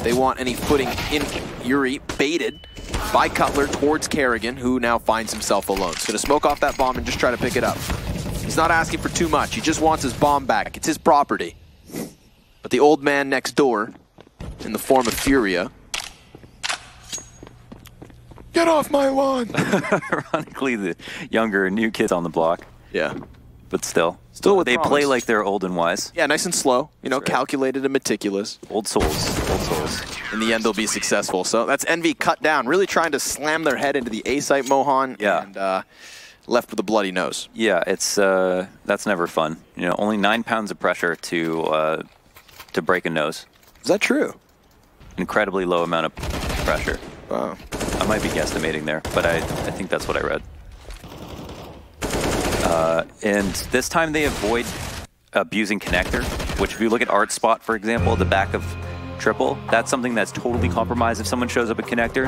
They want any footing in. Yuri baited by Cutler towards Kerrigan, who now finds himself alone. He's gonna smoke off that bomb and just try to pick it up. He's not asking for too much. He just wants his bomb back. It's his property. But the old man next door, in the form of FURIA, get off my lawn! Ironically, the younger, new kids on the block. Yeah. But still with they promise. Play like they're old and wise. Yeah, nice and slow. You know, That's right. Calculated and meticulous. Old souls. In the end, they'll be successful. So that's Envy cut down, really trying to slam their head into the A-site Mohan. Yeah. And left with a bloody nose. Yeah, it's that's never fun. You know, only 9 pounds of pressure to break a nose. Is that true? Incredibly low amount of pressure. Wow. I might be guesstimating there, but I think that's what I read. And this time they avoid abusing connector, which if you look at Art's spot, for example, the back of triple, that's something that's totally compromised if someone shows up at connector.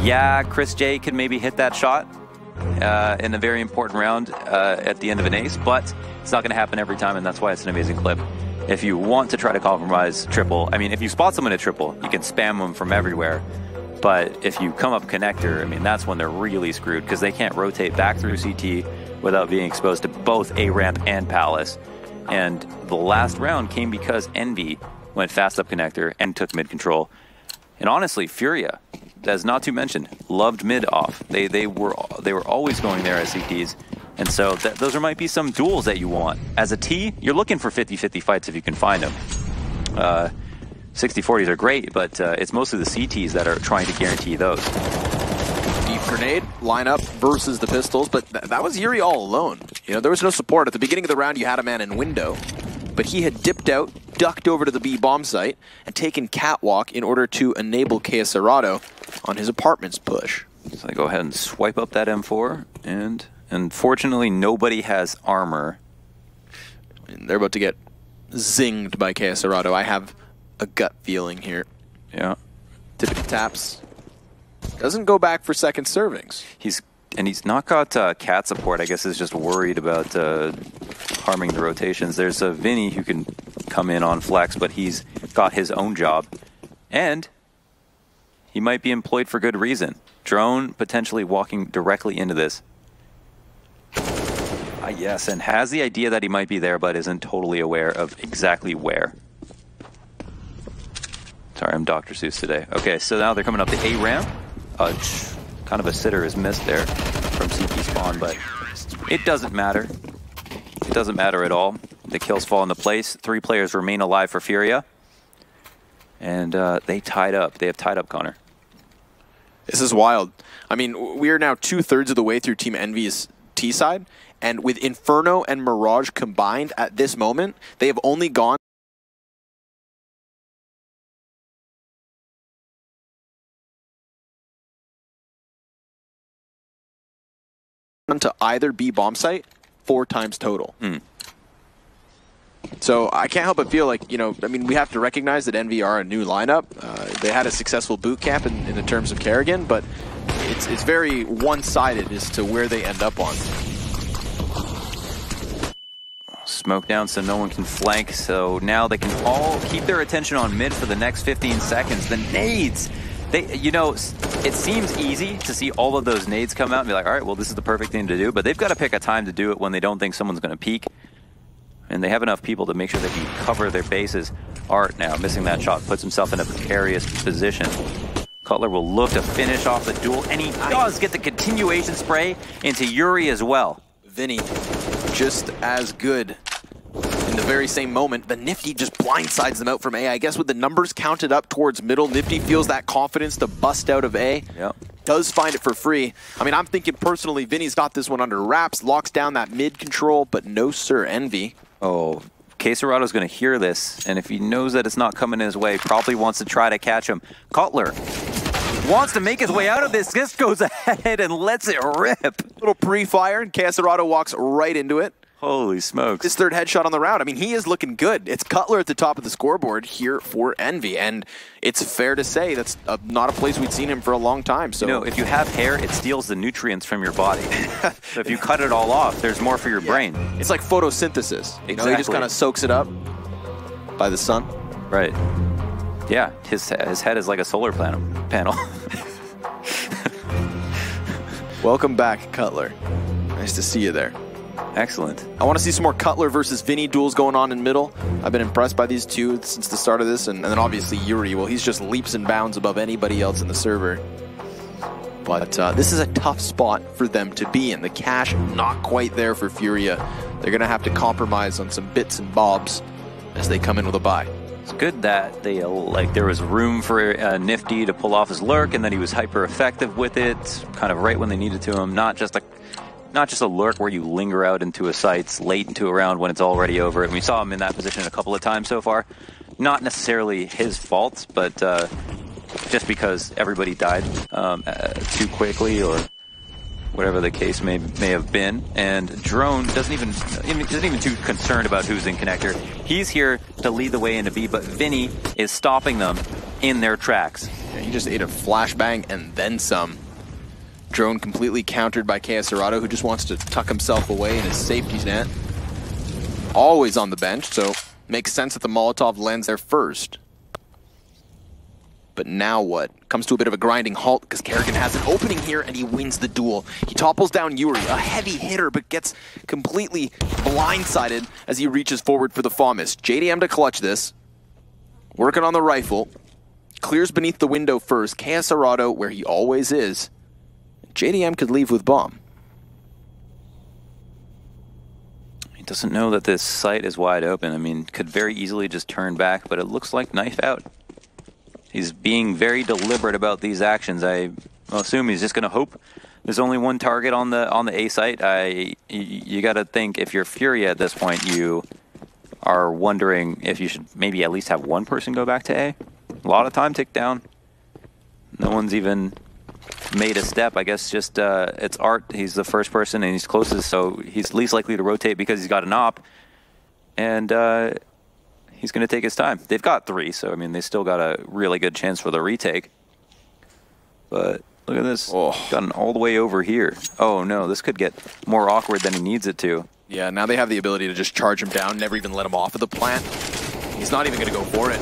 Yeah, Chris J could maybe hit that shot in a very important round at the end of an ace, but it's not going to happen every time, and that's why it's an amazing clip. If you want to try to compromise triple, I mean, if you spot someone at triple, you can spam them from everywhere. But if you come up connector, I mean, that's when they're really screwed because they can't rotate back through CT without being exposed to both A-Ramp and Palace. And the last round came because Envy went fast up connector and took mid control. And honestly, FURIA, as not to mention, loved mid off. They were always going there as CTs. And so those might be some duels that you want. As a T, you're looking for 50-50 fights if you can find them. 60-40s are great, but it's mostly the CTs that are trying to guarantee those. Deep grenade lineup versus the pistols, but that was Yuri all alone. You know, there was no support. At the beginning of the round, you had a man in window, but he had dipped out, ducked over to the B bomb site, and taken catwalk in order to enable Kayasarado on his apartments push. So I go ahead and swipe up that M4, and unfortunately, nobody has armor. And they're about to get zinged by Kayasarado. I have a gut feeling here. Yeah. Tippity taps. Doesn't go back for second servings. He's not got cat support. I guess is just worried about harming the rotations. There's a Vinny who can come in on flex, but he's got his own job. And he might be employed for good reason. Drone potentially walking directly into this. Yes, and has the idea that he might be there, but isn't totally aware of exactly where. Sorry, I'm Dr. Seuss today. Okay, so now they're coming up the A ramp. Kind of a sitter is missed there from CT spawn, but it doesn't matter. It doesn't matter at all. The kills fall into place. 3 players remain alive for FURIA. And they tied up. They have tied up, Connor. This is wild. I mean, we are now 2/3 of the way through Team Envy's T side, and with Inferno and Mirage combined at this moment, they have only gone to either B bomb site 4 times total. So I can't help but feel like, you know, I mean, we have to recognize that Envy are a new lineup. They had a successful boot camp in the terms of Kerrigan, but it's very one-sided as to where they end up on. Smoke down so no one can flank, so now they can all keep their attention on mid for the next 15 seconds. The nades! You know, it seems easy to see all of those nades come out and be like, all right, well, this is the perfect thing to do, but they've got to pick a time to do it when they don't think someone's going to peek. And they have enough people to make sure they can cover their bases. Art now, missing that shot, puts himself in a precarious position. Cutler will look to finish off the duel, and he does get the continuation spray into Yuri as well. Vinny, just as good. In the very same moment, the Nifty just blindsides them out from A. I guess with the numbers counted up towards middle, Nifty feels that confidence to bust out of A. Yep. Does find it for free. I mean, I'm thinking personally, Vinny's got this one under wraps, locks down that mid control, but no sir, Envy. Oh, Kayasarado's going to hear this, and if he knows that it's not coming his way, probably wants to try to catch him. Cutler wants to make his way out of this. This goes ahead and lets it rip. Little pre-fire, and Kayasarado walks right into it. Holy smokes. His 3rd headshot on the round. I mean, he is looking good. It's Cutler at the top of the scoreboard here for Envy, and it's fair to say that's not a place we'd seen him for a long time. So, you know, if you have hair, it steals the nutrients from your body. So if you cut it all off, there's more for your brain. It's like photosynthesis. You know, he just kind of soaks it up by the sun. Right. Yeah, his head is like a solar panel. Welcome back, Cutler. Nice to see you there. Excellent. I want to see some more Cutler versus Vinny duels going on in middle. I've been impressed by these two since the start of this, and then obviously Yuri. Well, he's just leaps and bounds above anybody else in the server. But this is a tough spot for them to be in. The cash not quite there for FURIA. They're going to have to compromise on some bits and bobs as they come in with a buy. It's good that they there was room for Nifty to pull off his lurk, and that he was hyper effective with it, kind of right when they needed to him. Not just a lurk where you linger out into a site late into a round when it's already over. And we saw him in that position a couple of times so far. Not necessarily his fault, but just because everybody died too quickly, or whatever the case may have been. And Drone isn't even too concerned about who's in connector. He's here to lead the way into B, but Vinny is stopping them in their tracks. Yeah, he just ate a flashbang and then some. Drone completely countered by Serrato, who just wants to tuck himself away in his safety net. Always on the bench, so makes sense that the Molotov lands there first. But now what? Comes to a bit of a grinding halt because Kerrigan has an opening here and he wins the duel. He topples down Yuri, a heavy hitter, but gets completely blindsided as he reaches forward for the FAMAS. JDM to clutch this. Working on the rifle. Clears beneath the window first. Serrato, where he always is. JDM could leave with bomb. He doesn't know that this site is wide open. I mean, could very easily just turn back, but it looks like knife out. He's being very deliberate about these actions. I assume he's just going to hope there's only one target on the A site. You got to think, if you're FURIA at this point, you are wondering if you should maybe at least have one person go back to A. A lot of time ticked down. No one's even made a step. I guess just it's Art. He's the first person and he's closest, so he's least likely to rotate because he's got an op. And he's going to take his time. They've got 3, so I mean, they still got a really good chance for the retake. But look at this. Oh. Gotten all the way over here. Oh no, this could get more awkward than he needs it to. Yeah, now they have the ability to just charge him down, never even let him off of the plant. He's not even going to go for it.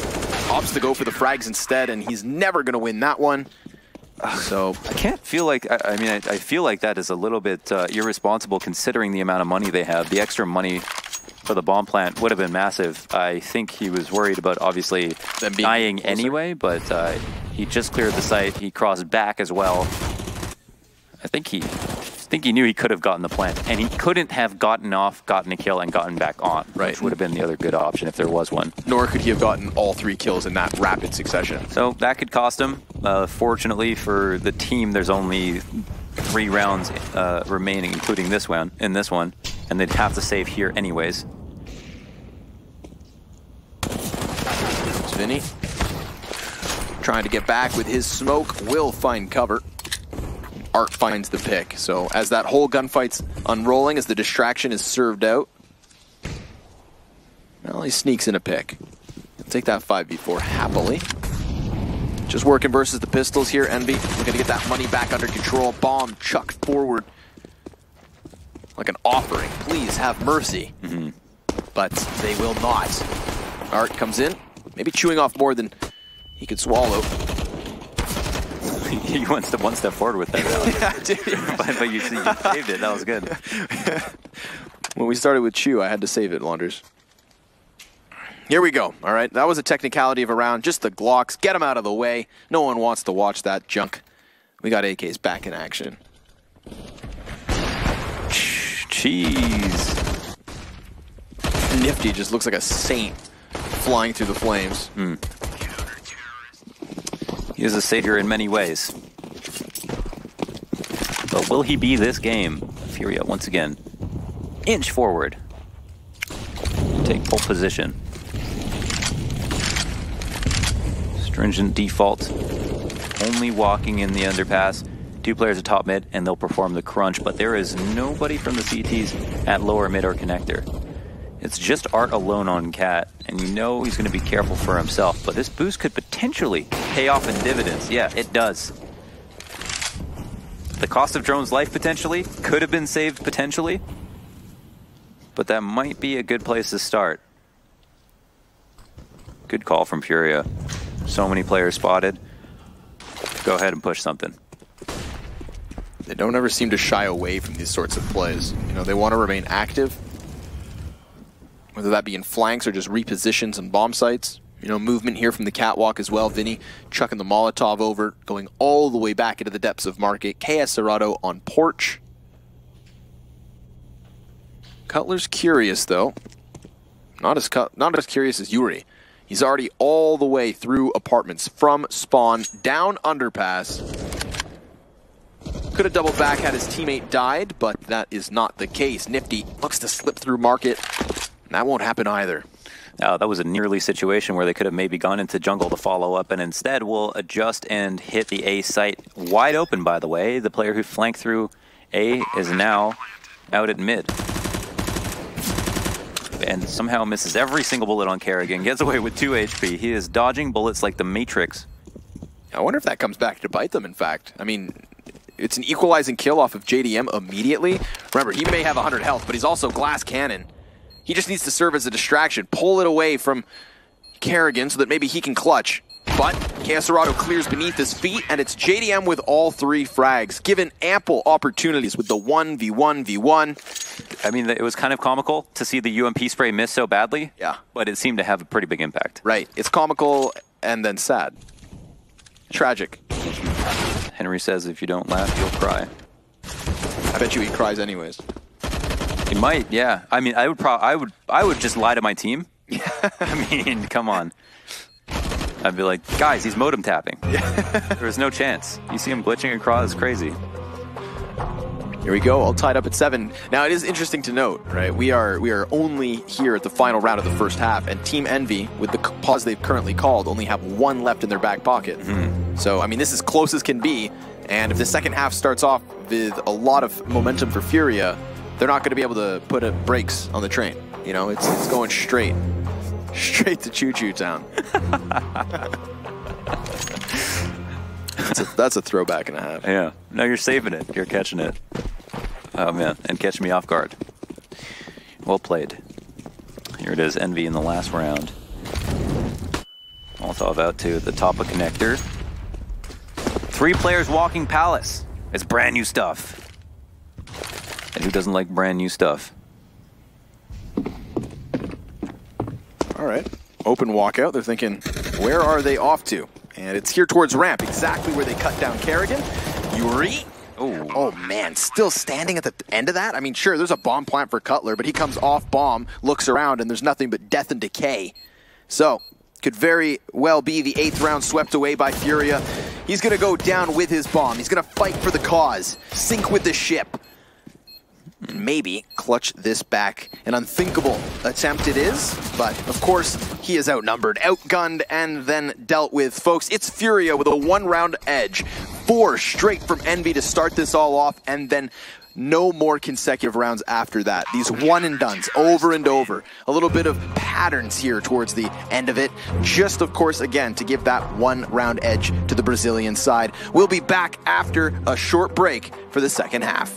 Opts to go for the frags instead, and he's never going to win that one. So I can't feel like, I feel like that is a little bit irresponsible considering the amount of money they have. The extra money for the bomb plant would have been massive. I think he was worried about obviously dying anyway, but he just cleared the site. He crossed back as well. I think he knew he could have gotten the plant, and he couldn't have gotten a kill and gotten back on, right? Which would have been the other good option if there was one. Nor could he have gotten all 3 kills in that rapid succession. So that could cost him. Fortunately for the team, there's only 3 rounds remaining, including this one, and they'd have to save here anyways. It's Vinny trying to get back with his smoke, will find cover. Art finds the pick. So as that whole gunfight's unrolling, as the distraction is served out, well, he sneaks in a pick. He'll take that 5v4 happily. Just working versus the pistols here. Envy looking to get that money back under control. Bomb chucked forward like an offering. Please have mercy. But they will not. Art comes in, maybe chewing off more than he could swallow. He went one step forward with that. Yeah, dude. But you saved it. That was good. When we started with Chew, I had to save it, Launders. Here we go. All right, that was a technicality of a round. Just the Glocks. Get them out of the way. No one wants to watch that junk. We got AKs back in action. Cheese. Nifty just looks like a saint flying through the flames. He is a savior in many ways. But will he be this game? FURIA once again. Inch forward. Take pole position. Stringent default. Only walking in the underpass. 2 players at top mid, and they'll perform the crunch. But there is nobody from the CTs at lower mid or connector. It's just Art alone on Cat, and you know he's going to be careful for himself. But this boost could potentially pay off in dividends. Yeah, it does. The cost of Drone's life potentially could have been saved potentially, but that might be a good place to start. Good call from FURIA. So many players spotted. Go ahead and push something. They don't ever seem to shy away from these sorts of plays. You know, they want to remain active, whether that be in flanks or just repositions and bomb sites. You know, movement here from the catwalk as well. Vinny chucking the Molotov over, going all the way back into the depths of market. Serrato on porch. Cutler's curious though. Not as curious as Yuri. He's already all the way through apartments from spawn down underpass. Could have doubled back had his teammate died, but that is not the case. Nifty looks to slip through market. That won't happen either. That was a nearly situation where they could have maybe gone into jungle to follow up, and instead will adjust and hit the A site wide open, by the way. The player who flanked through A is now out at mid. And somehow misses every single bullet on Kerrigan. Gets away with 2 HP. He is dodging bullets like the Matrix. I wonder if that comes back to bite them, in fact. I mean, it's an equalizing kill off of JDM immediately. Remember, he may have 100 health, but he's also glass cannon. He just needs to serve as a distraction. Pull it away from Kerrigan so that maybe he can clutch. But Caserado clears beneath his feet, and it's JDM with all 3 frags, given ample opportunities with the 1v1v1. I mean, it was kind of comical to see the UMP spray miss so badly. Yeah. But it seemed to have a pretty big impact. Right. It's comical and then sad. Tragic. Henry says if you don't laugh, you'll cry. I bet you he cries anyways. He might, yeah. I mean, I would just lie to my team. I mean, come on. I'd be like, guys, he's modem tapping. There's no chance. You see him glitching across, it's crazy. Here we go, all tied up at 7. Now it is interesting to note, right? We are only here at the final round of the first half, and Team Envy, with the pause they've currently called, only have 1 left in their back pocket. So I mean, this is close as can be, and if the second half starts off with a lot of momentum for FURIA, they're not going to be able to put brakes on the train. You know, it's going straight to Choo Choo Town. That's a throwback and a half. Yeah. No, you're saving it. You're catching it. Oh, man. And catching me off guard. Well played. Here it is, Envy in the last round. Molotov out to the top of connector. 3 players walking Palace. It's brand new stuff. And who doesn't like brand new stuff? All right. Open walkout. They're thinking, where are they off to? And it's here towards ramp, exactly where they cut down Kerrigan. Yuri. Oh, man, still standing at the end of that? I mean, sure, there's a bomb plant for Cutler, but he comes off bomb, looks around, and there's nothing but death and decay. So, could very well be the 8th round swept away by FURIA. He's going to go down with his bomb. He's going to fight for the cause, sink with the ship, and maybe clutch this back. An unthinkable attempt it is, but of course he is outnumbered, outgunned, and then dealt with. Folks, it's FURIA with a 1-round edge. 4 straight from Envy to start this all off, and then no more consecutive rounds after that. These one and dones over and over. A little bit of patterns here towards the end of it. Just, of course, again, to give that 1-round edge to the Brazilian side. We'll be back after a short break for the second half.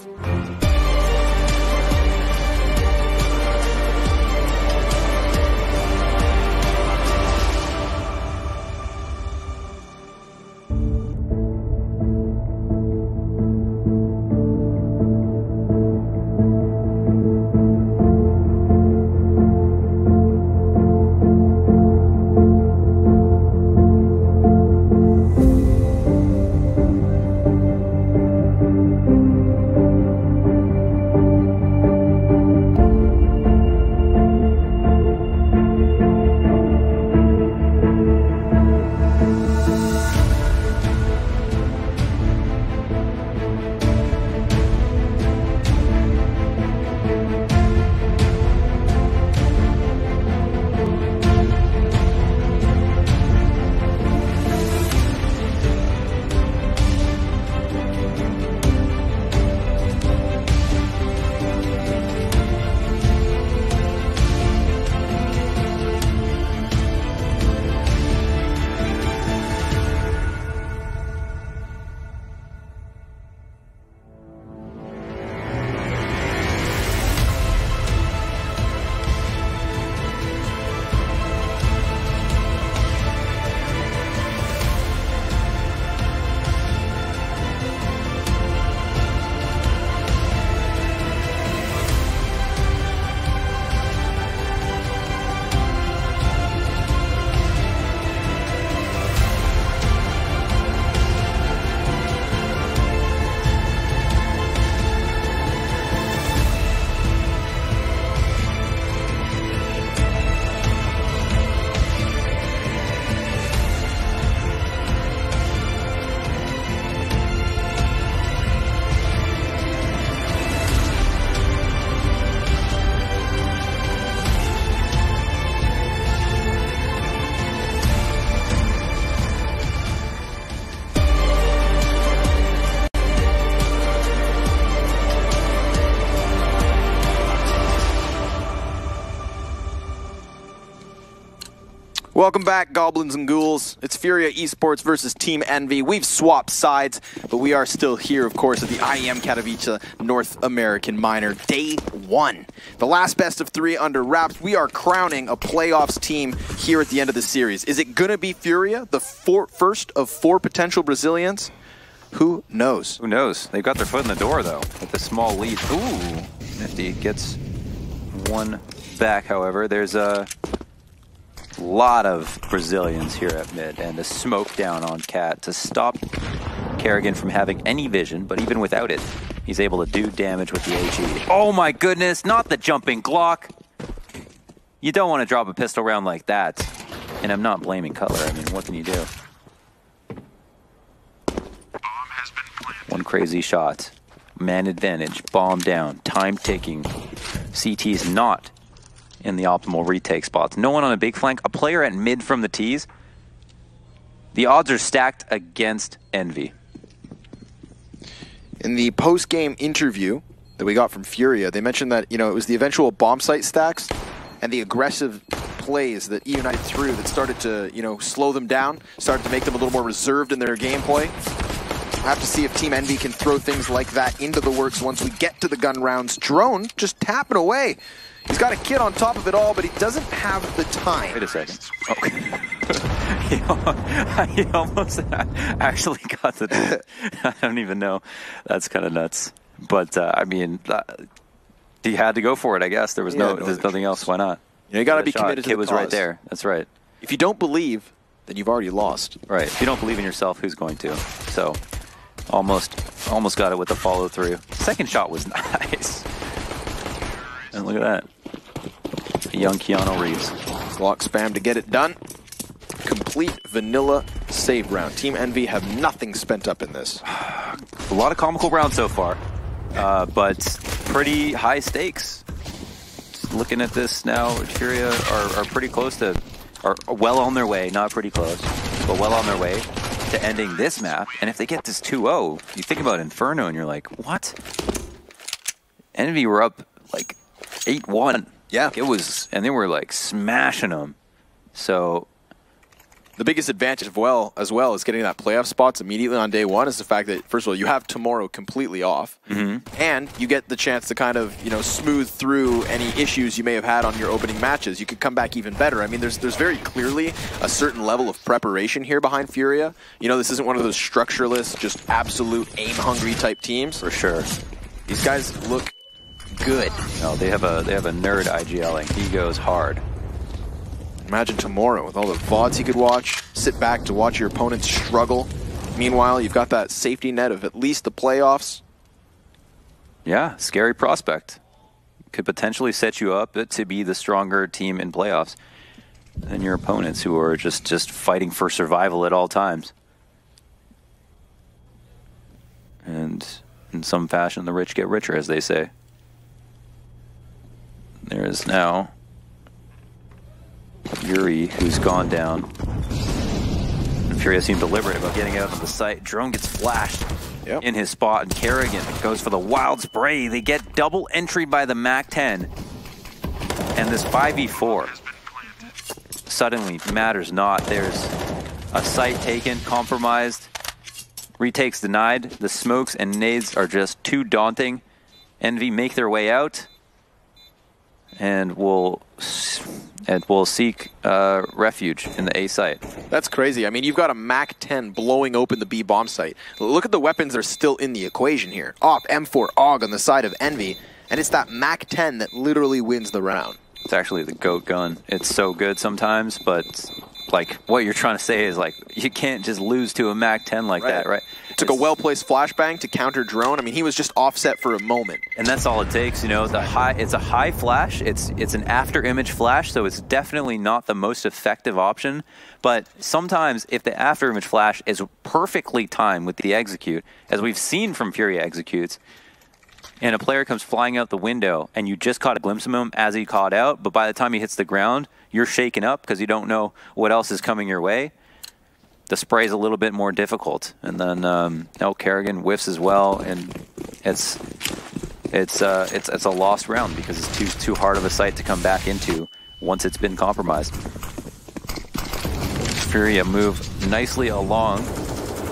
Welcome back, Goblins and Ghouls. It's FURIA Esports versus Team Envy. We've swapped sides, but we are still here, of course, at the IEM Katowice North American Minor, Day 1. The last best of 3 under wraps. We are crowning a playoffs team here at the end of the series. Is it going to be FURIA, the first of 4 potential Brazilians? Who knows? Who knows? They've got their foot in the door, though, with a small lead. Ooh, Nifty gets one back, however. There's a lot of Brazilians here at mid, and the smoke down on Cat to stop Kerrigan from having any vision, but even without it, he's able to do damage with the AG. Oh my goodness, not the jumping Glock! You don't want to drop a pistol round like that. And I'm not blaming Cutler, I mean, what can you do? One crazy shot. Man advantage, bomb down, time ticking. CT's not in the optimal retake spots. No one on a big flank. A player at mid from the T's. The odds are stacked against Envy. In the post-game interview that we got from FURIA, they mentioned that, you know, it was the eventual bomb site stacks and the aggressive plays that E United threw that started to, you know, slow them down, started to make them a little more reserved in their gameplay. We'll have to see if Team Envy can throw things like that into the works once we get to the gun rounds. Drone just tapping away. He's got a kid on top of it all, but he doesn't have the time. Wait a second. Oh. he almost actually got the... I don't even know. That's kind of nuts. But, I mean, he had to go for it, I guess. There was there's nothing else. Why not? You know, you got to be committed to the kid was cause. right there. That's right. If you don't believe, then you've already lost. Right. If you don't believe in yourself, who's going to? So, almost got it with the follow-through. Second shot was nice. And look at that. Young Keanu Reeves. Glock spam to get it done. Complete vanilla save round. Team Envy have nothing spent up in this. A lot of comical rounds so far, but pretty high stakes. Looking at this now, FURIA are pretty close to, are well on their way, not pretty close, but well on their way to ending this map. And if they get this 2-0, you think about Inferno and you're like, what? Envy were up like 8-1. Yeah. It was, and they were like smashing them. So the biggest advantage as well is getting that playoff spots immediately on day 1 is the fact that, first of all, you have tomorrow completely off, and you get the chance to kind of, you know, smooth through any issues you may have had on your opening matches. You could come back even better. I mean, there's very clearly a certain level of preparation here behind FURIA. You know, this isn't one of those structureless, just absolute aim-hungry type teams. For sure. These guys look good. No, they have a nerd IGLing. He goes hard. Imagine tomorrow with all the VODs you could watch, sit back to watch your opponents struggle. Meanwhile, you've got that safety net of at least the playoffs. Yeah, scary prospect. Could potentially set you up to be the stronger team in playoffs than your opponents who are just fighting for survival at all times. And in some fashion, the rich get richer, as they say. There is now Yuri, who's gone down. And FURIA seemed deliberate about getting out of the site. Drone gets flashed in his spot, and Kerrigan goes for the wild spray. They get double entry by the MAC-10. And this 5v4 suddenly matters not. There's a site taken, compromised, retakes denied. The smokes and nades are just too daunting. Envy make their way out, and will seek refuge in the A site. That's crazy. I mean, you've got a MAC-10 blowing open the B bomb site. Look at the weapons that are still in the equation here. Op, M4, AUG on the side of Envy, and it's that MAC-10 that literally wins the round. It's actually the GOAT gun. It's so good sometimes, but like what you're trying to say is like you can't just lose to a MAC-10 like that, right? It took a well-placed flashbang to counter Drone. I mean, he was just offset for a moment. And that's all it takes, you know. It's a high flash. It's an after image flash, so it's definitely not the most effective option. But sometimes if the after image flash is perfectly timed with the execute, as we've seen from FURIA executes, and a player comes flying out the window and you just caught a glimpse of him as he caught out, but by the time he hits the ground, you're shaken up because you don't know what else is coming your way. The spray is a little bit more difficult. And then Kerrigan whiffs as well, and it's a lost round because it's too hard of a site to come back into once it's been compromised. FURIA move nicely along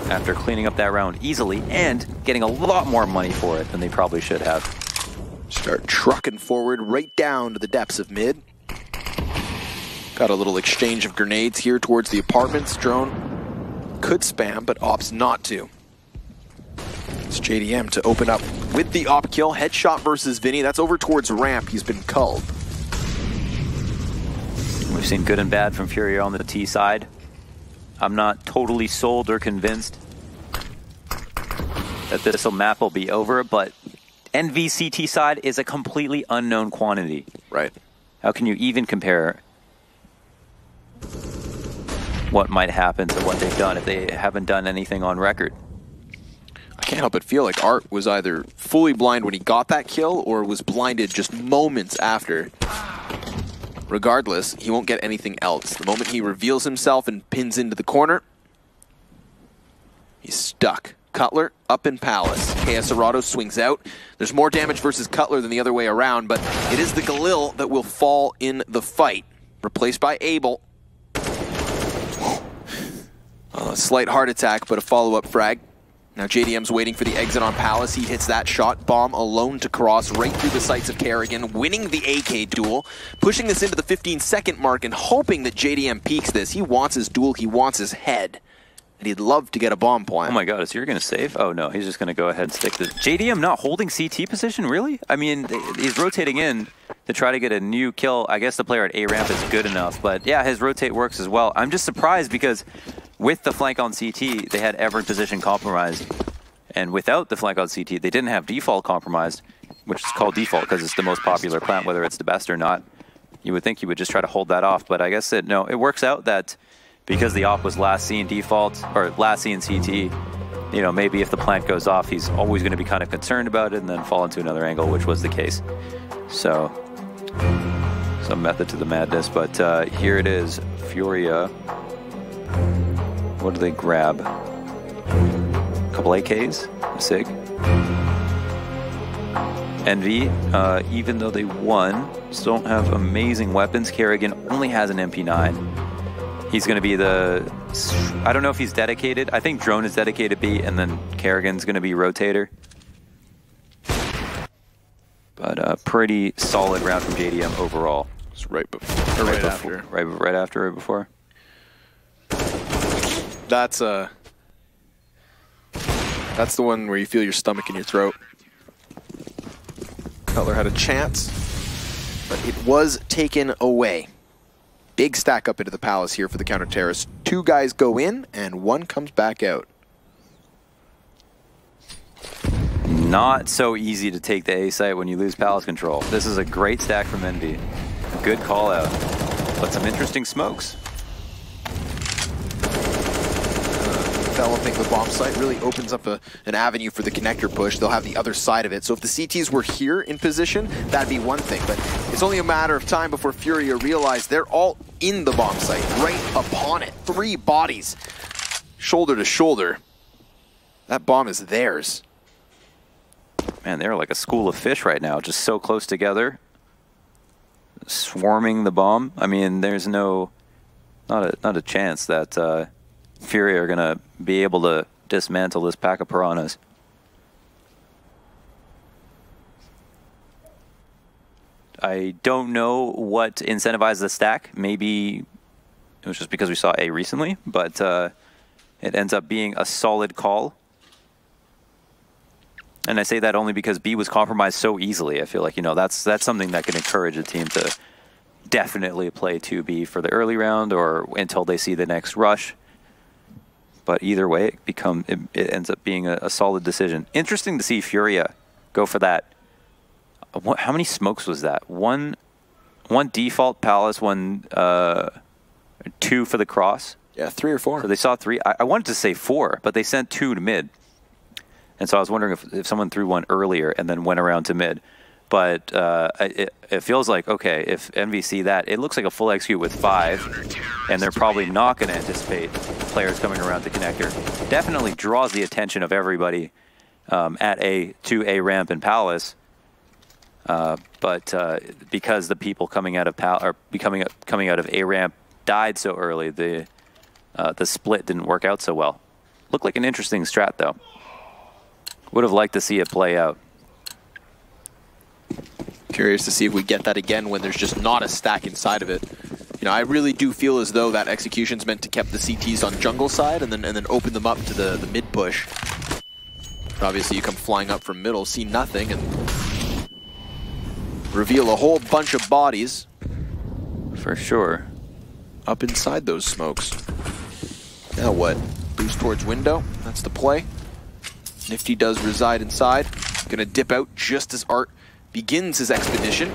after cleaning up that round easily and getting a lot more money for it than they probably should have. Start trucking forward right down to the depths of mid. Got a little exchange of grenades here towards the apartments. Drone could spam, but opts not to. It's JDM to open up with the op kill. Headshot versus Vinny. That's over towards ramp. He's been culled. We've seen good and bad from FURIA on the T side. I'm not totally sold or convinced that this map will be over, but NVCT side is a completely unknown quantity. Right. How can you even compare what might happen to what they've done if they haven't done anything on record? I can't help but feel like Art was either fully blind when he got that kill or was blinded just moments after. Regardless, he won't get anything else. The moment he reveals himself and pins into the corner, he's stuck. Cutler up in Palace. KS Arado swings out. There's more damage versus Cutler than the other way around, but it is the Galil that will fall in the fight. Replaced by Abel. A slight heart attack, but a follow-up frag. Now JDM's waiting for the exit on Palace. He hits that shot. Bomb alone to cross right through the sights of Kerrigan, winning the AK duel, pushing this into the 15-second mark and hoping that JDM peaks this. He wants his duel. He wants his head. And he'd love to get a bomb point. Oh my god, is you're going to save? Oh no, he's just going to go ahead and stick this. JDM not holding CT position, really? I mean, he's rotating in to try to get a new kill. I guess the player at A ramp is good enough, but yeah, his rotate works as well. I'm just surprised because with the flank on CT, they had every position compromised. And without the flank on CT, they didn't have default compromised, which is called default because it's the most popular plant, whether it's the best or not. You would think you would just try to hold that off, but I guess no, it works out that because the op was last seen default, or last seen CT, you know, maybe if the plant goes off, he's always going to be kind of concerned about it and then fall into another angle, which was the case. So, some method to the madness, but here it is, FURIA. What do they grab? A couple AKs, a SIG. NV, even though they won, still don't have amazing weapons. Kerrigan only has an MP9. He's going to be the, I don't know if he's dedicated. I think Drone is dedicated B, and then Kerrigan's going to be rotator. But a pretty solid round from JDM overall. It's right before, or right after. Right after, right before. That's the one where you feel your stomach in your throat. Cutler had a chance, but it was taken away. Big stack up into the Palace here for the counter-terrorists. 2 guys go in, and 1 comes back out. Not so easy to take the A site when you lose Palace control. This is a great stack from Envy. A good call out, but some interesting smokes. Developing the bomb site really opens up an avenue for the connector push. They'll have the other side of it. So if the CTs were here in position, that'd be one thing. But it's only a matter of time before FURIA realize they're all in the bomb site, right upon it. 3 bodies, shoulder to shoulder. That bomb is theirs. Man, they're like a school of fish right now, just so close together, swarming the bomb. I mean, there's not a chance that FURIA are going to be able to dismantle this pack of piranhas. I don't know what incentivized the stack. Maybe it was just because we saw A recently, but it ends up being a solid call. And I say that only because B was compromised so easily. I feel like, you know, that's something that can encourage a team to definitely play 2B for the early round or until they see the next rush. But either way, it ends up being a solid decision. Interesting to see FURIA go for that. How many smokes was that? One default Palace, 2 for the cross. Yeah, 3 or 4. So they saw 3. I wanted to say 4, but they sent 2 to mid. And so I was wondering if someone threw 1 earlier and then went around to mid. But it feels like, okay, if NV see that, it looks like a full execute with 5, and they're probably not going to anticipate players coming around to connector. Definitely draws the attention of everybody at to A ramp and Palace. But because the people coming out of coming out of A ramp died so early, the the split didn't work out so well. Looked like an interesting strat, though. Would have liked to see it play out. Curious to see if we get that again when there's just not a stack inside of it. You know, I really do feel as though that execution's meant to keep the CTs on jungle side and then open them up to the mid push. But obviously you come flying up from middle, see nothing, and reveal a whole bunch of bodies. For sure. Up inside those smokes. Now what? Boost towards window. That's the play. Nifty does reside inside. Gonna dip out just as Art begins his expedition.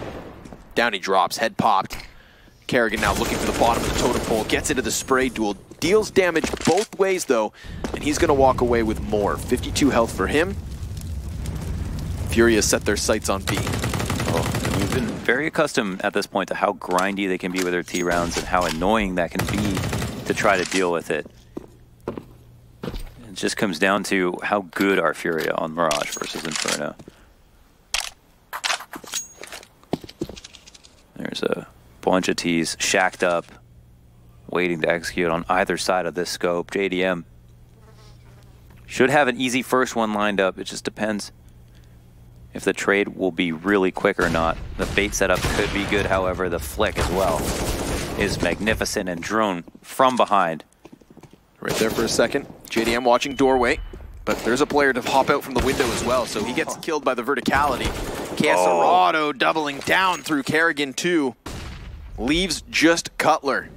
Down he drops, head popped. Kerrigan now looking for the bottom of the totem pole, gets into the spray duel, deals damage both ways though, and he's gonna walk away with more. 52 health for him. FURIA set their sights on B. Oh, we've been very accustomed at this point to how grindy they can be with their T rounds and how annoying that can be to try to deal with it. It just comes down to how good are FURIA on Mirage versus Inferno. There's a bunch of T's shacked up, waiting to execute on either side of this scope. JDM should have an easy first one lined up. It just depends if the trade will be really quick or not. The bait setup could be good, however, the flick as well is magnificent and drone from behind. Right there for a second. JDM watching doorway, but there's a player to hop out from the window as well, so he gets killed by the verticality. Casarado doubling down through Kerrigan too. Leaves just Cutler.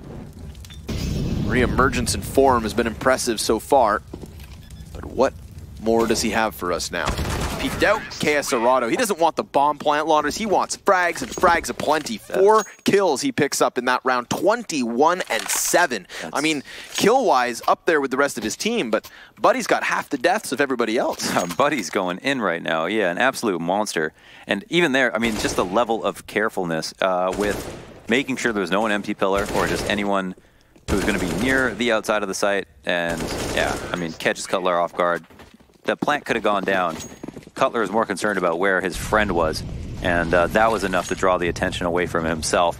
Re-emergence in form has been impressive so far, but what more does he have for us now? Peeked out, Casarado. He doesn't want the bomb plant launchers. He wants frags and frags aplenty. 4 kills he picks up in that round, 21 and 7. I mean, kill-wise, up there with the rest of his team, but Buddy's got half the deaths of everybody else. Buddy's going in right now. Yeah, an absolute monster. And even there, I mean, just the level of carefulness with making sure there was no one empty pillar or just anyone who's going to be near the outside of the site. And yeah, I mean, catches Cutler off guard. The plant could have gone down. Cutler was more concerned about where his friend was, and that was enough to draw the attention away from himself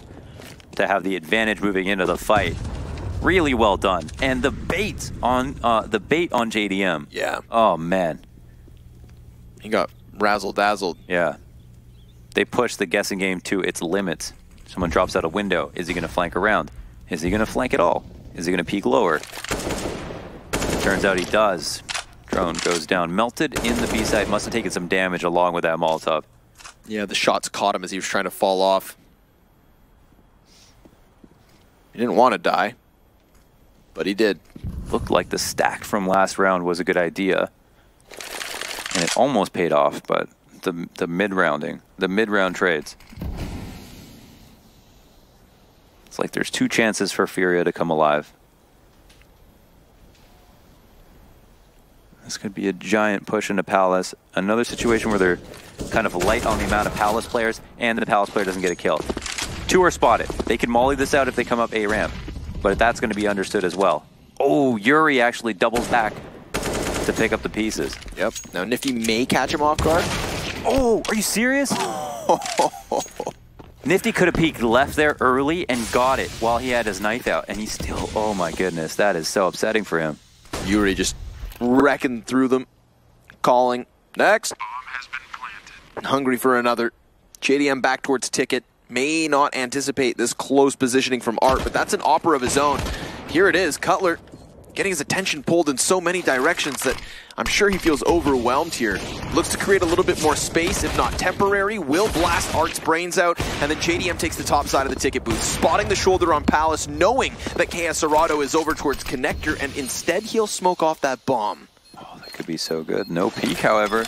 to have the advantage moving into the fight. Really well done. And the bait on JDM. Yeah. Oh man. He got razzle-dazzled. Yeah. They pushed the guessing game to its limits. Someone drops out a window. Is he going to flank around? Is he going to flank at all? Is he going to peek lower? It turns out he does. Drone goes down. Melted in the B side. Must have taken some damage along with that Molotov. Yeah, the shots caught him as he was trying to fall off. He didn't want to die, but he did. Looked like the stack from last round was a good idea. And it almost paid off, but the mid-rounding, the mid-round trades. It's like there's 2 chances for FURIA to come alive. This could be a giant push into Palace. Another situation where they're kind of light on the amount of Palace players, and the Palace player doesn't get a kill. 2 are spotted. They can molly this out if they come up A ramp, but that's going to be understood as well. Oh, Yuri actually doubles back to pick up the pieces. Yep. Now Nifty may catch him off guard. Oh, are you serious? Nifty could have peeked left there early and got it while he had his knife out, and he still, oh my goodness, that is so upsetting for him. Yuri just wrecking through them, calling. Next. Bomb has been planted. Hungry for another. JDM back towards Ticket. May not anticipate this close positioning from Art, but that's an opera of his own. Here it is, Cutler getting his attention pulled in so many directions that I'm sure he feels overwhelmed here. Looks to create a little bit more space, if not temporary. Will blast Art's brains out, and then JDM takes the top side of the Ticket booth, spotting the shoulder on Palace, knowing that Casarado is over towards Connector, and instead he'll smoke off that bomb. Oh, that could be so good. No peek, however.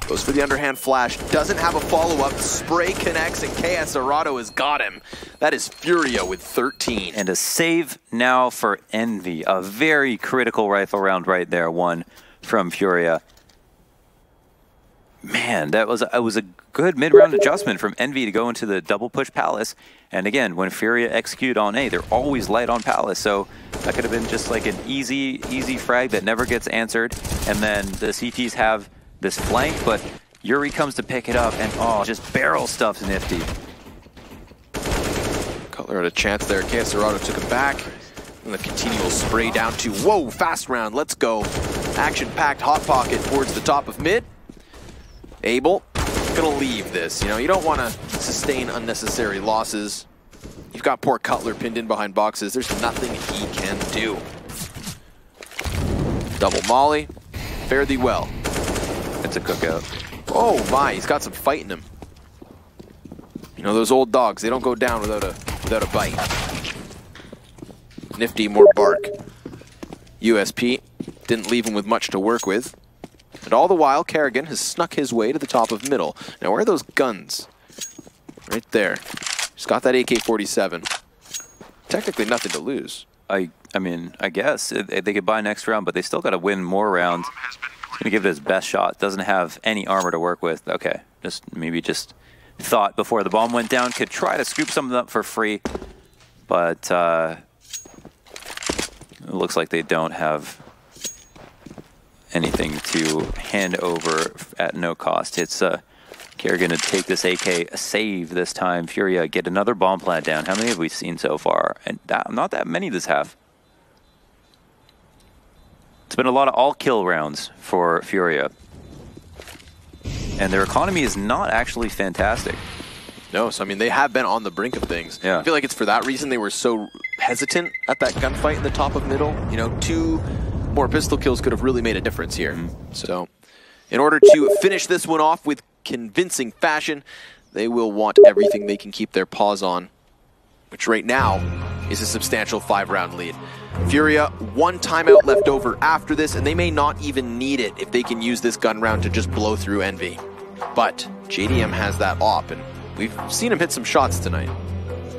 Goes for the underhand flash, doesn't have a follow-up, spray connects, and Casarado has got him. That is FURIA with 13. And a save now for Envy. A very critical rifle round right there, one from FURIA. Man, it was a good mid-round adjustment from Envy to go into the double push Palace. And again, when FURIA execute on A, they're always light on Palace. So that could have been just like an easy frag that never gets answered. And then the CTs have this flank, but Yuri comes to pick it up and just barrel stuffs Nifty. Cutler had a chance there. Casarado took him back. And the continual spray down to, whoa, fast round, let's go. Action-packed hot pocket towards the top of mid. Abel, gonna leave this. You know, you don't want to sustain unnecessary losses. You've got poor Cutler pinned in behind boxes. There's nothing he can do. Double molly. Fare thee well. It's a cookout. Oh my, he's got some fight in him. You know, those old dogs, they don't go down without a bite. Nifty, more bark. USP didn't leave him with much to work with. And all the while, Kerrigan has snuck his way to the top of middle. Now, where are those guns? Right there. He's got that AK-47. Technically nothing to lose. I mean, I guess they could buy next round, but they still got to win more rounds. He's gonna give it his best shot. Doesn't have any armor to work with. Okay, maybe just thought before the bomb went down could try to scoop some of them up for free, but it looks like they don't have anything to hand over at no cost. It's Kerrigan to take this AK, save this time. Furia get another bomb plant down. How many have we seen so far? And not that many this half. It's been a lot of all-kill rounds for Furia. And their economy is not actually fantastic. No, so I mean, they have been on the brink of things. Yeah. I feel like it's for that reason they were so hesitant at that gunfight in the top of middle. You know, 2 more pistol kills could have really made a difference here. So, in order to finish this one off with convincing fashion, they will want everything they can keep their paws on, which right now is a substantial 5-round lead. Furia, 1 timeout left over after this, and they may not even need it if they can use this gun round to just blow through Envy. But JDM has that op, and we've seen him hit some shots tonight.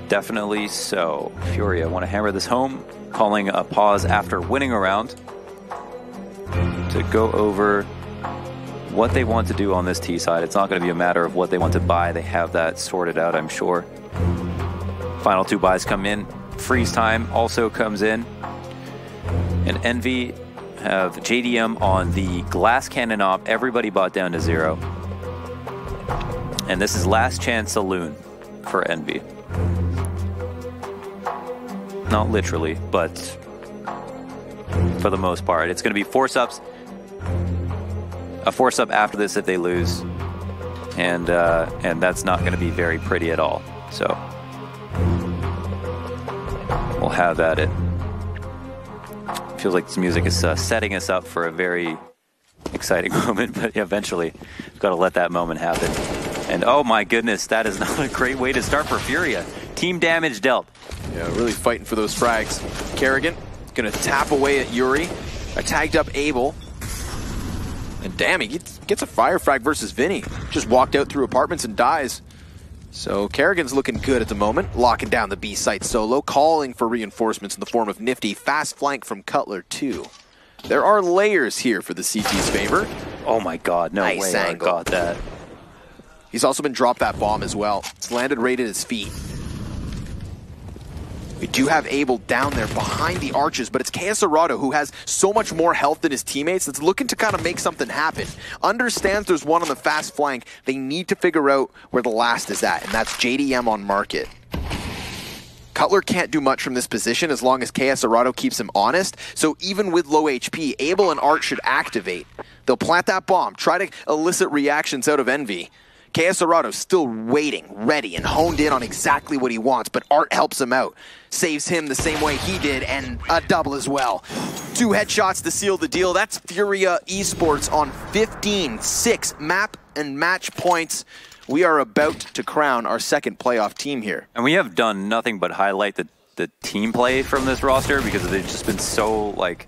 Definitely so. Furia want to hammer this home, calling a pause after winning a round to go over what they want to do on this T side. It's not going to be a matter of what they want to buy. They have that sorted out, I'm sure. Final 2 buys come in. Freeze time also comes in. And Envy have JDM on the glass cannon op. Everybody bought down to 0. And this is last chance saloon for Envy. Not literally, but for the most part. It's going to be force-ups. A force-up after this if they lose. And that's not going to be very pretty at all. So we'll have at it. Feels like this music is setting us up for a very exciting moment, but eventually we've got to let that moment happen. And oh my goodness, that is not a great way to start for Furia. Team damage dealt. Yeah, really fighting for those frags. Kerrigan gonna tap away at Yuri. A tagged up Abel. And damn, he gets a fire frag versus Vinny. Just walked out through apartments and dies. So Kerrigan's looking good at the moment. Locking down the B site solo. Calling for reinforcements in the form of Nifty. Fast flank from Cutler too. There are layers here for the CT's favor. Oh my god, no nice way angle. I got that. He's also been dropped that bomb as well. It's landed right at his feet. We do have Abel down there behind the arches, but it's Kayasarado who has so much more health than his teammates that's looking to kind of make something happen. Understands there's one on the fast flank. They need to figure out where the last is at, and that's JDM on market. Cutler can't do much from this position as long as Kayasarado keeps him honest, so even with low HP, Abel and Art should activate. They'll plant that bomb, try to elicit reactions out of Envy. Kayasarado's still waiting, ready, and honed in on exactly what he wants, but Art helps him out. Saves him the same way he did, and a double as well. 2 headshots to seal the deal. That's Furia Esports on 15-6 map and match points. We are about to crown our second playoff team here. And we have done nothing but highlight the team play from this roster because they've just been so, like,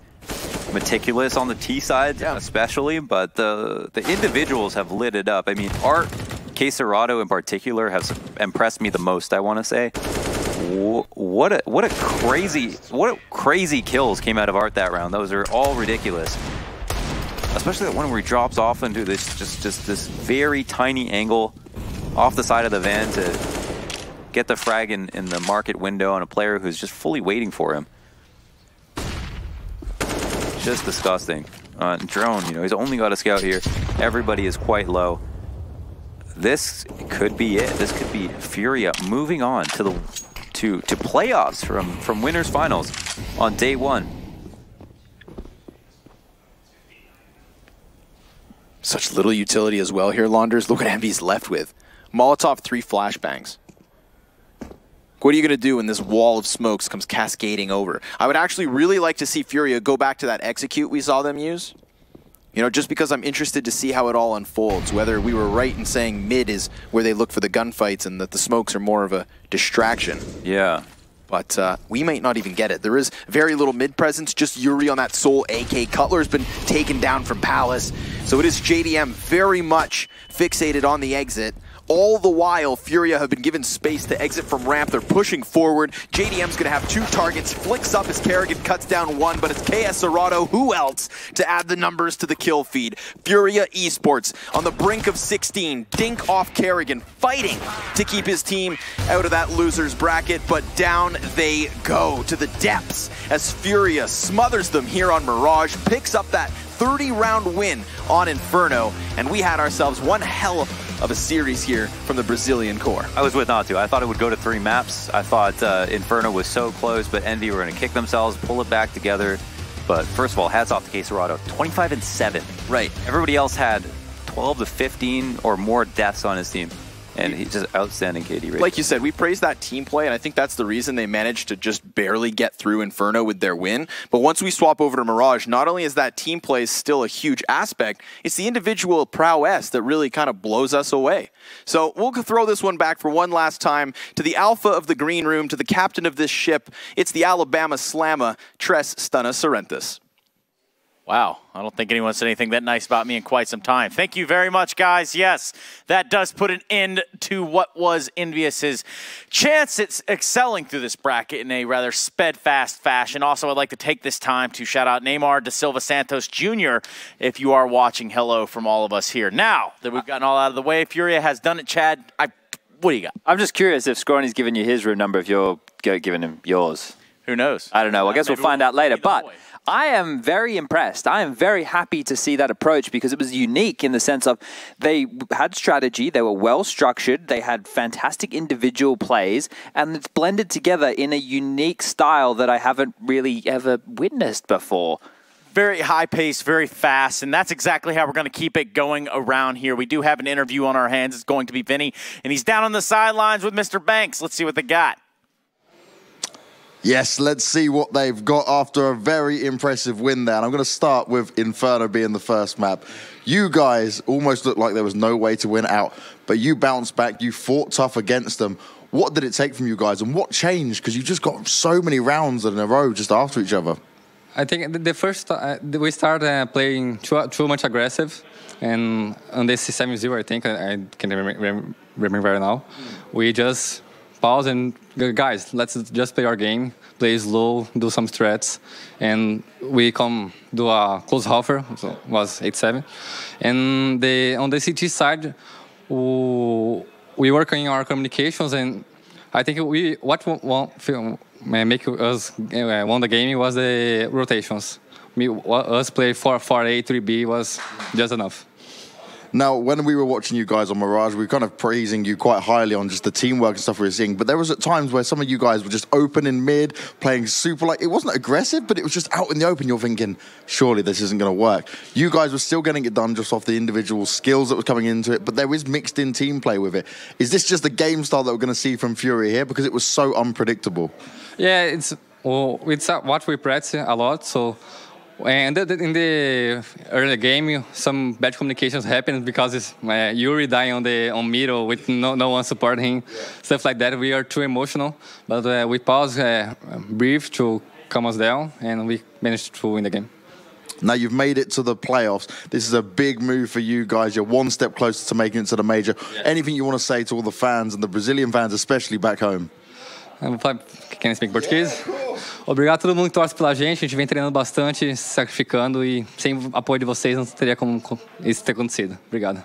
meticulous on the T side, especially, but the individuals have lit it up. I mean, Art, Kayasarado in particular, has impressed me the most, I want to say. What crazy kills came out of Art that round. Those are all ridiculous. Especially that one where he drops off into this just this very tiny angle off the side of the van to get the frag in the market window on a player who's just fully waiting for him. Just disgusting. Drone, you know, he's only got a scout here. Everybody is quite low. This could be it. This could be Furia moving on to to playoffs from winners finals on day one. Such little utility as well here, Launders. Look what Envy's left with. Molotov 3 flashbangs. What are you going to do when this wall of smokes comes cascading over? I would actually really like to see Furia go back to that execute we saw them use. You know, just because I'm interested to see how it all unfolds, whether we were right in saying mid is where they look for the gunfights and that the smokes are more of a distraction. Yeah. But we might not even get it. There is very little mid presence, just Yuri on that sole AK. Cutler's been taken down from Palace. So it is JDM very much fixated on the exit. All the while, Furia have been given space to exit from ramp. They're pushing forward. JDM's going to have 2 targets. Flicks up as Kerrigan cuts down 1, but it's KS Serrato, who else, to add the numbers to the kill feed. Furia Esports on the brink of 16. Dink off Kerrigan, fighting to keep his team out of that loser's bracket, but down they go to the depths as Furia smothers them here on Mirage, picks up that 30-round win on Inferno, and we had ourselves one hell of a series here from the Brazilian core. I was with Natu. I thought it would go to 3 maps. I thought Inferno was so close, but Envy were going to kick themselves, pull it back together. But first of all, hats off to Serrato. 25-7. Right. Everybody else had 12 to 15 or more deaths on his team. And he's just outstanding KD rating. Like you said, we praised that team play, and I think that's the reason they managed to just barely get through Inferno with their win. But once we swap over to Mirage, not only is that team play still a huge aspect, it's the individual prowess that really kind of blows us away. So we'll throw this one back for one last time to the alpha of the green room, to the captain of this ship. It's the Alabama Slammer, Tres Stunna Sorrentis. Wow, I don't think anyone said anything that nice about me in quite some time. Thank you very much, guys. Yes, that does put an end to what was Envious's chance at excelling through this bracket in a rather steadfast fashion. Also, I'd like to take this time to shout out Neymar da Silva Santos Jr. If you are watching, hello from all of us here. Now that we've gotten all out of the way, Furia has done it, Chad. What do you got? I'm just curious if Scrawny's given you his room number, if you're giving him yours. Who knows? I don't know. I guess we'll find out later. But I am very impressed. I am very happy to see that approach because it was unique in the sense of they had strategy, they were well structured, they had fantastic individual plays, and it's blended together in a unique style that I haven't really ever witnessed before. Very high pace, very fast, and that's exactly how we're going to keep it going around here. We do have an interview on our hands. It's going to be Vinny, and he's down on the sidelines with Mr. Banks. Let's see what they got. Yes, let's see what they've got after a very impressive win there. And I'm going to start with Inferno being the first map. You guys almost looked like there was no way to win out, but you bounced back, you fought tough against them. What did it take from you guys, and what changed? Because you just got so many rounds in a row just after each other. I think the first we started playing too much aggressive, and on this 7-0, I think, I can remember now, we just pause and guys, let's just play our game, play slow, do some strats, and we come do a close offer, so it was 8-7. And on the CT side, we work on our communications, and I think what make us won the game was the rotations. Us play 4-4-A, 3B was just enough. Now, when we were watching you guys on Mirage, we were kind of praising you quite highly on just the teamwork and stuff we were seeing. But there was at times where some of you guys were just open in mid, playing super, like, it wasn't aggressive, but it was just out in the open. You're thinking, surely this isn't going to work. You guys were still getting it done just off the individual skills that were coming into it, but there is mixed in team play with it. Is this just the game style that we're going to see from Furia here? Because it was so unpredictable. Yeah, it's what we practice a lot, so... And in the early game, some bad communications happened because it's Yuri dying on middle with no one supporting him, stuff like that. We are too emotional, but we pause, breathe to calm us down, and we managed to win the game. Now you've made it to the playoffs. This is a big move for you guys. You're one step closer to making it to the major. Yeah. Anything you want to say to all the fans, and the Brazilian fans especially back home? Can I speak português? Obrigado a todo mundo que torce pela gente. A gente vem treinando bastante, se sacrificando, e sem o apoio de vocês não teria como isso ter acontecido. Obrigado.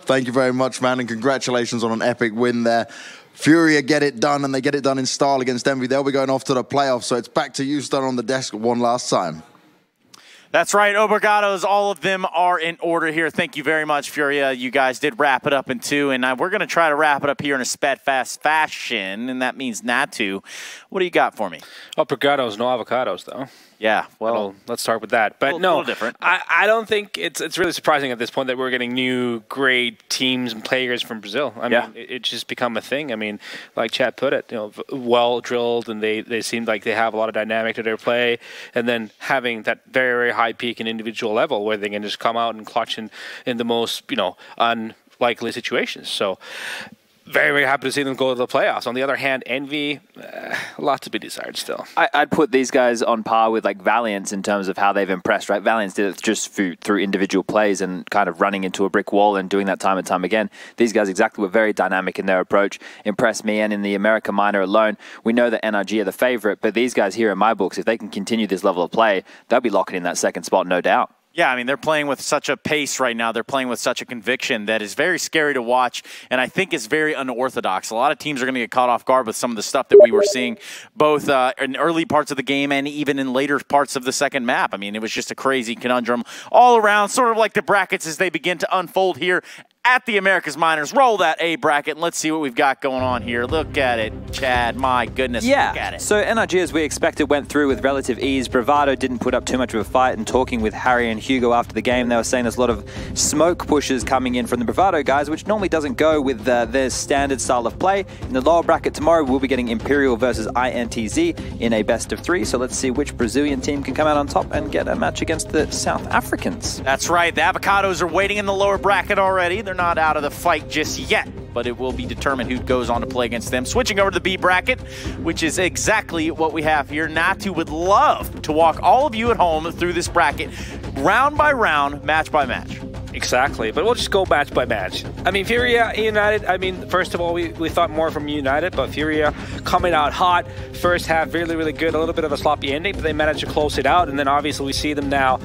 Thank you very much, man, and congratulations on an epic win there. Furia get it done, and they get it done in style against Envy. They'll be going off to the playoffs, so it's back to you, Stun, on the desk one last time. That's right, obrigados. All of them are in order here. Thank you very much, Furia. You guys did wrap it up in 2, and we're going to try to wrap it up here in a steadfast fashion, and that means Natu. What do you got for me? Obrigados, no avocados, though. Yeah, well, let's start with that. But no, a little different. I don't think it's really surprising at this point that we're getting new great teams and players from Brazil. I mean, it's just become a thing. I mean, like Chad put it, well drilled, and they seem like they have a lot of dynamic to their play, and then having that very, very high peak in individual level where they can just come out and clutch in the most unlikely situations. So. Very, very happy to see them go to the playoffs. On the other hand, Envy, a lot to be desired still. I'd put these guys on par with like Valiance in terms of how they've impressed, right? Valiance did it just through individual plays and kind of running into a brick wall and doing that time and time again. These guys exactly were very dynamic in their approach, impressed me, and in the America Minor alone, we know that NRG are the favorite, but these guys here in my books, if they can continue this level of play, they'll be locking in that second spot, no doubt. Yeah, I mean, they're playing with such a pace right now. They're playing with such a conviction that is very scary to watch, and I think it's very unorthodox. A lot of teams are going to get caught off guard with some of the stuff that we were seeing both in early parts of the game and even in later parts of the second map. I mean, it was just a crazy conundrum all around, sort of like the brackets as they begin to unfold here at the America's Minors. Roll that A bracket, and let's see what we've got going on here. Look at it, Chad. My goodness, look at it. So NRG, as we expected, went through with relative ease. Bravado didn't put up too much of a fight, and talking with Harry and Hugo after the game, they were saying there's a lot of smoke pushes coming in from the Bravado guys, which normally doesn't go with their standard style of play. In the lower bracket tomorrow, we'll be getting Imperial versus INTZ in a best of 3. So let's see which Brazilian team can come out on top and get a match against the South Africans. That's right. The Avocados are waiting in the lower bracket already. They're not out of the fight just yet, but it will be determined who goes on to play against them. Switching over to the B bracket, which is exactly what we have here. Natu would love to walk all of you at home through this bracket, round by round, match by match. Exactly, but we'll just go match by match. I mean, Furia, United, I mean, first of all, we thought more from United, but Furia coming out hot. First half, really, really good. A little bit of a sloppy ending, but they managed to close it out. And then obviously we see them now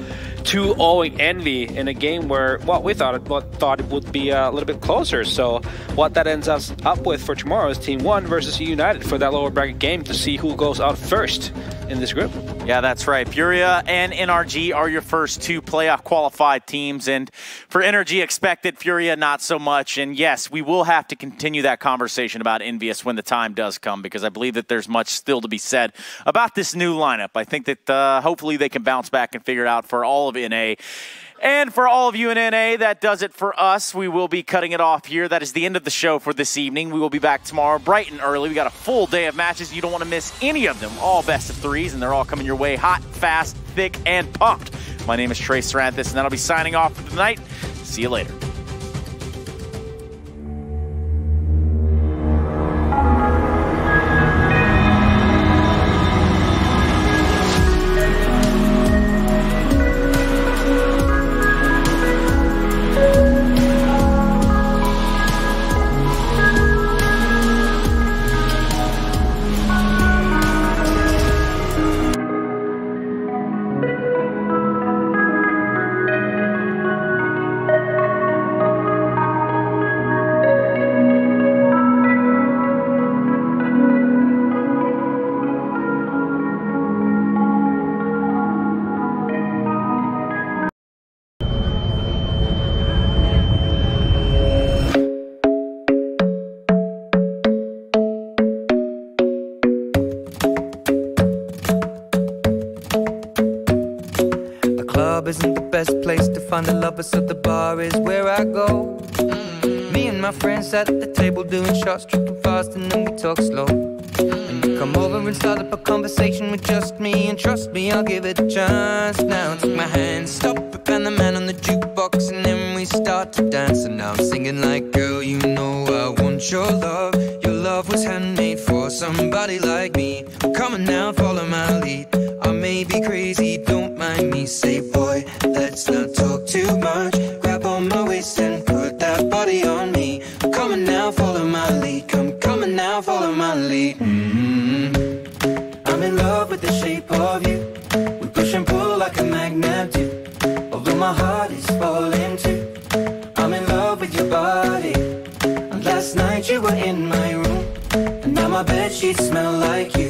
2-0ing Envy in a game where, well, we thought it would be a little bit closer. So what that ends us up with for tomorrow is Team 1 versus United for that lower bracket game to see who goes out first in this group. Yeah, that's right. Furia and NRG are your first 2 playoff qualified teams, and for NRG expected, Furia not so much. And yes, we will have to continue that conversation about Envious when the time does come, because I believe that there's much still to be said about this new lineup. I think that hopefully they can bounce back and figure it out for all of NA. And for all of you in NA, that does it for us. We will be cutting it off here. That is the end of the show for this evening. We will be back tomorrow bright and early. We got a full day of matches. You don't want to miss any of them. All best of 3s, and they're all coming your way hot, fast, thick, and pumped. My name is Trey Saranthus, and that'll be signing off for tonight. See you later. Isn't the best place to find a lover, so the bar is where I go. Me and my friends at the table doing shots, tripping fast, and then we talk slow. And you come over and start up a conversation with just me, and trust me, I'll give it a chance. Now take my hand, stop it, and the man on the jukebox, and then we start to dance. And now I'm singing like, girl, you know I want your love. Your love was handmade for somebody like me. Come on now, follow my lead. I may be crazy, don't mind me. Say, boy, let's not talk too much. Grab on my waist and put that body on me. Come on now, follow my lead. Come on now, follow my lead. I'm in love with the shape of you. We push and pull like a magnet do. Although my heart is falling too. I'm in love with your body. And last night you were in my room, and now my bedsheets smell like you.